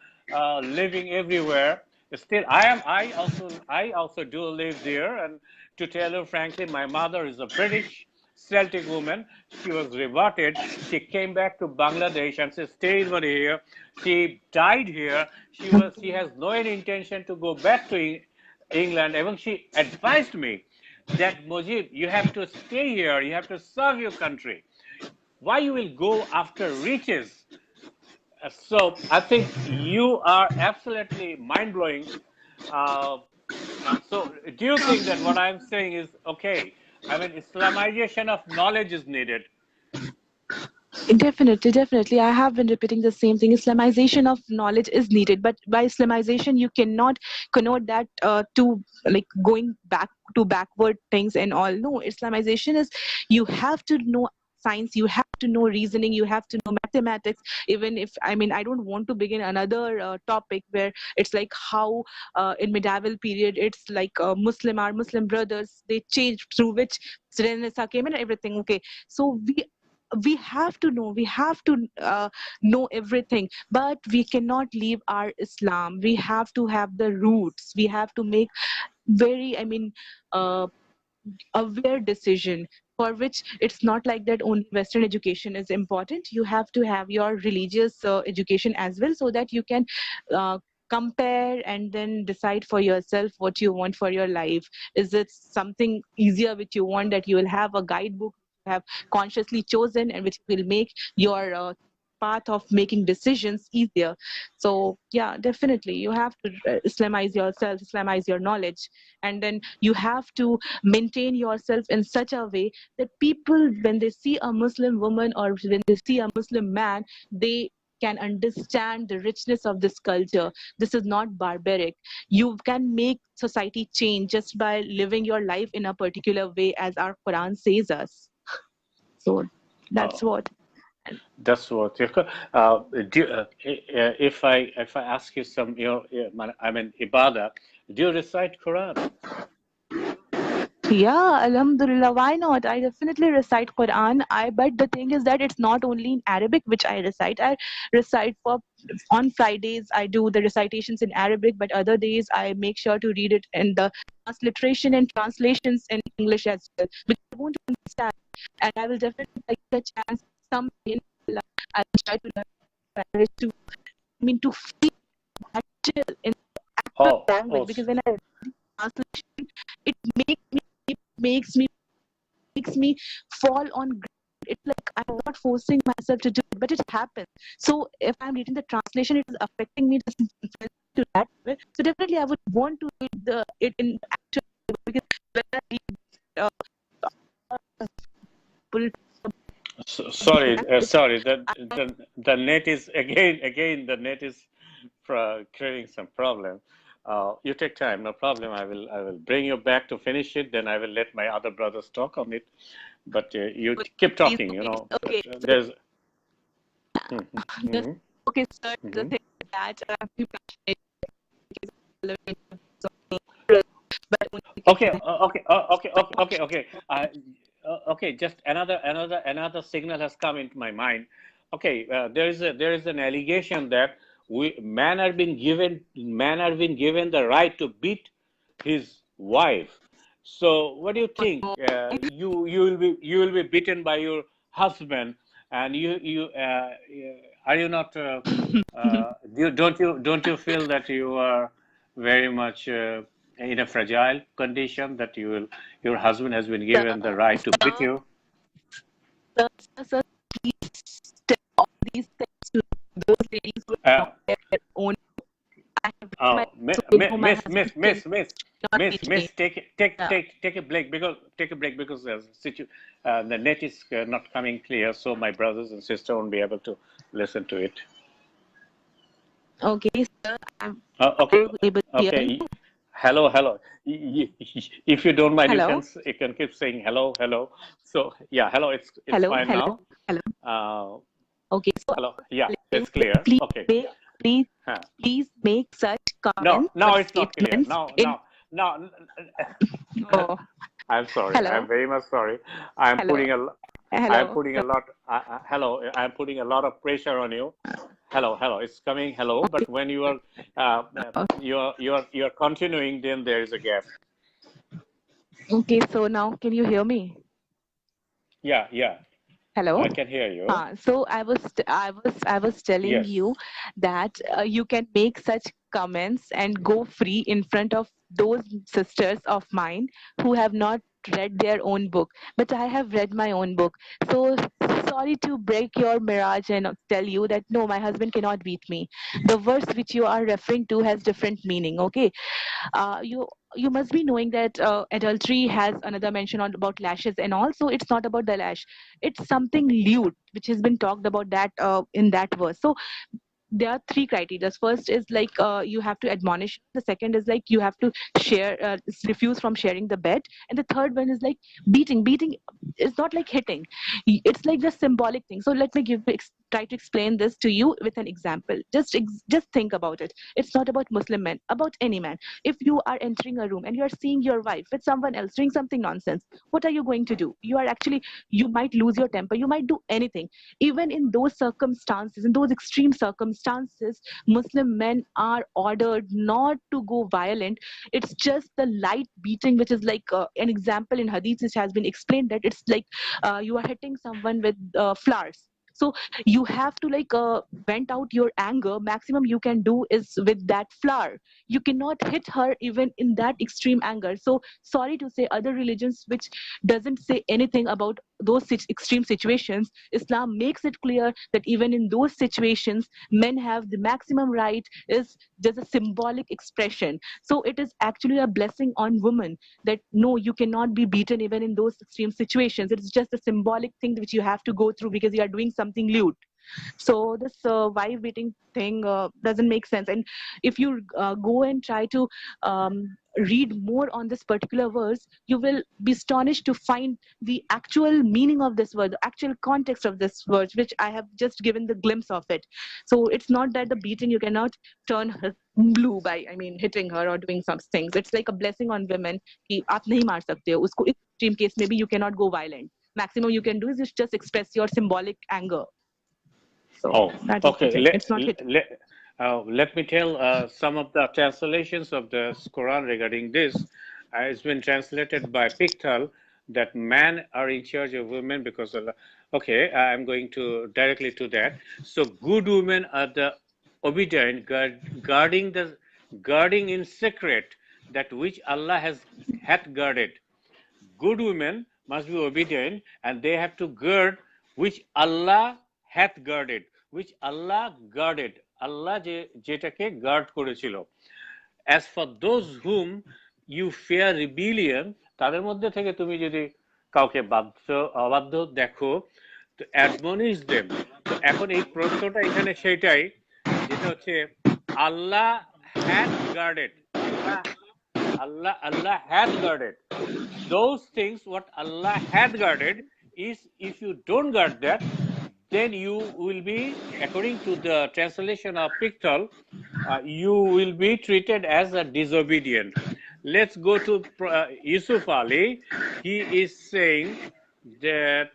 living everywhere. Still, I also do live there. And to tell you frankly, my mother is a British Celtic woman. She was reverted. She came back to Bangladesh and she stayed over here. She died here. She has no any intention to go back to England. Even she advised me that, Mujib, you have to stay here. You have to serve your country. Why you will go after riches? So I think you are absolutely mind blowing. Uh, so do you think that what I'm saying is okay? I mean, Islamization of knowledge is needed. Definitely, definitely. I have been repeating the same thing. Islamization of knowledge is needed, but by Islamization, you cannot connote that to like going back to backward things and all. No, Islamization is you have to know science, you have to know reasoning, you have to know mathematics. Even if I mean, I don't want to begin another topic where it's like how in medieval period it's like Muslim brothers they changed through which Renaissance came and everything. Okay, so we we have to know, we have to know everything, but we cannot leave our Islam. We have to have the roots. We have to make very, I mean, uh, aware decision, for which it's not like that only Western education is important. You have to have your religious education as well, so that you can uh, compare and then decide for yourself what you want for your life. Is it something easier which you want, that you will have a guidebook you have consciously chosen, and which will make your path of making decisions easier. So yeah, definitely you have to Islamize yourself, Islamize your knowledge, and then you have to maintain yourself in such a way that people, when they see a Muslim woman or when they see a Muslim man, they can understand the richness of this culture. This is not barbaric. You can make society change just by living your life in a particular way, as our Quran says us. So that's Oh, what. that's what. If I ask you some, I mean, ibadah, do you recite Quran? Yeah, Alhamdulillah. Why not? I definitely recite Quran. But the thing is that it's not only in Arabic which I recite. I recite for on Fridays. I do the recitations in Arabic, but other days I make sure to read it in the transliteration and translations in English as well, because I won't understand, and I will definitely take the chance. Some I will try to learn Spanish to, I mean, to feel that chill in actual Oh, language, oh, because when I read translation, it makes me makes me fall on ground. It's like I'm not forcing myself to do it, but it happens. So if I'm reading the translation, it is affecting me to that way. So definitely, I would want to read it in actual language, because when I read uh, full sorry, language, sorry. The, I the the net is again the net is creating some problem. You take time, no problem. I will bring you back to finish it. Then I will let my other brothers talk on it. But you would keep please. talking. Okay, But okay. So there's. Mhm, just mhm, okay, sir. The mhm. thing is that I'm too passionate, but Okay, okay. Okay. Just another signal has come into my mind. Okay, there is an allegation that man are been given the right to beat his wife. So, what do you think? You will be beaten by your husband, and are you not? Don't you feel that you are very much in a fragile condition, that your husband has been sir, given the right to beat sir, you? sir, please tell all these things to those ladies who are Uh, not their own. I have read my oh, so I know my husband still not beat me. miss, Yeah. take a break because the net is not coming clear, so my brothers and sister won't be able to listen to it. Okay, sir. I'm Okay, able to hear okay. you. Hello. If you don't mind, you can Hello. you can keep saying hello, hello. So yeah, hello. It's Hello. fine Hello. now. Hello. Uh, Okay. So hello. Yeah, I'm telling it's you that clear. Okay. make please Huh. please make such No, comments or now it's not clear. statements in. Now. Oh, I'm sorry. I'm hello. very much sorry. I'm Hello. putting a, I'm Hello. putting a lot. Hello. I'm putting a lot of pressure on you. Hello. It's coming. Hello. But when you are continuing, then there is a gap. Okay. So now can you hear me? Yeah. Hello. I can hear you. So I was telling Yes. you that you can make such comments and go free in front of those sisters of mine who have not read their own book, but I have read my own book. So sorry to break your mirage and tell you that no, my husband cannot beat me. The verse which you are referring to has different meaning. Okay, you must be knowing that adultery has another mention on about lashes, and also it's not about the lash, it's something lewd which has been talked about that in that verse. So there are three criteria. First is like you have to admonish. The second is like you have to share, refuse from sharing the bed, and the third one is like beating. Beating is not like hitting; it's like the symbolic thing. So let me try to explain this to you with an example. Just think about it. It's not about Muslim men, about any man. If you are entering a room and you are seeing your wife with someone else doing something nonsense, what are you going to do? You are actually, you might lose your temper. You might do anything. Even in those circumstances, in those extreme circumstances, Muslim men are ordered not to go violent. It's just the light beating, which is like an example in hadith, which has been explained that it's like you are hitting someone with flowers. So you have to like vent out your anger. Maximum you can do is with that flower. You cannot hit her even in that extreme anger. So sorry to say, other religions which doesn't say anything about those extreme situations, Islam makes it clear that even in those situations, men have the maximum right, is just a symbolic expression. So it is actually a blessing on women that no, you cannot be beaten even in those extreme situations. It's just a symbolic thing which you have to go through because you are doing something lewd. So this wife beating thing doesn't make sense. And if you go and try to read more on this particular verse, you will be astonished to find the actual meaning of this word, the actual context of this verse, which I have just given the glimpse of it. So it's not that the beating, you cannot turn her blue by, I mean, hitting her or doing some things. It's like a blessing on women कि आप नहीं मार सकते हो उसको. In extreme case, maybe you cannot go violent. Maximum you can do is just express your symbolic anger. So Oh, that is the okay. thing. It's not hitting. Let me tell some of the translations of the Quran regarding this. It's been translated by Pickthall that men are in charge of women because Allah. Okay, I'm going to directly to that. So good women are the obedient, guarding in secret that which Allah has hath guarded. Good women must be obedient and they have to guard which Allah hath guarded, which Allah guarded. Allah যেটাকে guard করেছিল। As for those whom you fear rebellion, তাদের মধ্যে থেকে তুমি যদি কাউকে অবাধ্য দেখো, তো admonish them। তো এখন এই প্রশ্নটা এখানে সেটাই, যেটা হচ্ছে আল্লাহ hath guarded, Allah hath guarded those things. What Allah hath guarded is, if you don't guard that, then you will be, according to the translation of Pickthall, you will be treated as a disobedient. Let's go to Yusuf Ali. He is saying that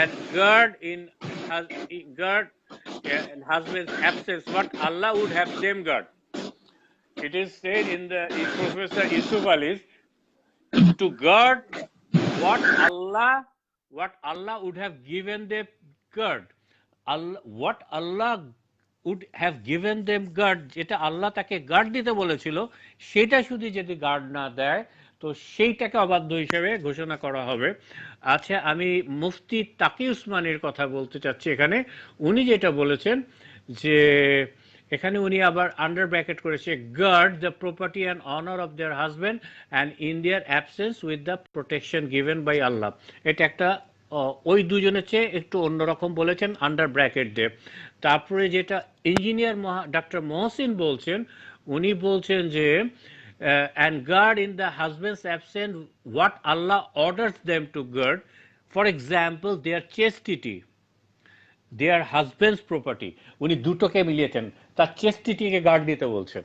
and guard in husband's absence what Allah would have them guard. It is said in Professor Yusuf Ali's to guard what Allah would have given them guard. What Allah would have given them guard, যেটা আল্লাহ তাকে guard দিতে বলেছিল, সেটা শুধু যদি guard না দেয় তো সেইটাকে অবাধ্য হিসেবে ঘোষণা করা হবে। আচ্ছা, আমি মুফতি তাকি উসমানীর কথা বলতে চাচ্ছি এখানে। উনি যেটা বলেছেন যে এখানে উনি আবার আন্ডার ব্র্যাকেট করেছে, guard the property and honour of their husband and in their absence with the protection given by Allah. এটা একটা ওই দুজনের চেয়ে একটু অন্যরকম বলেছেন আন্ডার ব্র্যাকেট দিয়ে। তারপরে যেটা ইঞ্জিনিয়ার ডক্টর মহসিন বলছেন, উনি বলছেন যে and guard in the husbands absent what Allah orders them to guard, for example their chastity, their husbands property. উনি দুটোকে মিলিয়েছেন, তার চেস্টিটিকে গার্ড দিতে বলছেন,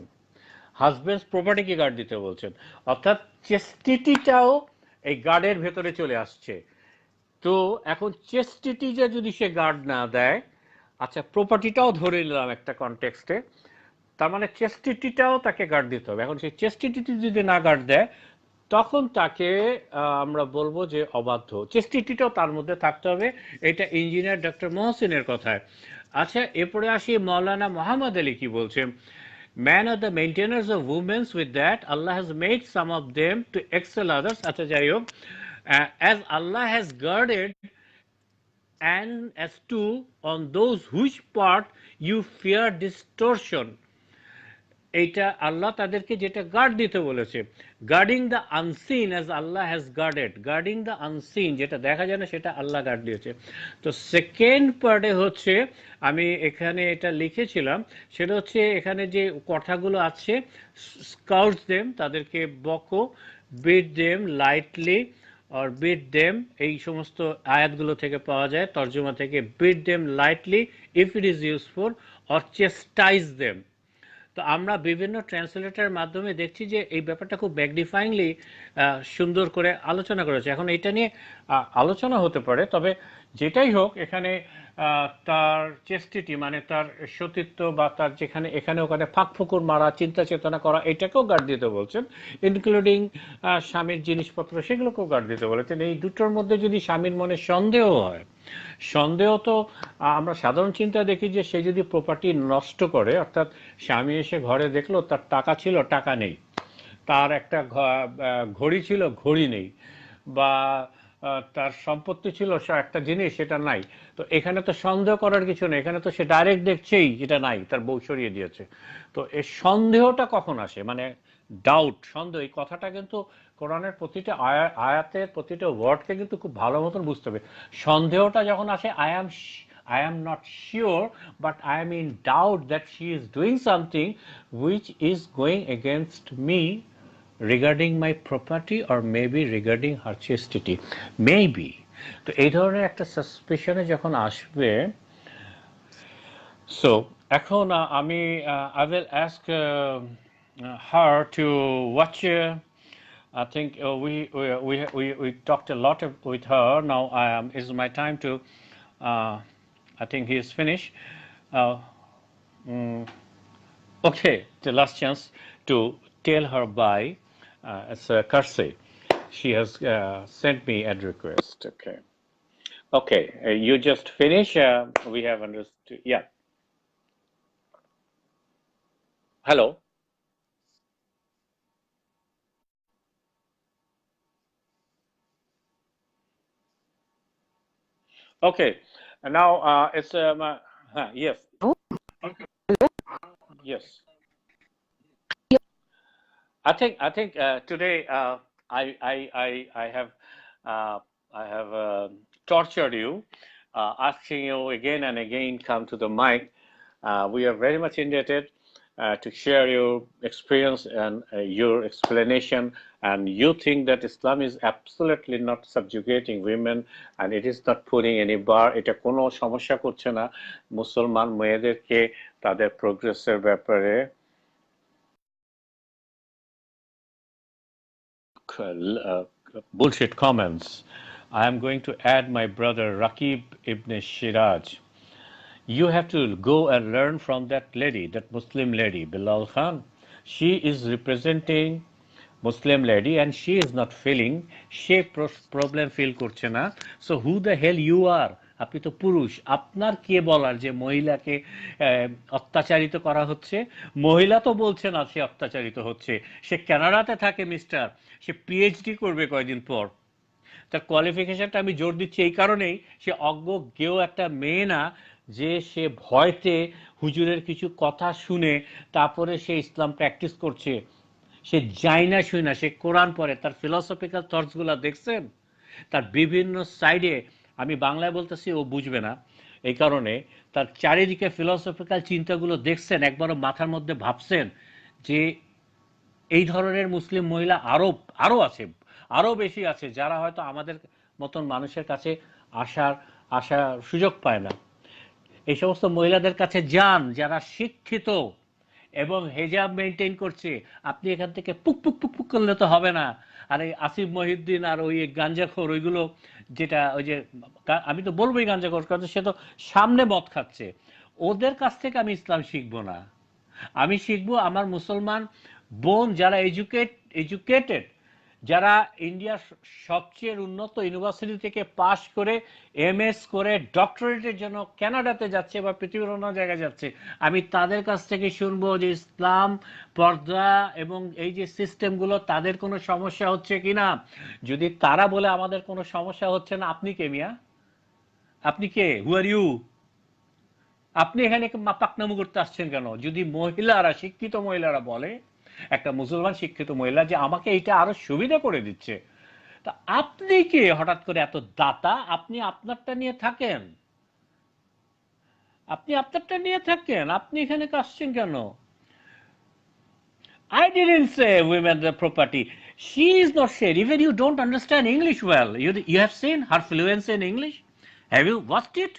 হাজব্যান্ডস প্রপার্টিকে গার্ড দিতে বলছেন, অর্থাৎ চেস্টিটিটাও এই গার্ডের ভেতরে চলে আসছে। তো এখন চেস্টিটিটা যদি সে গার্ড না দেয়, আচ্ছা প্রপার্টিটাও ধরে নিলাম একটা কনটেক্সটে, তার মানে চেস্টিটিটাও তাকে গার্ড দিতে হবে। এখন সেই চেস্টিটি যদি না গার্ড দেয়, তখন তাকে আমরা বলবো যে অবাধ্য। চেস্টিটিটাও তার মধ্যে থাকতে হবে, এটা ইঞ্জিনিয়ার ডক্টর মহসিনের কথায়। আচ্ছা, এরপরে আসি মৌলানা মোহাম্মদ আলী কি বলছেন। Men are the maintainers of women, with that Allah has made some of them to excel others. আচ্ছা, যাই হোক, as Allah has guarded and as to on those which part you fear distortion, এইটা আল্লাহ তাদেরকে যেটা guard দিতে বলেছে, guarding the unseen as Allah has guarded, guarding the unseen, যেটা দেখা যায় না সেটা আল্লাহ গার্ড দিয়েছে। তো সেকেন্ড পার্টে হচ্ছে, আমি এখানে এটা লিখেছিলাম, সেটা হচ্ছে এখানে যে কথাগুলো আছে, স্কাউটস দেম, তাদেরকে বকো, beat them lightly or beat them, এই সমস্ত আয়াতগুলো থেকে পাওয়া যায়, তর্জমা থেকে, beat them lightly if it is useful or chastise them. তো আমরা বিভিন্ন ট্রান্সলেটারের মাধ্যমে দেখছি যে এই ব্যাপারটা খুব ম্যাগনিফাইংলি সুন্দর করে আলোচনা করেছে। এখন এটা নিয়ে আলোচনা হতে পারে, তবে যেটাই হোক এখানে তার চেষ্টিটি, মানে তার সতীত্ব বা তার যেখানে এখানে ওখানে ফাঁক ফুকুর মারা, চিন্তা চেতনা করা, এটাকেও গার্ড দিতে বলছেন, ইনক্লুডিং স্বামীর জিনিসপত্র, সেগুলোকেও গার্ড দিতে বলেছেন। এই দুটোর মধ্যে যদি স্বামীর মনে সন্দেহ হয়, সন্দেহ তো আমরা সাধারণ চিন্তা দেখি যে সে যদি প্রপার্টি নষ্ট করে, অর্থাৎ স্বামী এসে ঘরে দেখলো তার টাকা ছিল, টাকা নেই, তার একটা ঘড়ি ছিল, ঘড়ি নেই, বা তার সম্পত্তি ছিল একটা জিনিস, সেটা নাই, তো এখানে তো সন্দেহ করার কিছু নেই, এখানে তো সে ডাইরেক্ট দেখছেই যেটা নাই, তার বউ সরিয়ে দিয়েছে। তো এই সন্দেহটা কখন আসে, মানে ডাউট, সন্দেহ, এই কথাটা কিন্তু কোরআনের প্রতিটা আয়াতের প্রতিটা ওয়ার্ডকে কিন্তু খুব ভালো মতন বুঝতে হবে। সন্দেহটা যখন আসে, I am not sure, but I am in doubt that she is doing something which is going against me regarding my property or maybe regarding her chastity. Maybe. তো এই ধরনের একটা সাসপিশনে যখন আসবে, সো এখন আমি I will ask her to watch. I think we talked a lot with her. Now is my time to. Uh, I think he is finished. Uh, mm, okay, the last chance to tell her bye as a courtesy. She has sent me a request. Okay. Okay, you just finish. We have understood. Yeah. Hello. Okay. And now it's yes. Oh, Yes. I think today I have uh, tortured you, asking you again and again come to the mic. We are very much indebted to share your experience and your explanation. And you think that Islam is absolutely not subjugating women, and it is not putting any bar. এটা কোনো সমস্যা করছে না মুসলমান মেয়েদেরকে তাদের প্রোগ্রেসের ব্যাপারে bullshit comments. I am going to add my brother Rakib ibn Shiraj. You have to go and learn from that lady, that Muslim lady, Bilal Khan. She is representing Muslim lady and she is not feeling, she problem feel করছে না। So who the hell you are? আপনি তো পুরুষ, আপনার কে বলার যে মহিলাকে অত্যাচারিত করা হচ্ছে? মহিলা তো বলছে না সে অত্যাচারিত হচ্ছে, সে কানাডাতে থাকে মিস্টার, সে পিএইচডি করবে কয়দিন পর। তার কোয়ালিফিকেশনটা আমি জোর দিচ্ছি এই কারণেই, সে অজ্ঞ গেও একটা মেয়ে না যে সে ভয়তে হুজুরের কিছু কথা শুনে তারপরে সে ইসলাম প্র্যাকটিস করছে। সে যায় না শুই না, সে কোরআন পড়ে, তার ফিলসফিক্যাল থটসগুলো দেখছেন, তার বিভিন্ন সাইডে, আমি বাংলায় বলতেছি ও বুঝবে না এই কারণে, তার চারিদিকে ফিলসফিক্যাল চিন্তাগুলো দেখছেন, একবারও মাথার মধ্যে ভাবছেন যে এই ধরনের মুসলিম মহিলা আরও আছে, আরও বেশি আছে, যারা হয়তো আমাদের মতন মানুষের কাছে আসার সুযোগ পায় না। এই সমস্ত মহিলাদের কাছে যান যারা শিক্ষিত এবং হেজাব মেনটেন করছে। আপনি এখান থেকে পুক পুক পুক পুক করলে তো হবে না। আর এই আসিফ মহিউদ্দিন আর ওই গাঞ্জাখোর, ওইগুলো যেটা ওই যে, আমি তো বলবোই গাঞ্জাখোর, কারণ সে তো সামনে মদ খাচ্ছে, ওদের কাছ থেকে আমি ইসলাম শিখবো না। আমি শিখবো আমার মুসলমান বোন যারা এডুকেটেড, যারা ইন্ডিয়ার সবচেয়ে উন্নত ইউনিভার্সিটি থেকে পাশ করে এমএস করে ডক্টরেটের জন্য কানাডাতে যাচ্ছে বা পৃথিবীর অন্য জায়গায় যাচ্ছে, আমি তাদের কাছ থেকে শুনবো যে ইসলাম, পর্দা এবং এই যে সিস্টেমগুলো তাদের কোনো সমস্যা হচ্ছে কিনা। যদি তারা বলে আমাদের কোনো সমস্যা হচ্ছে না, আপনি কে মিয়া? আপনি কে? হু আর ইউ? আপনি এখানে পাকনামু করতে আসছেন কেন? যদি মহিলারা, শিক্ষিত মহিলারা বলে, একটা মুসলমান শিক্ষিত মহিলা যে আমাকে এটা আরো সুবিধা করে দিচ্ছে, তা আপনি কি হঠাৎ করে এত দাতা? আপনি আপনারটা নিয়ে থাকেন, আপনি আপনারটা নিয়ে থাকেন, আপনি এখানে আসছেন কেন? I didn't say women the property. She is not said. Even you don't understand English well. You have seen her fluency in English? Have you watched it?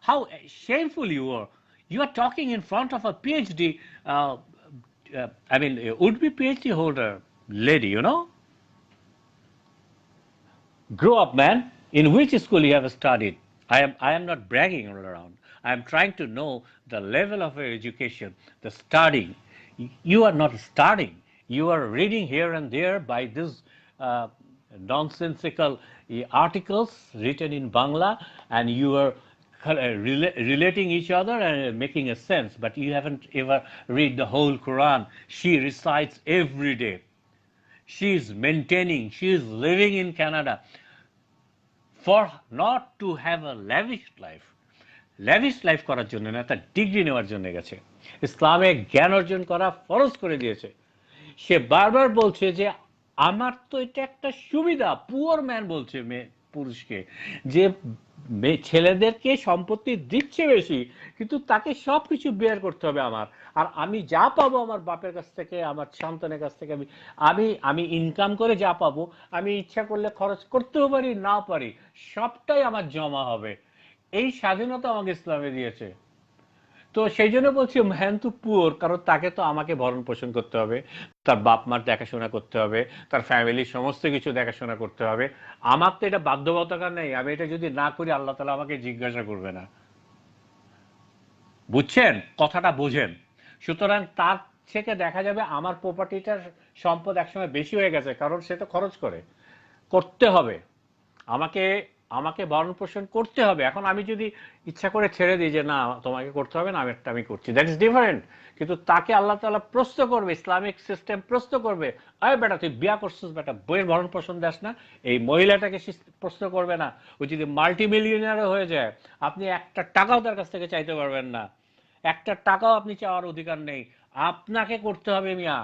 How shameful you are. You are talking in front of a PhD, I mean, would-be PhD holder lady, you know? Grow up, man. In which school you have studied? I am not bragging all around. I am trying to know the level of your education, the studying. You are not studying. You are reading here and there by these nonsensical articles written in Bangla, and you are relating each other and making a sense. But you haven't ever read the whole Quran. She recites every day. She is maintaining, she is living in Canada for not to have a lavish life করার জন্য না, তার degree নেওয়ার জন্য গেছে। ইসলামে জ্ঞান অর্জন করা ফরজ করে দিয়েছে। সে বারবার বলছে যে আমার তো এটা একটা সুবিধা, পুয়ার ম্যান বলছে পুরুষকে, যে ছেলেদেরকে সম্পত্তি দিচ্ছে বেশি, কিন্তু তাকে সবকিছু বেয়ার করতে হবে আমার। আর আমি যা পাবো আমার বাপের কাছ থেকে, আমার সন্তানের কাছ থেকে, আমি আমি আমি ইনকাম করে যা পাবো, আমি ইচ্ছা করলে খরচ করতেও পারি, না পারি, সবটাই আমার জমা হবে। এই স্বাধীনতা আমাকে ইসলামে দিয়েছে। তো সেই জন্য বলছি ম্যান টু পুয়ার, কারণ তাকে তো আমাকে ভরণ পোষণ করতে হবে, তার বাপ মার দেখাশোনা করতে হবে, তার ফ্যামিলির সমস্ত কিছু দেখাশোনা করতে হবে। আমার তো এটা বাধ্যবাধকতা নেই, আমি এটা যদি না করি আল্লাহ তাআলা আমাকে জিজ্ঞাসা করবে না। বুঝছেন? কথাটা বোঝেন। সুতরাং তার থেকে দেখা যাবে আমার প্রপার্টিটার সম্পদ একসময় বেশি হয়ে গেছে, কারণ সে তো খরচ করতে হবে আমাকে, আমাকে ভরণ পোষণ করতে হবে। এখন আমি যদি ইচ্ছা করে ছেড়ে দিই যে না তোমাকে করতে হবে না, আমি করছি, দ্যাট ইজ ডিফারেন্ট। কিন্তু তাকে আল্লাহ তাআলা প্রশ্ন করবে, ইসলামিক সিস্টেম প্রশ্ন করবে, আরে বেটা তুই বিয়া করছিস, বেটা বইয়ের ভরণ পোষণ দেস না। এই মহিলাটাকে প্রশ্ন করবে না। ও যদি মাল্টি মিলিয়নারও হয়ে যায়, আপনি একটা টাকাও তার কাছ থেকে চাইতে পারবেন না, একটা টাকাও আপনি চাওয়ার অধিকার নেই। আপনাকে করতে হবে মিয়া।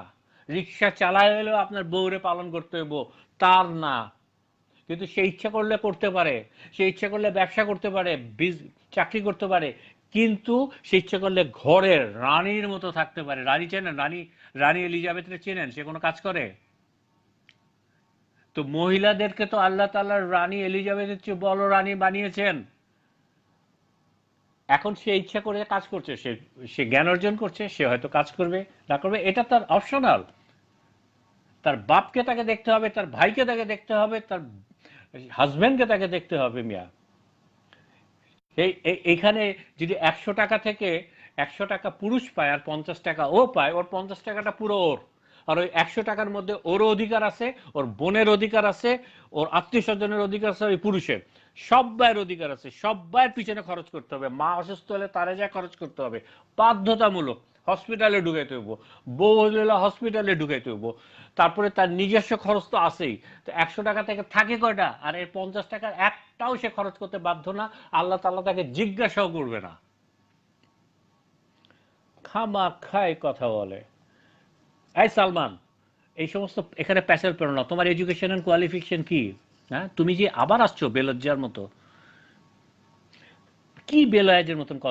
রিক্সা চালায় হলেও আপনার বউরে পালন করতে হইব, তার না। কিন্তু সে ইচ্ছা করলে করতে পারে, সে ইচ্ছা করলে ব্যবসা করতে পারে, চাকরি করতে পারে, কিন্তু সে ইচ্ছা করলে ঘরের রানীর মতো থাকতে পারে। রানী চেনেন? রানী এলিজাবেথকে চেনেন? সে কোনো কাজ করে? তো মহিলাদেরকে তো আল্লাহ তাআলা রানী এলিজাবেথের চেয়ে বড় রানী বানিয়েছেন। এখন সে ইচ্ছা করে কাজ করছে, সে সে জ্ঞান অর্জন করছে, সে হয়তো কাজ করবে না করবে, এটা তার অপশনাল। তার বাপকে তাকে দেখতে হবে, তার ভাইকে তাকে দেখতে হবে, তার হাজবেন্ডকে তাকে দেখতে হবে মিয়া। এইখানে যদি 100 টাকা থেকে 100 টাকা পুরুষ পায় আর 50 টাকা ও পায়, ওর 50 টাকাটা পুরো ওর। আর ওই 100 টাকার মধ্যে ওরও অধিকার আছে, ওর বোনের অধিকার আছে, ওর আত্মীয় স্বজনের অধিকার আছে, ওই পুরুষের সব্বাইয়ের অধিকার আছে। সব্বাইয়ের পিছনে খরচ করতে হবে। মা অসুস্থ হলে তারে যা খরচ করতে হবে, বাধ্যতামূলক। হসপিটালে ঢুকাইতে হইব, বউ হলে হসপিটালে ঢুকাইতে হইব। তারপরে তার নিজস্ব খরচ তো আছেই। তো 100 টাকা থেকে থাকে কয়টা? আর এর 50 টাকার একটাও সে খরচ করতে বাধ্য না। আল্লাহ তাআলা তাকে জিজ্ঞাসাও করবে না। খামাখাই কথা বলে। এই সালমান, এই সমস্ত এখানে প্যাসেল পেরো না। তোমার এডুকেশন এন্ড কোয়ালিফিকেশন কি? হ্যাঁ, তুমি যে আবার আসছো বেলজ্জার মতো, কি বেলায়েজের মতন কথা